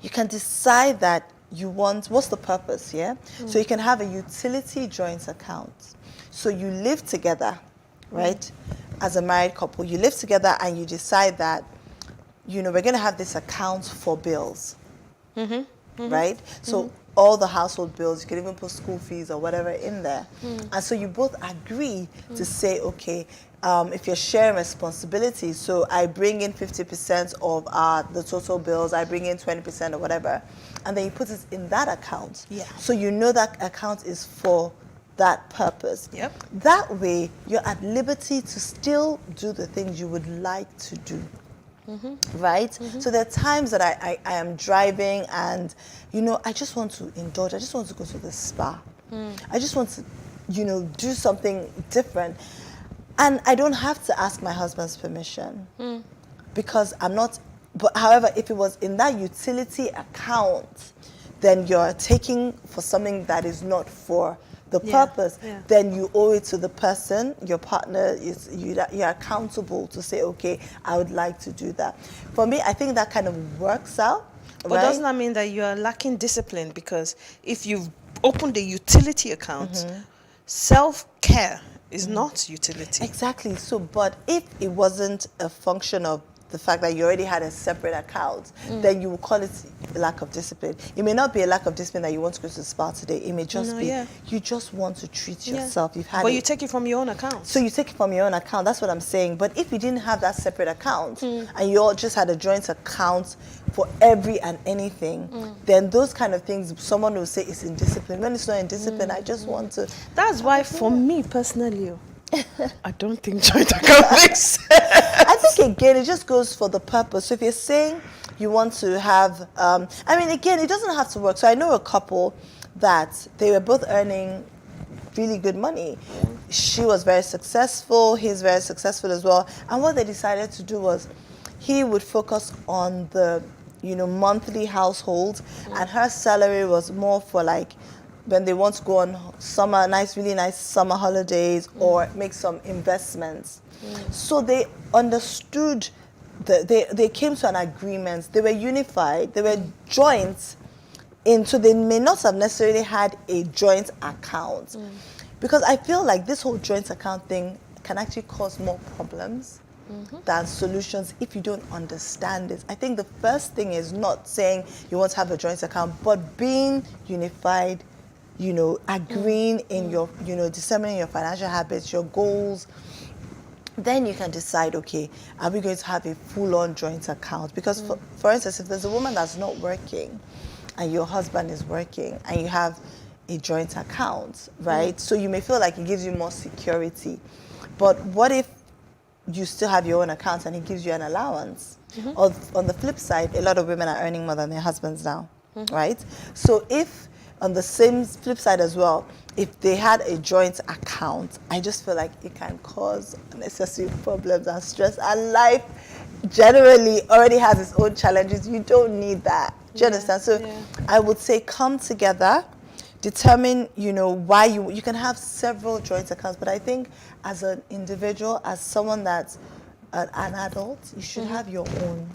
you can decide that what's the purpose, yeah? So you can have a utility joint account. So you live together, right? As a married couple, you live together and you decide that, we're going to have this account for bills, right? So all the household bills, you can even put school fees or whatever in there. And so you both agree to say, okay, if you're sharing responsibilities, so I bring in 50% of the total bills, I bring in 20% or whatever, and then you put it in that account. Yeah. So that account is for that purpose. Yep. That way, you're at liberty to still do the things you would like to do. Right? So there are times that I am driving and, I just want to indulge. I just want to go to the spa. I just want to, do something different. And I don't have to ask my husband's permission because I'm not, but however, if it was in that utility account, then you're taking for something that is not for the purpose, then you owe it to the person, your partner, you're accountable to say, okay, I would like to do that. For me, I think that kind of works out. But right? doesn't that mean that you are lacking discipline? Because if you've opened a utility account, self-care is not utility. Exactly. So, but if it wasn't a function of the fact that you already had a separate account, then you will call it a lack of discipline. It may not be a lack of discipline that you want to go to the spa today. It may just be you just want to treat yourself. You've had you take it from your own account. So you take it from your own account. That's what I'm saying. But if you didn't have that separate account and you all just had a joint account for every and anything, then those kind of things, someone will say it's indiscipline. When it's not indiscipline, I just want to. That's why, for me personally, I don't think joint account makes sense. I think, again, it just goes for the purpose. So if you're saying you want to have, again, it doesn't have to work. So I know a couple that they were both earning really good money. She was very successful. He's very successful as well. And what they decided to do was he would focus on the monthly household, and her salary was more for like when they want to go on really nice summer holidays or make some investments. So they understood, they came to an agreement, they were unified, they were joint, so they may not have necessarily had a joint account. Because I feel like this whole joint account thing can actually cause more problems than solutions if you don't understand it. I think the first thing is not saying you want to have a joint account, but being unified, agreeing in your, disseminating your financial habits, your goals. Then you can decide, okay, are we going to have a full-on joint account? Because, for instance, if there's a woman that's not working and your husband is working and you have a joint account, right? So you may feel like it gives you more security. But what if you still have your own account and it gives you an allowance? Or on the flip side, a lot of women are earning more than their husbands now, right? So if, on the same flip side as well, if they had a joint account, I just feel like it can cause unnecessary problems and stress. And life generally already has its own challenges. You don't need that. Do you understand? So I would say come together, determine, why you can have several joint accounts, but I think as an individual, as someone that's an adult, you should have your own.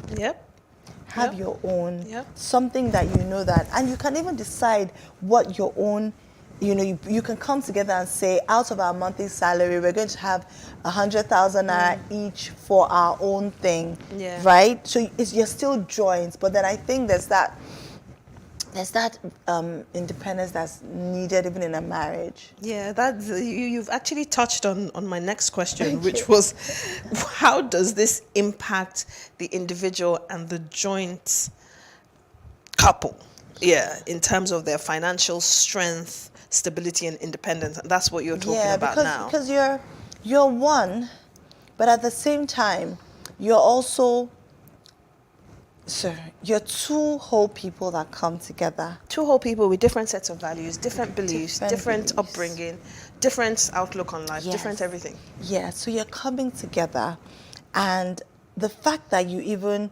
Have your own, something that that, and you can even decide what your own, you can come together and say, out of our monthly salary, we're going to have 100,000 naira each for our own thing, right? So you're still joined, but then I think there's that independence that's needed even in a marriage. Yeah, you've actually touched on my next question, which was, how does this impact the individual and the joint couple? Yeah, in terms of their financial strength, stability, and independence. And that's what you're talking about now. Because you're one, but at the same time, you're also... So you're two whole people that come together. Two whole people with different sets of values, different beliefs, different upbringing, different outlook on life, different everything. Yeah, so you're coming together, and the fact that you even,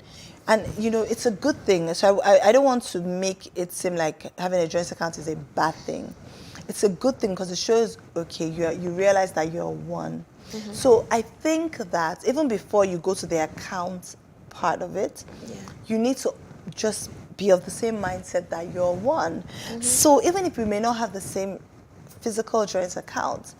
and it's a good thing. So I don't want to make it seem like having a joint account is a bad thing. It's a good thing because it shows, okay, you realize that you're one. So I think that even before you go to the account part of it, you need to just be of the same mindset that you're one. So even if we may not have the same physical joint account,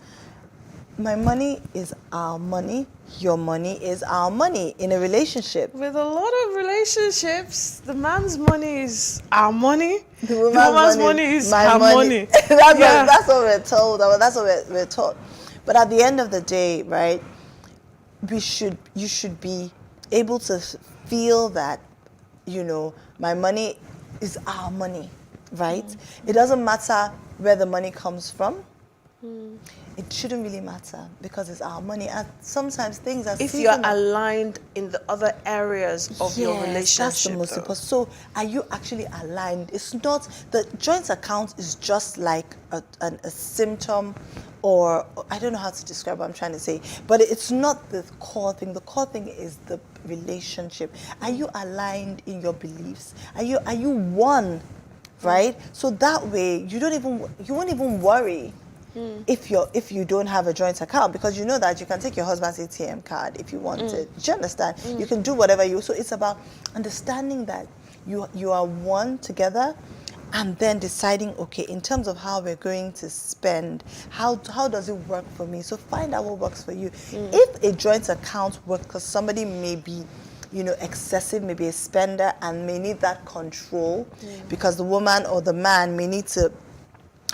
my money is our money, your money is our money in a relationship. With a lot of relationships, the man's money is our money, the woman's money is her money. That's what we're told, that's what we're taught. But at the end of the day, right, you should be able to feel that, my money is our money, right? It doesn't matter where the money comes from. It shouldn't really matter because it's our money. And sometimes things are... If you're aligned in the other areas of your relationship. That's the most important. So are you actually aligned? It's not... The joint account is just like a symptom, or I don't know how to describe what I'm trying to say, but it's not the core thing. The core thing is the relationship. Are you aligned in your beliefs? Are you one, right? So that way you won't even worry if you don't have a joint account, because you know that you can take your husband's ATM card if you want it. Do you understand? You can do whatever so it's about understanding that you are one together. And then deciding, okay, in terms of how we're going to spend, how does it work for me? So find out what works for you. If a joint account works, because somebody may be, excessive, maybe a spender, and may need that control, because the woman or the man may need to,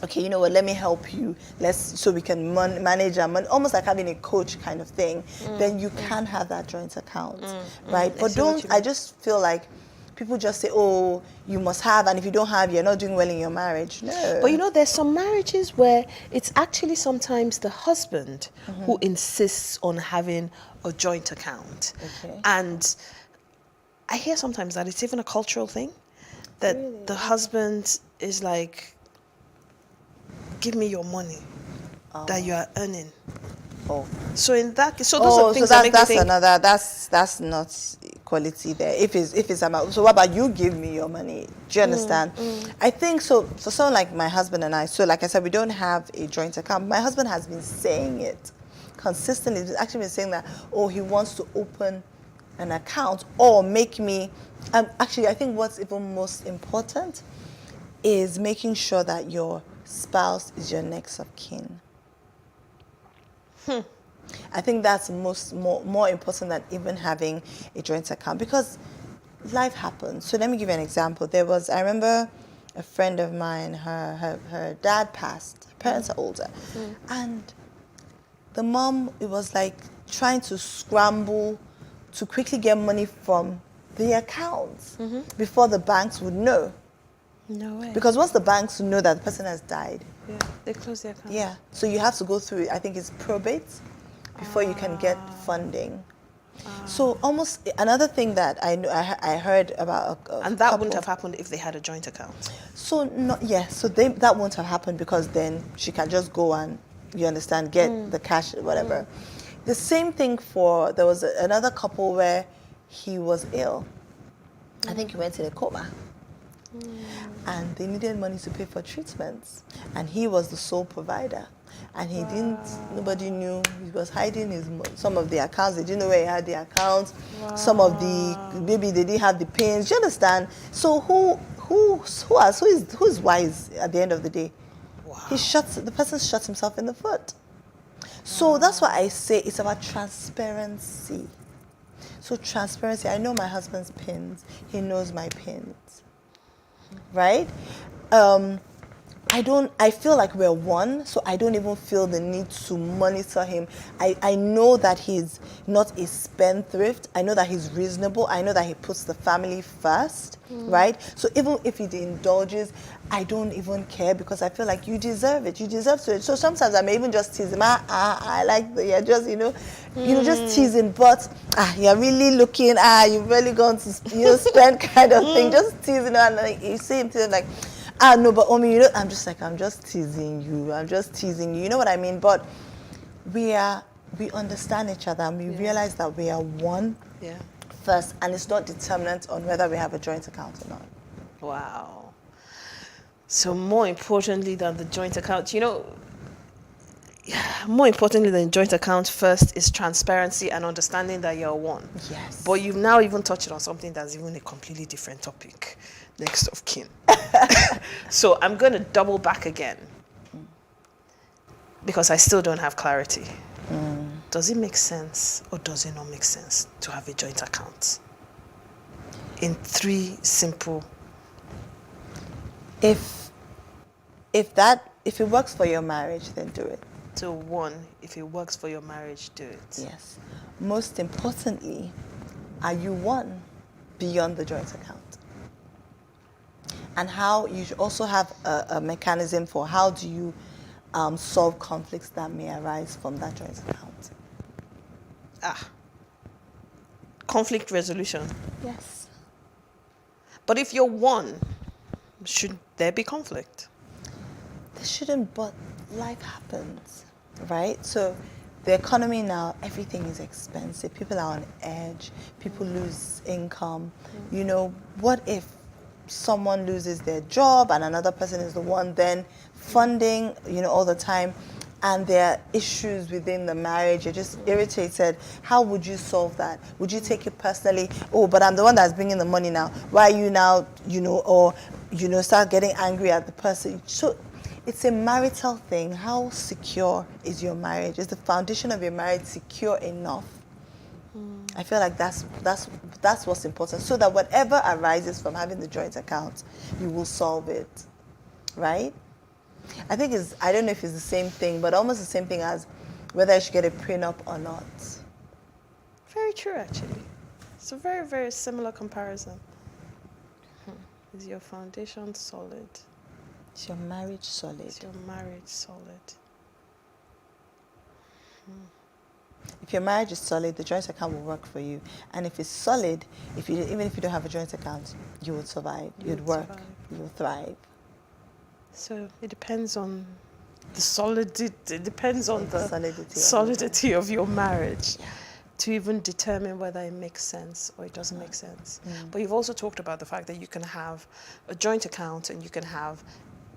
okay, let me help you. So we can manage our money, almost like having a coach kind of thing. Then you can have that joint account, right? But I just feel like people just say, oh, you must have, and if you don't have, you're not doing well in your marriage. No. But there's some marriages where it's actually sometimes the husband who insists on having a joint account. And I hear sometimes that it's even a cultural thing, that the husband is like, give me your money that you are earning. So in that, so those are things that make me think. That's not equality there. If it's about, so what about you give me your money? Do you understand? I think so. For someone like my husband and I, so like I said, we don't have a joint account. My husband has been saying it consistently. He's actually been saying that, oh, he wants to open an account or make me. Actually, I think what's even most important is making sure that your spouse is your next of kin. I think that's more important than even having a joint account, because life happens. So let me give you an example. I remember a friend of mine, her dad passed. Her parents are older. And the mom, it was like trying to scramble to quickly get money from the accounts before the banks would know. No way. Because once the banks know that the person has died, they close the account. Yeah, so you have to go through, I think it's probate, before you can get funding. So almost another thing that I heard about and that wouldn't have happened if they had a joint account. So that won't have happened, because then she can just go and, you understand, get the cash, whatever. The same thing there was another couple where he was ill. I think he went in a coma. And they needed money to pay for treatments, and he was the sole provider, and he nobody knew. He was hiding some of the accounts. They didn't know where he had the accounts. Some of maybe they didn't have the pins. Do you understand? So who's wise at the end of the day? The person shuts himself in the foot. So that's why I say it's about transparency. So transparency, I know my husband's pins, he knows my pins. Right? I feel like we're one, so I don't even feel the need to monitor him. I know that he's not a spendthrift. I know that he's reasonable. I know that he puts the family first, right? So even if he indulges, I don't even care, because I feel like you deserve it. You deserve to. So sometimes I may even just tease him. I like you're just, just teasing, but you're really looking, you've really gone to, spend kind of thing, just teasing, and like, you see him like, no, but Omi, I'm just teasing you. I'm just teasing you. You know what I mean? But we understand each other, and we realize that we are one first, and it's not determinant on whether we have a joint account or not. Wow. So more importantly than the joint account, more importantly than joint account first is transparency and understanding that you're one. Yes. But you've now even touched on something that's even a completely different topic. Next of kin. So I'm going to double back again, because I still don't have clarity. Does it make sense or does it not make sense to have a joint account? In 3 simple. If it works for your marriage, then do it. So 1, if it works for your marriage, do it. Yes. Most importantly, are you one beyond the joint account? And how you should also have a mechanism for how do you solve conflicts that may arise from that joint account. Conflict resolution. Yes. But if you're one, should there be conflict? There shouldn't, but life happens, right? So the economy now, everything is expensive. People are on edge. People lose income. What if someone loses their job and another person is the one then funding, all the time, and there are issues within the marriage, you're just irritated. How would you solve that? Would you take it personally? Oh, but I'm the one that's bringing the money now. Why are you now, start getting angry at the person? So it's a marital thing. How secure is your marriage? Is the foundation of your marriage secure enough? I feel like that's what's important, so that whatever arises from having the joint account, you will solve it, right? I think I don't know if it's the same thing, but almost the same thing as whether I should get a prenup or not. Very true, actually. It's a very, very similar comparison. Is your foundation solid? Is your marriage solid? Is your marriage solid? If your marriage is solid, the joint account will work for you. And if it's solid, even if you don't have a joint account, you would survive. You'd work. You would thrive. So it depends on the solidity. It depends on the solidity of your marriage. Yeah. to even determine whether it makes sense or it doesn't make sense. But you've also talked about the fact that you can have a joint account and you can have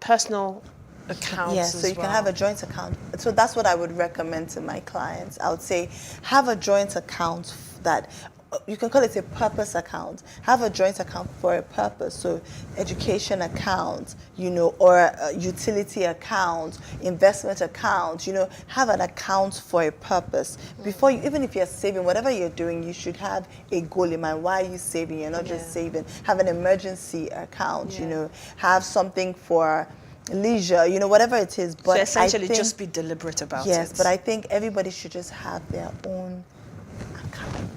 personal accounts Yes, so as you well. can have a joint account. So that's what I would recommend to my clients. I would say have a joint account that you can call it a purpose account. Have a joint account for a purpose. So education account, or a utility account, investment account, have an account for a purpose. Before you, even if you're saving, whatever you're doing, you should have a goal in mind. Why are you saving? You're not just saving. Have an emergency account, have something for leisure, whatever it is. But so essentially I think, just be deliberate about it. Yes, but I think everybody should just have their own account.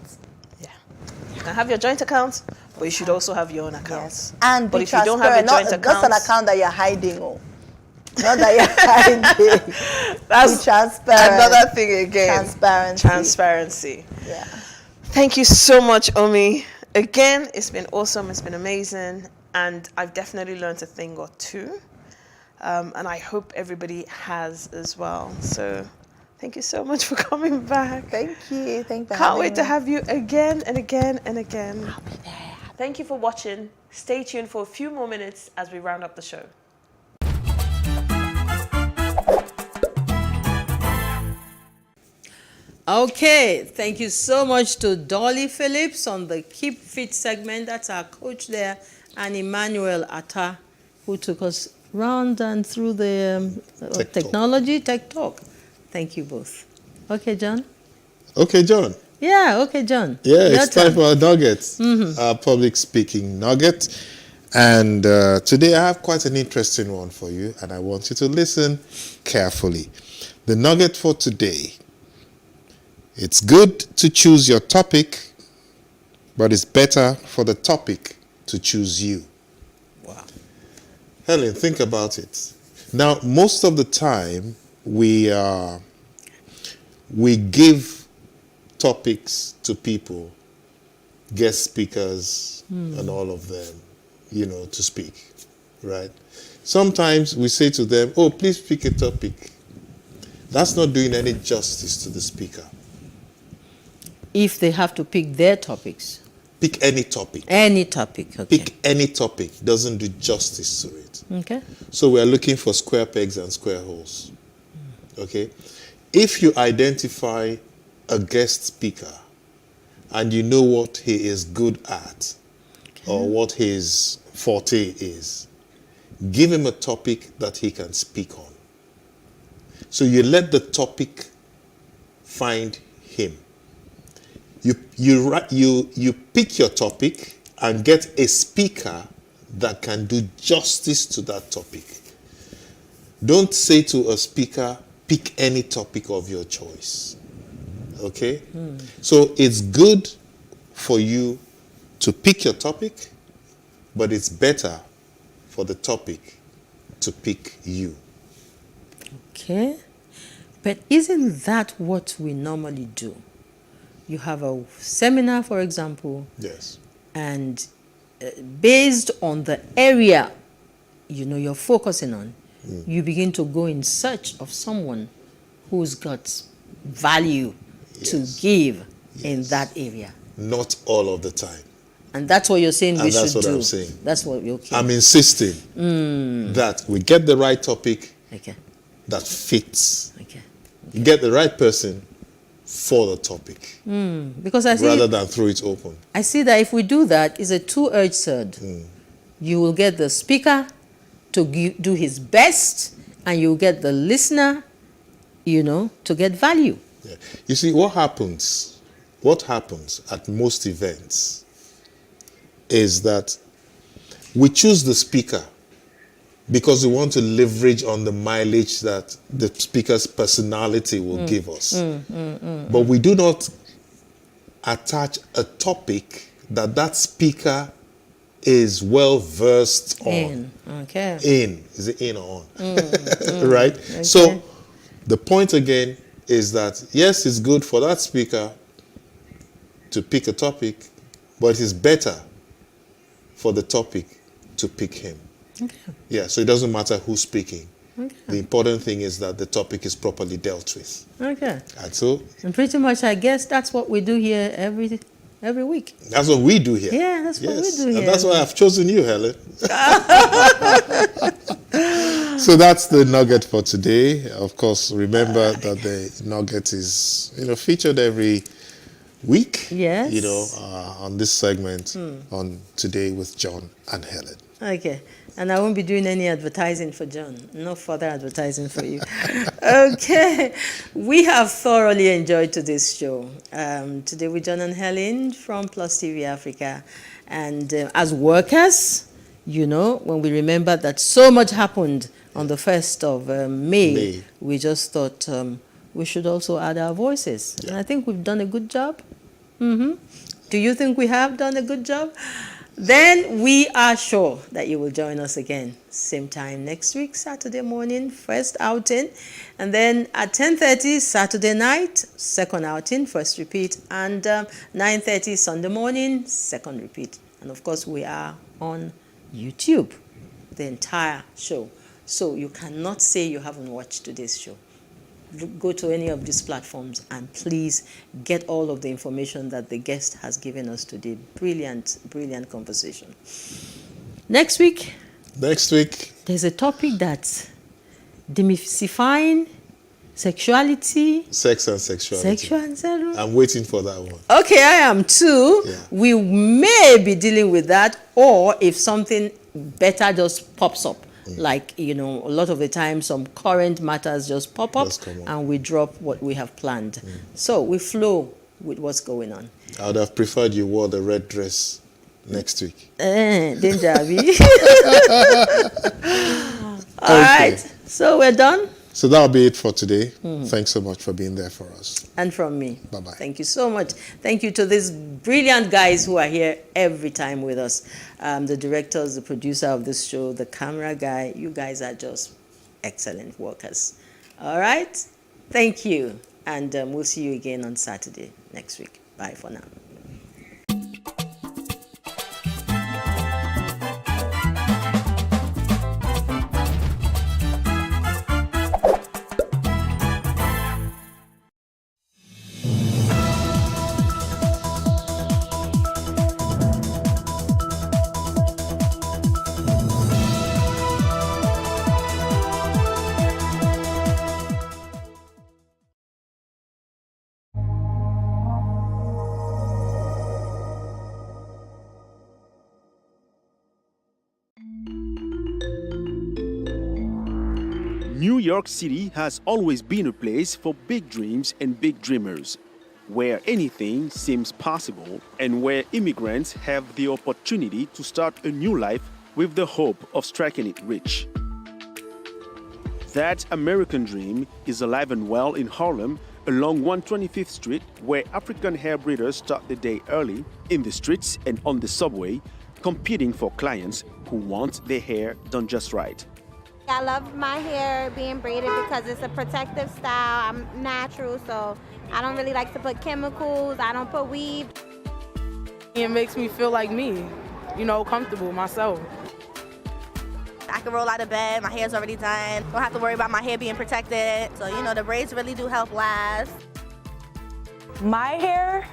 You can have your joint account, but you should also have your own account. Yes. And but be if you don't have a joint account, that's an account that you're hiding. Not that you're hiding. That's be transparent. Another thing again. Transparency. Yeah. Thank you so much, Omi. Again, it's been awesome. It's been amazing. And I've definitely learned a thing or two. And I hope everybody has as well. So thank you so much for coming back. Thank you. Thank you. Can't wait to have you again and again and again. I'll be there. Thank you for watching. Stay tuned for a few more minutes as we round up the show. Okay, thank you so much to Dolly Phillips on the Keep Fit segment. That's our coach there, and Emmanuel Atta, who took us round and through the technology tech talk. Thank you both. Okay, John? Okay, John. Yeah, okay, John. Yeah, Your it's time turn. for our nuggets, our public speaking nugget. And today I have quite an interesting one for you, and I want you to listen carefully. The nugget for today: it's good to choose your topic, but it's better for the topic to choose you. Wow. Helen, think about it. Now, most of the time, we give topics to people, guest speakers, and all of them, to speak, right? Sometimes we say to them, oh, please pick a topic. That's not doing any justice to the speaker. If they have to pick their topics. Pick any topic. Any topic, okay. Pick any topic. Doesn't do justice to it. Okay. So we're looking for square pegs and square holes. Okay? If you identify a guest speaker and you know what he is good at or what his forte is, give him a topic that he can speak on. So you let the topic find him. You pick your topic and get a speaker that can do justice to that topic. Don't say to a speaker, pick any topic of your choice. Okay? So it's good for you to pick your topic, but it's better for the topic to pick you. Okay. But isn't that what we normally do? You have a seminar, for example. Yes. And based on the area you're focusing on, you begin to go in search of someone who's got value to give in that area. Not all of the time. And that's what you're saying we should do. That's what I'm saying. That's what you're okay. I'm insisting that we get the right topic that fits. Okay. Get the right person for the topic. Because I see rather than throw it open. I see that if we do that, it's a two-edged sword. You will get the speaker to do his best, and you'll get the listener, to get value. Yeah. You see, what happens at most events is that we choose the speaker because we want to leverage on the mileage that the speaker's personality will give us. But we do not attach a topic that speaker is well versed on. Okay. Is it in or on? Right? Okay. So the point again is that yes, it's good for that speaker to pick a topic, but it's better for the topic to pick him. Okay. Yeah, so it doesn't matter who's speaking. Okay. The important thing is that the topic is properly dealt with. Okay. And so And pretty much, I guess that's what we do here every week. that's what we do here. Yeah, that's what we do here. And that's why I've chosen you, Helen. So that's the nugget for today. Of course, remember that the nugget is, featured every week. Yes. On this segment on Today with John and Helen. Okay. And I won't be doing any advertising for John. No further advertising for you. Okay. We have thoroughly enjoyed today's show. Today with John and Helen from Plus TV Africa. And as workers, when we remember that so much happened on the 1st of May, we just thought we should also add our voices. Yeah. And I think we've done a good job. Do you think we have done a good job? Then we are sure that you will join us again. Same time next week, Saturday morning, first outing. And then at 10:30, Saturday night, second outing, first repeat. And 9:30, Sunday morning, second repeat. And of course, we are on YouTube, the entire show. So you cannot say you haven't watched today's show. Go to any of these platforms and please get all of the information that the guest has given us today. Brilliant, brilliant conversation. Next week, there's a topic that's demystifying sexuality. Sex and sexuality. I'm waiting for that one. Okay, I am too. Yeah. We may be dealing with that, or if something better just pops up. Like, a lot of the time some current matters just pop up and we drop what we have planned. So we flow with what's going on. I would have preferred you wore the red dress next week. Danger, Abby. All right, so we're done. So that'll be it for today. Thanks so much for being there for us. And from me. Bye-bye. Thank you so much. Thank you to these brilliant guys who are here every time with us. The directors, the producer of this show, the camera guy. You guys are just excellent workers. All right? Thank you. And we'll see you again on Saturday next week. Bye for now. New York City has always been a place for big dreams and big dreamers, where anything seems possible and where immigrants have the opportunity to start a new life with the hope of striking it rich. That American dream is alive and well in Harlem along 125th Street, where African hair breeders start the day early in the streets and on the subway, competing for clients who want their hair done just right. I love my hair being braided because it's a protective style. I'm natural, so I don't really like to put chemicals. I don't put weave. It makes me feel like me, comfortable myself. I can roll out of bed, my hair's already done. Don't have to worry about my hair being protected. So, the braids really do help last. My hair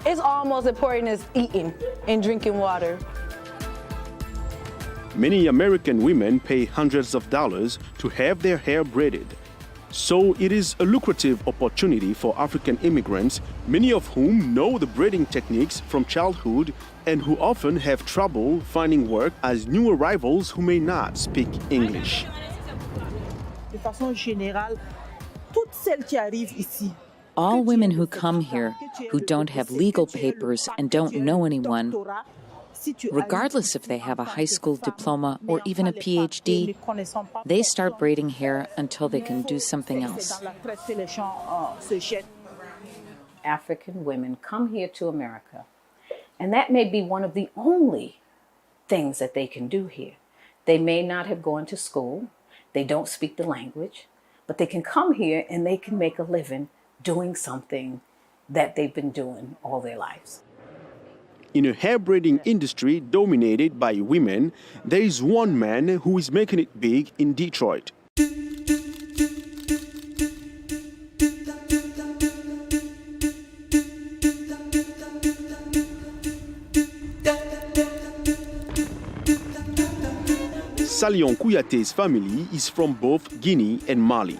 is almost important as eating and drinking water. Many American women pay hundreds of dollars to have their hair braided. So it is a lucrative opportunity for African immigrants, many of whom know the braiding techniques from childhood and who often have trouble finding work as new arrivals who may not speak English. De façon générale, toutes celles qui arrivent ici. All women who come here, who don't have legal papers and don't know anyone, regardless if they have a high school diploma or even a PhD, they start braiding hair until they can do something else. African women come here to America, and that may be one of the only things that they can do here. They may not have gone to school, they don't speak the language, but they can come here and they can make a living doing something that they've been doing all their lives. In a hair braiding industry dominated by women, there is one man who is making it big in Detroit. Salion Kouyate's family is from both Guinea and Mali.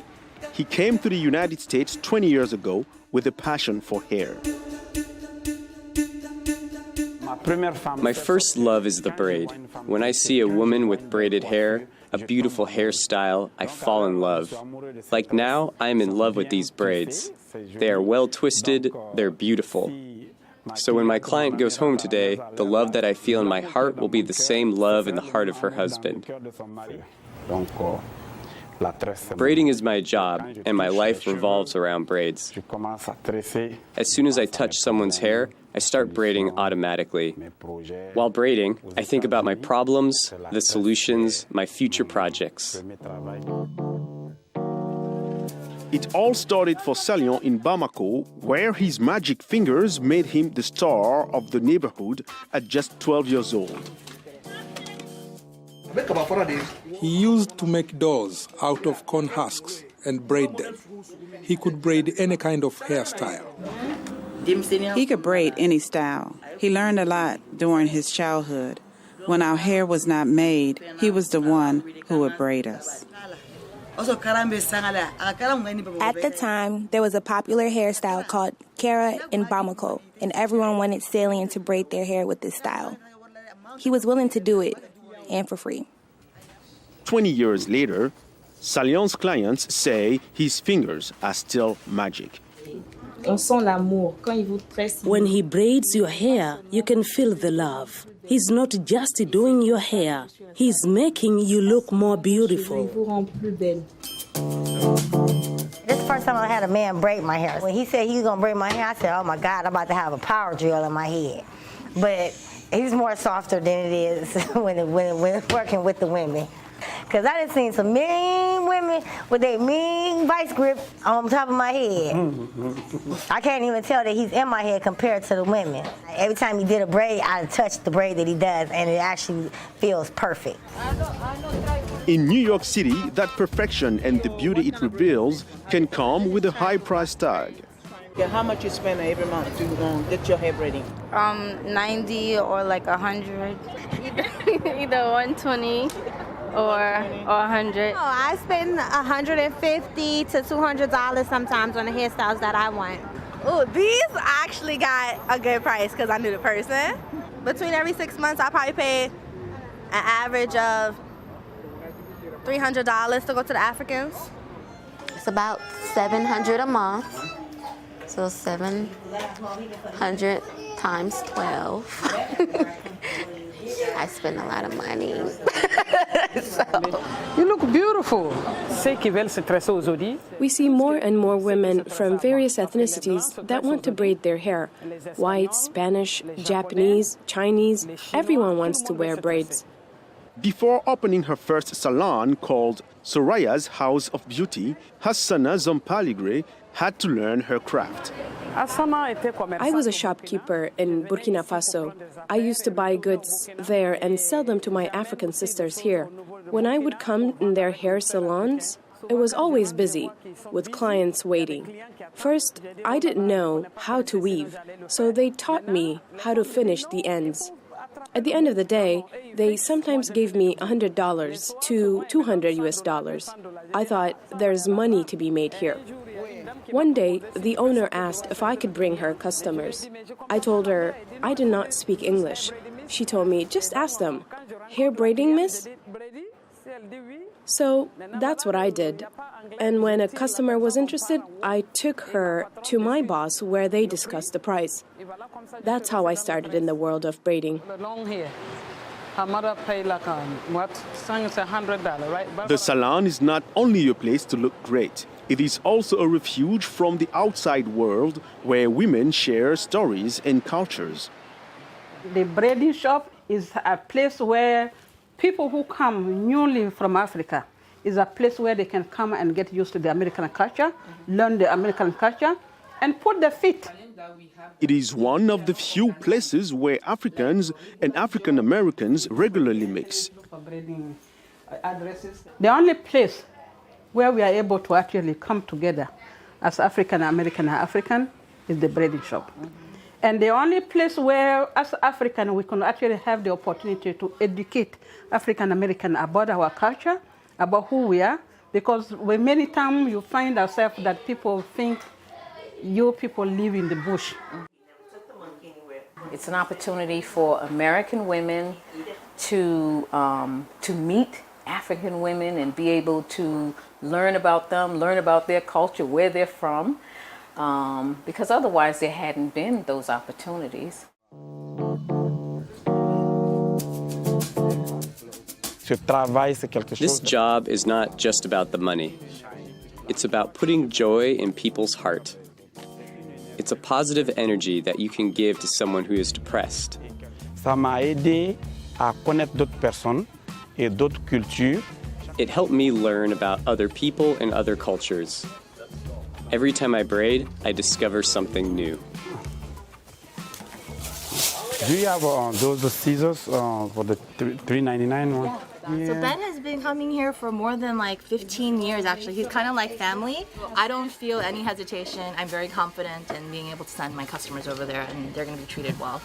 He came to the United States 20 years ago with a passion for hair. My first love is the braid. When I see a woman with braided hair, a beautiful hairstyle, I fall in love. Like now, I am in love with these braids. They are well twisted, they're beautiful. So when my client goes home today, the love that I feel in my heart will be the same love in the heart of her husband. Braiding is my job, and my life revolves around braids. As soon as I touch someone's hair, I start braiding automatically. While braiding, I think about my problems, the solutions, my future projects. It all started for Salion in Bamako, where his magic fingers made him the star of the neighborhood at just 12 years old. He used to make dolls out of corn husks and braid them. He could braid any kind of hairstyle. He could braid any style. He learned a lot during his childhood. When our hair was not made, he was the one who would braid us. At the time, there was a popular hairstyle called Kara in Bamako, and everyone wanted Salion to braid their hair with this style. He was willing to do it, and for free. 20 years later, Salion's clients say his fingers are still magic. When he braids your hair, you can feel the love. He's not just doing your hair, he's making you look more beautiful. This is the first time I had a man braid my hair. When he said he was going to braid my hair, I said, oh my God, I'm about to have a power drill in my head. But he's more softer than it is when working with the women. Because I done seen some mean women with their mean vice grip on top of my head. I can't even tell that he's in my head compared to the women. Every time he did a braid, I touch the braid that he does, and it actually feels perfect. In New York City, that perfection and the beauty it reveals can come with a high price tag. How much you spend every month to get your hair braiding? 90 or like 100. Either 120 or 100. Oh, I spend $150 to $200 sometimes on the hairstyles that I want. Oh, these actually got a good price because I knew the person. Between every 6 months, I probably pay an average of $300 to go to the Africans. It's about $700 a month. So 700 times 12. I spend a lot of money. You look beautiful. We see more and more women from various ethnicities that want to braid their hair. White, Spanish, Japanese, Chinese, everyone wants to wear braids. Before opening her first salon called Soraya's House of Beauty, Hassana Zompaligre had to learn her craft. I was a shopkeeper in Burkina Faso. I used to buy goods there and sell them to my African sisters here. When I would come in their hair salons, it was always busy, with clients waiting. First, I didn't know how to weave, so they taught me how to finish the ends. At the end of the day, they sometimes gave me $100 to $200. I thought, there's money to be made here. One day, the owner asked if I could bring her customers. I told her I did not speak English. She told me, just ask them. Hair braiding, miss? So that's what I did. And when a customer was interested, I took her to my boss where they discussed the price. That's how I started in the world of braiding. Her mother paid like $100, right? The salon is not only a place to look great. It is also a refuge from the outside world where women share stories and cultures. The braiding shop is a place where people who come newly from Africa is a place where they can come and get used to the American culture, learn the American culture, and put the feet. It is one of the few places where Africans and African Americans regularly mix. The only place where we are able to actually come together as African American and African is the braiding shop. And the only place where, as African, we can actually have the opportunity to educate African American about our culture, about who we are, because many times you find ourselves that people think you people live in the bush. It's an opportunity for American women to meet African women and be able to learn about them, learn about their culture, where they're from. Because otherwise there hadn't been those opportunities. This job is not just about the money. It's about putting joy in people's heart. It's a positive energy that you can give to someone who is depressed. It helped me learn about other people and other cultures. Every time I braid, I discover something new. Do you have those scissors for the $3.99 one? Yeah. So Ben has been coming here for more than like 15 years actually. He's kind of like family. I don't feel any hesitation. I'm very confident in being able to send my customers over there and they're going to be treated well.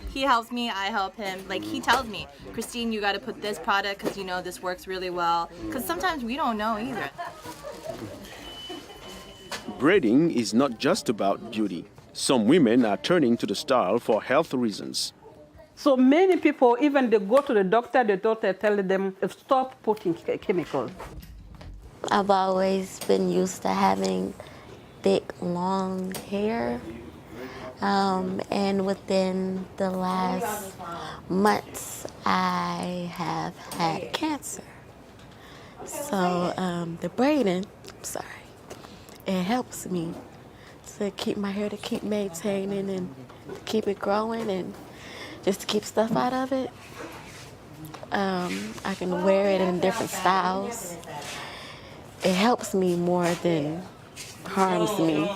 He helps me, I help him. Like he tells me, Christine, you got to put this product because you know this works really well. Because sometimes we don't know either. Braiding is not just about beauty. Some women are turning to the style for health reasons. So many people, even they go to the doctor tell them, stop putting chemicals. I've always been used to having thick, long hair. And within the last months, I have had cancer. So the braiding, it helps me to keep my hair, to keep maintaining and keep it growing and just to keep stuff out of it. I can wear it in different styles. It helps me more than harms me,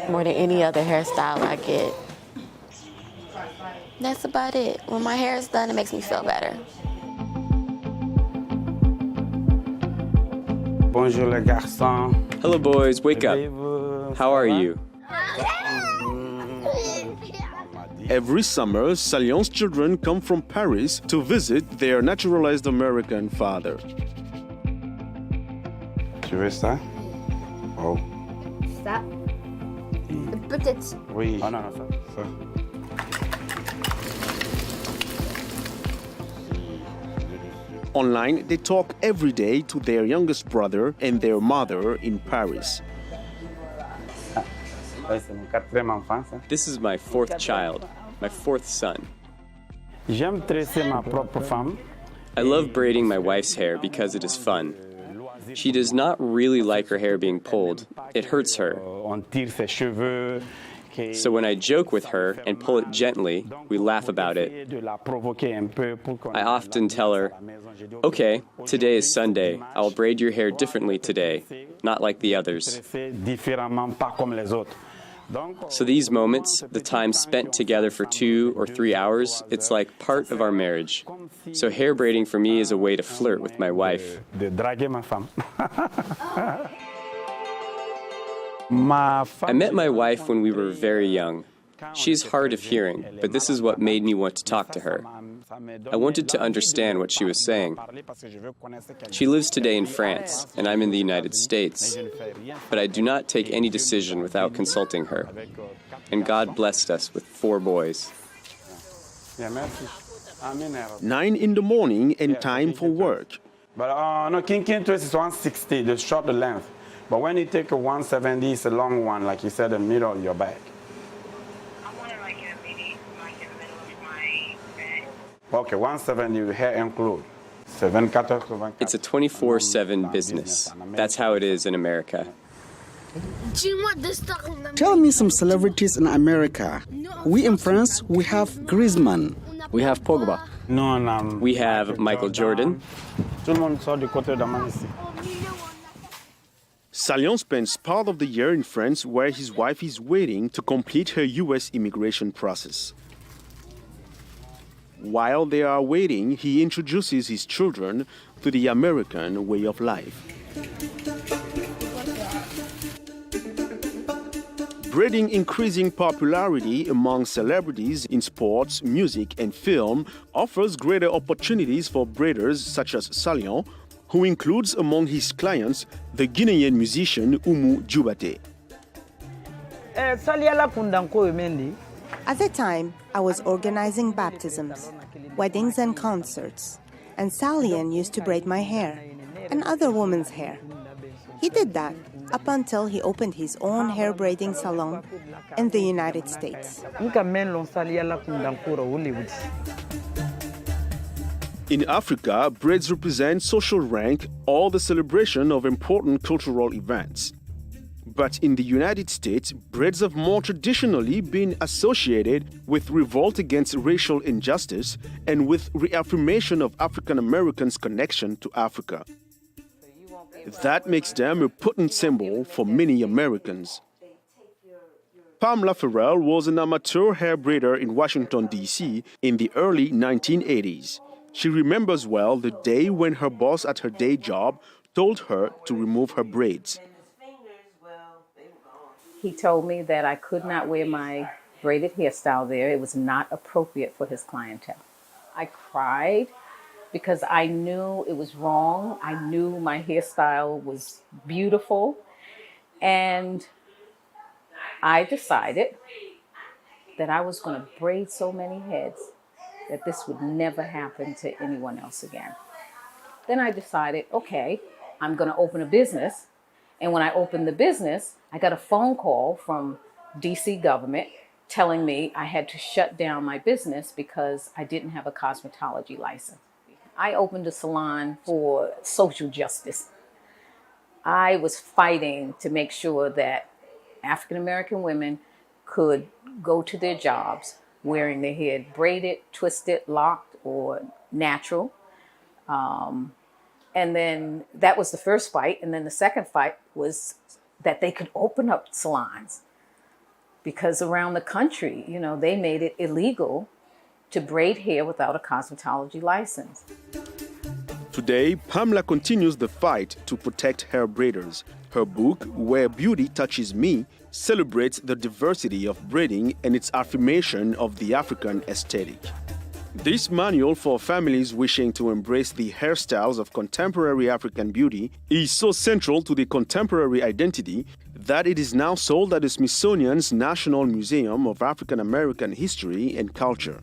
more than any other hairstyle I get. That's about it. When my hair is done, it makes me feel better. Bonjour les garçons. Hello boys, wake up. How are you? Every summer, Salion's children come from Paris to visit their naturalized American father. Tu veux ça? Oh. Ça? Peut-être. Oui. Oh non, non, ça. Online, they talk every day to their youngest brother and their mother in Paris. This is my fourth child, my fourth son. I love braiding my wife's hair because it is fun. She does not really like her hair being pulled. It hurts her. So when I joke with her and pull it gently, we laugh about it. I often tell her, okay, today is Sunday. I'll braid your hair differently today, not like the others. So these moments, the time spent together for 2 or 3 hours, it's like part of our marriage. So hair braiding for me is a way to flirt with my wife. I met my wife when we were very young. She's hard of hearing, but this is what made me want to talk to her. I wanted to understand what she was saying. She lives today in France, and I'm in the United States. But I do not take any decision without consulting her. And God blessed us with 4 boys. 9 in the morning and time for work. But no, King twist is 160, the short the length. But when you take a 170, it's a long one, like you said, the middle of your back. Okay, 170 hair include. It's a 24/7 business. That's how it is in America. Tell me some celebrities in America. We in France, we have Griezmann. We have Pogba. We have Michael Jordan. Salion spends part of the year in France where his wife is waiting to complete her U.S. immigration process. While they are waiting, he introduces his children to the American way of life. Braiding increasing popularity among celebrities in sports, music, and film offers greater opportunities for braiders such as Salion, who includes among his clients the Guinean musician Oumou Dioubate. At the time, I was organizing baptisms, weddings, and concerts, and Salian used to braid my hair and other women's hair. He did that up until he opened his own hair braiding salon in the United States. In Africa, braids represent social rank or the celebration of important cultural events. But in the United States, braids have more traditionally been associated with revolt against racial injustice and with reaffirmation of African Americans' connection to Africa. That makes them a potent symbol for many Americans. Pamela Farrell was an amateur hair braider in Washington, D.C. in the early 1980s. She remembers well the day when her boss at her day job told her to remove her braids. He told me that I could not wear my braided hairstyle there. It was not appropriate for his clientele. I cried because I knew it was wrong. I knew my hairstyle was beautiful. And I decided that I was going to braid so many heads that this would never happen to anyone else again. Then I decided, okay, I'm going to open a business. And when I opened the business, I got a phone call from DC government telling me I had to shut down my business because I didn't have a cosmetology license. I opened a salon for social justice. I was fighting to make sure that African American women could go to their jobs wearing their hair braided, twisted, locked, or natural. And then that was the first fight. And then the second fight was that they could open up salons. Because around the country, you know, they made it illegal to braid hair without a cosmetology license. Today, Pamela continues the fight to protect hair braiders. Her book, Where Beauty Touches Me, celebrates the diversity of braiding and its affirmation of the African aesthetic. This manual for families wishing to embrace the hairstyles of contemporary African beauty is so central to the contemporary identity that it is now sold at the Smithsonian's National Museum of African American History and Culture.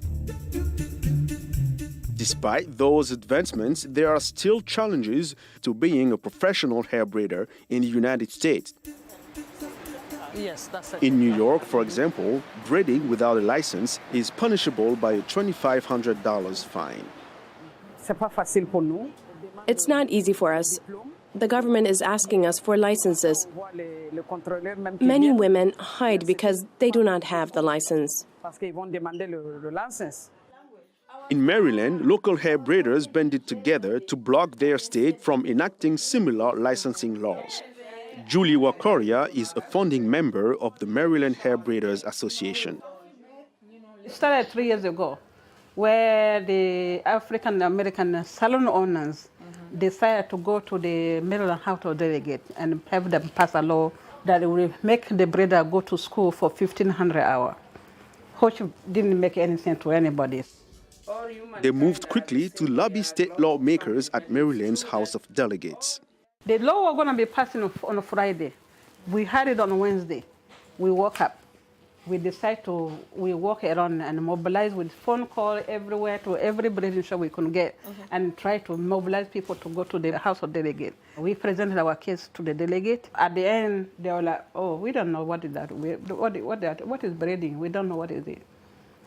Despite those advancements, there are still challenges to being a professional hair braider in the United States. In New York, for example, braiding without a license is punishable by a $2,500 fine. It's not easy for us. The government is asking us for licenses. Many women hide because they do not have the license. In Maryland, local hair braiders banded together to block their state from enacting similar licensing laws. Julie Wakoria is a founding member of the Maryland Hair Braiders Association. It started 3 years ago, where the African American salon owners decided to go to the Maryland House of Delegates and have them pass a law that will make the braider go to school for 1,500 hours, which didn't make any sense to anybody. They moved quickly to lobby state lawmakers at Maryland's House of Delegates. The law was going to be passed on a Friday. We had it on Wednesday. We woke up. We decided we walk around and mobilize with phone call everywhere to every braiding shop we could get and try to mobilize people to go to the House of Delegates. We presented our case to the delegate. At the end, they were like, oh, we don't know what is that. What is braiding? We don't know what is it.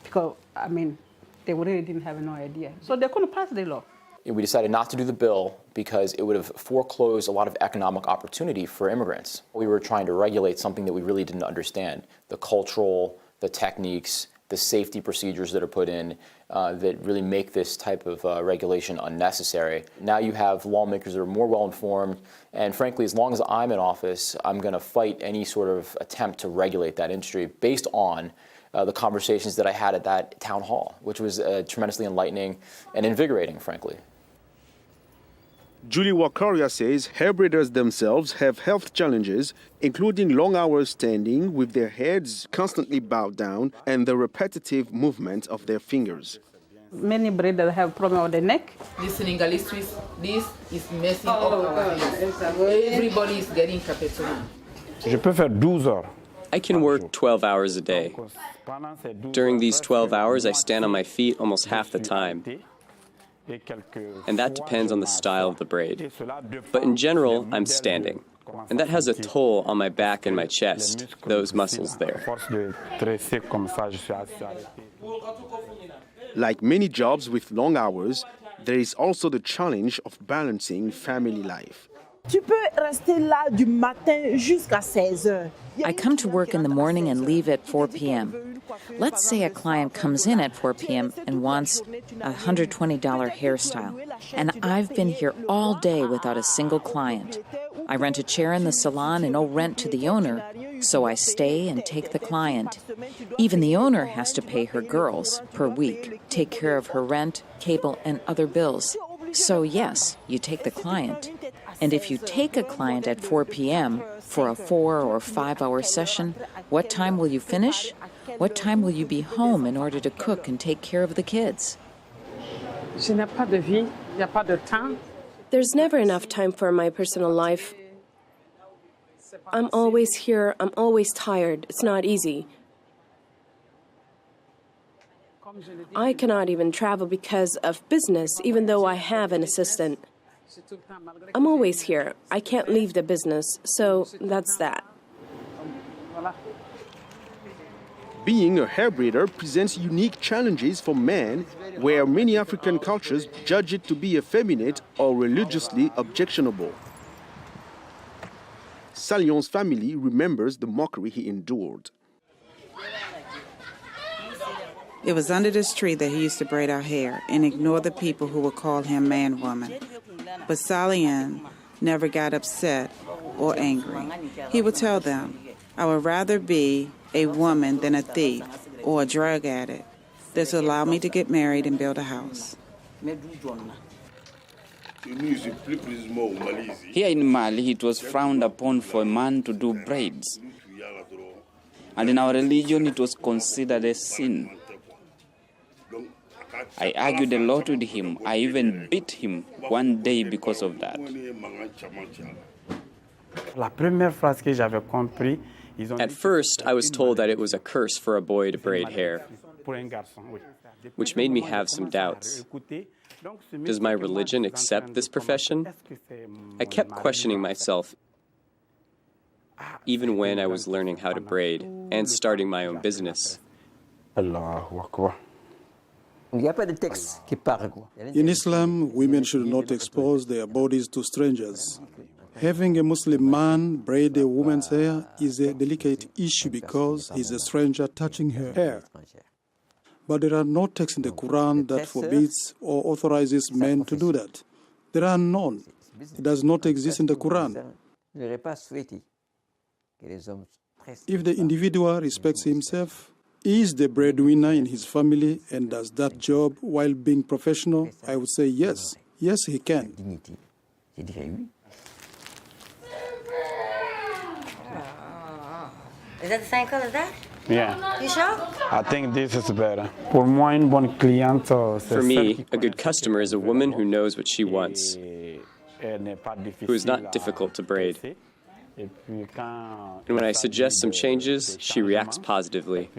Because, I mean, they really didn't have no idea. So they couldn't pass the law. We decided not to do the bill because it would have foreclosed a lot of economic opportunity for immigrants. We were trying to regulate something that we really didn't understand, the cultural, the techniques, the safety procedures that are put in that really make this type of regulation unnecessary. Now you have lawmakers that are more well-informed, and frankly, as long as I'm in office, I'm going to fight any sort of attempt to regulate that industry based on the conversations that I had at that town hall, which was tremendously enlightening and invigorating, frankly. Julie Wakaria says hair braiders themselves have health challenges, including long hours standing with their heads constantly bowed down and the repetitive movement of their fingers. Many braiders have problem with the neck. This Senegalese twist, this is messing up our heads. Everybody is getting capitulum. Je peux faire 12 heures. I can work 12 hours a day. During these 12 hours, I stand on my feet almost half the time. And that depends on the style of the braid. But in general, I'm standing. And that has a toll on my back and my chest, those muscles there. Like many jobs with long hours, there is also the challenge of balancing family life. Tu peux rester là du matin jusqu'à 16 heures. I come to work in the morning and leave at 4 p.m. Let's say a client comes in at 4 p.m. and wants a $120 hairstyle, and I've been here all day without a single client. I rent a chair in the salon and owe rent to the owner, so I stay and take the client. Even the owner has to pay her girls per week, take care of her rent, cable, and other bills. So yes, you take the client. And if you take a client at 4 p.m. for a 4 or 5 hour session, what time will you finish? What time will you be home in order to cook and take care of the kids? There's never enough time for my personal life. I'm always here. I'm always tired. It's not easy. I cannot even travel because of business, even though I have an assistant. I'm always here. I can't leave the business, so that's that. Being a hair braider presents unique challenges for men, where many African cultures judge it to be effeminate or religiously objectionable. Salion's family remembers the mockery he endured. It was under this tree that he used to braid our hair and ignore the people who would call him man, woman. But Salian never got upset or angry. He would tell them, I would rather be a woman than a thief or a drug addict. This will allow me to get married and build a house. Here in Mali, it was frowned upon for a man to do braids. And in our religion, it was considered a sin. I argued a lot with him. I even beat him one day because of that. At first, I was told that it was a curse for a boy to braid hair, which made me have some doubts. Does my religion accept this profession? I kept questioning myself, even when I was learning how to braid and starting my own business. In Islam, women should not expose their bodies to strangers. Having a Muslim man braid a woman's hair is a delicate issue because he's a stranger touching her hair. But there are no texts in the Quran that forbids or authorizes men to do that. There are none. It does not exist in the Quran. If the individual respects himself, is the breadwinner in his family and does that job while being professional, I would say yes. Yes, he can. Is that the same color as that? Yeah. You sure? I think this is better. For me, a good customer is a woman who knows what she wants, who is not difficult to braid. And when I suggest some changes, she reacts positively.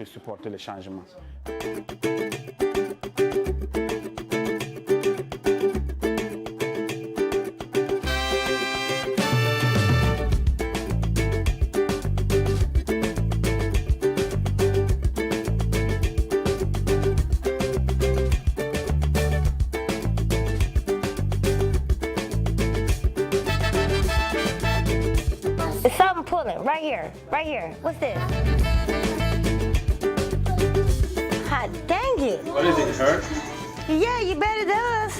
It's something pulling right here. What's this? Yeah, you bet it does.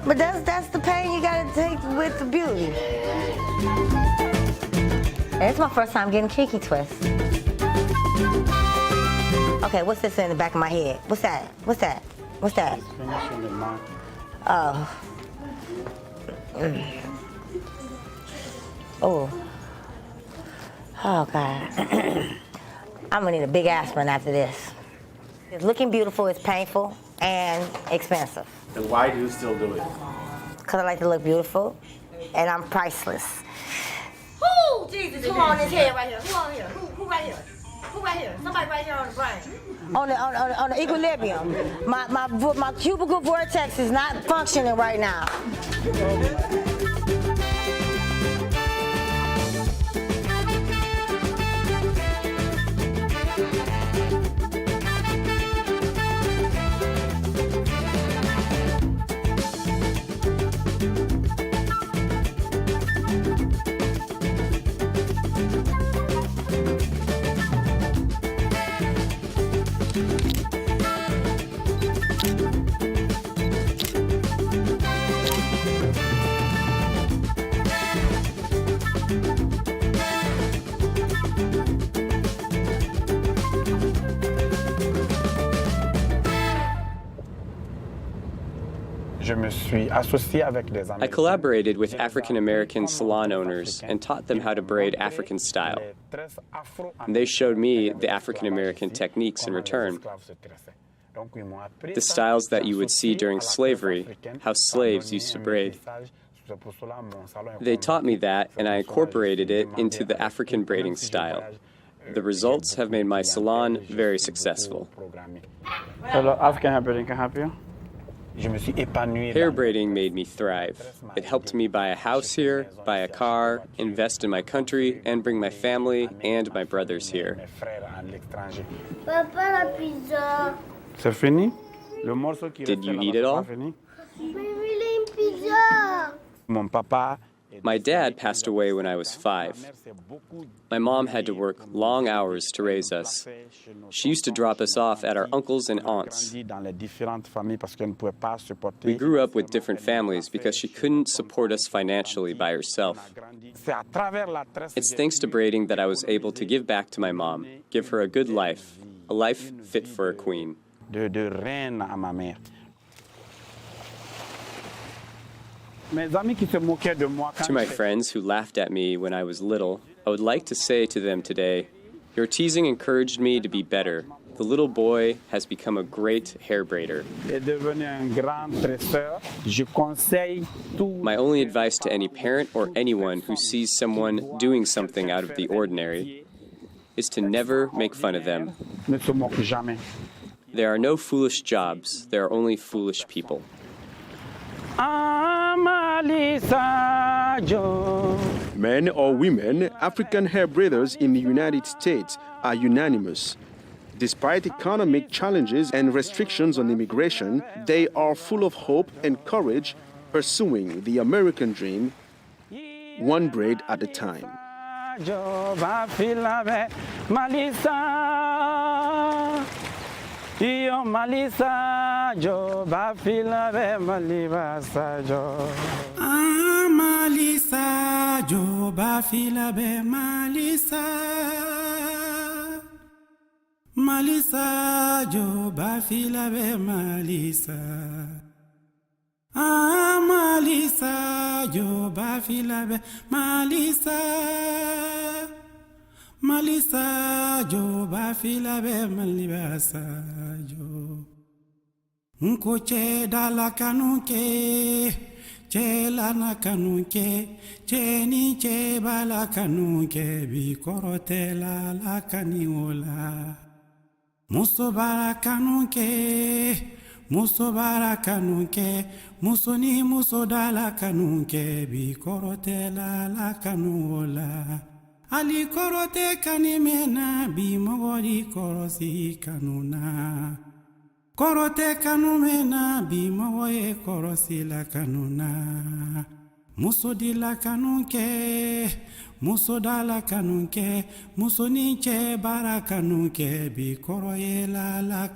But that's the pain you gotta take with the beauty. It's my first time getting cheeky twist. Okay, what's this in the back of my head? What's that? What's that? What's that? Oh. Oh. Oh, God. I'm gonna need a big aspirin after this. Looking beautiful is painful and expensive. And why do you still do it? Because I like to look beautiful, and I'm priceless. Who? Jesus, who on this head right here? Who on here? Who right here? Who right here? Somebody right here on the brain. On the equilibrium. My cubicle vortex is not functioning right now. I collaborated with African American salon owners and taught them how to braid African style. And they showed me the African American techniques in return. The styles that you would see during slavery, how slaves used to braid. They taught me that, and I incorporated it into the African braiding style. The results have made my salon very successful. Hello, African Hair Braiding, can I help you? Hair braiding made me thrive. It helped me buy a house here, buy a car, invest in my country, and bring my family and my brothers here. Papa, la pizza. C'est fini? Did you eat it all? Mon papa. My dad passed away when I was 5. My mom had to work long hours to raise us. She used to drop us off at our uncles and aunts. We grew up with different families because she couldn't support us financially by herself. It's thanks to braiding that I was able to give back to my mom, give her a good life, a life fit for a queen. To my friends who laughed at me when I was little, I would like to say to them today, your teasing encouraged me to be better. The little boy has become a great hair braider. My only advice to any parent or anyone who sees someone doing something out of the ordinary is to never make fun of them. There are no foolish jobs, there are only foolish people. Men or women, African hair braiders in the United States are unanimous. Despite economic challenges and restrictions on immigration, they are full of hope and courage, pursuing the American dream, one braid at a time. Yo Malisa jo ba fila be malibasa jo. Malisa jo ba fila be malisa. Malisa jo ba fila be malisa. Malisa jo ba fila be malisa. Malisa jo ba fila be malibasa jo. Nkoche dala kanuke, che lana kanuke, che ni che bala kanuke, bi korote la kaniola. Muso bara kanuke, muso bara kanuke, muso ni muso dala kanuke, bi korote la kaniola. Ali korote kanimena bi mogori korosi kanuna. Korote kanumena bi mogoye korosi la kanuna. Muso di la kanunke, muso da la kanunke, muso niche bara kanunke bi koroye la kanuna.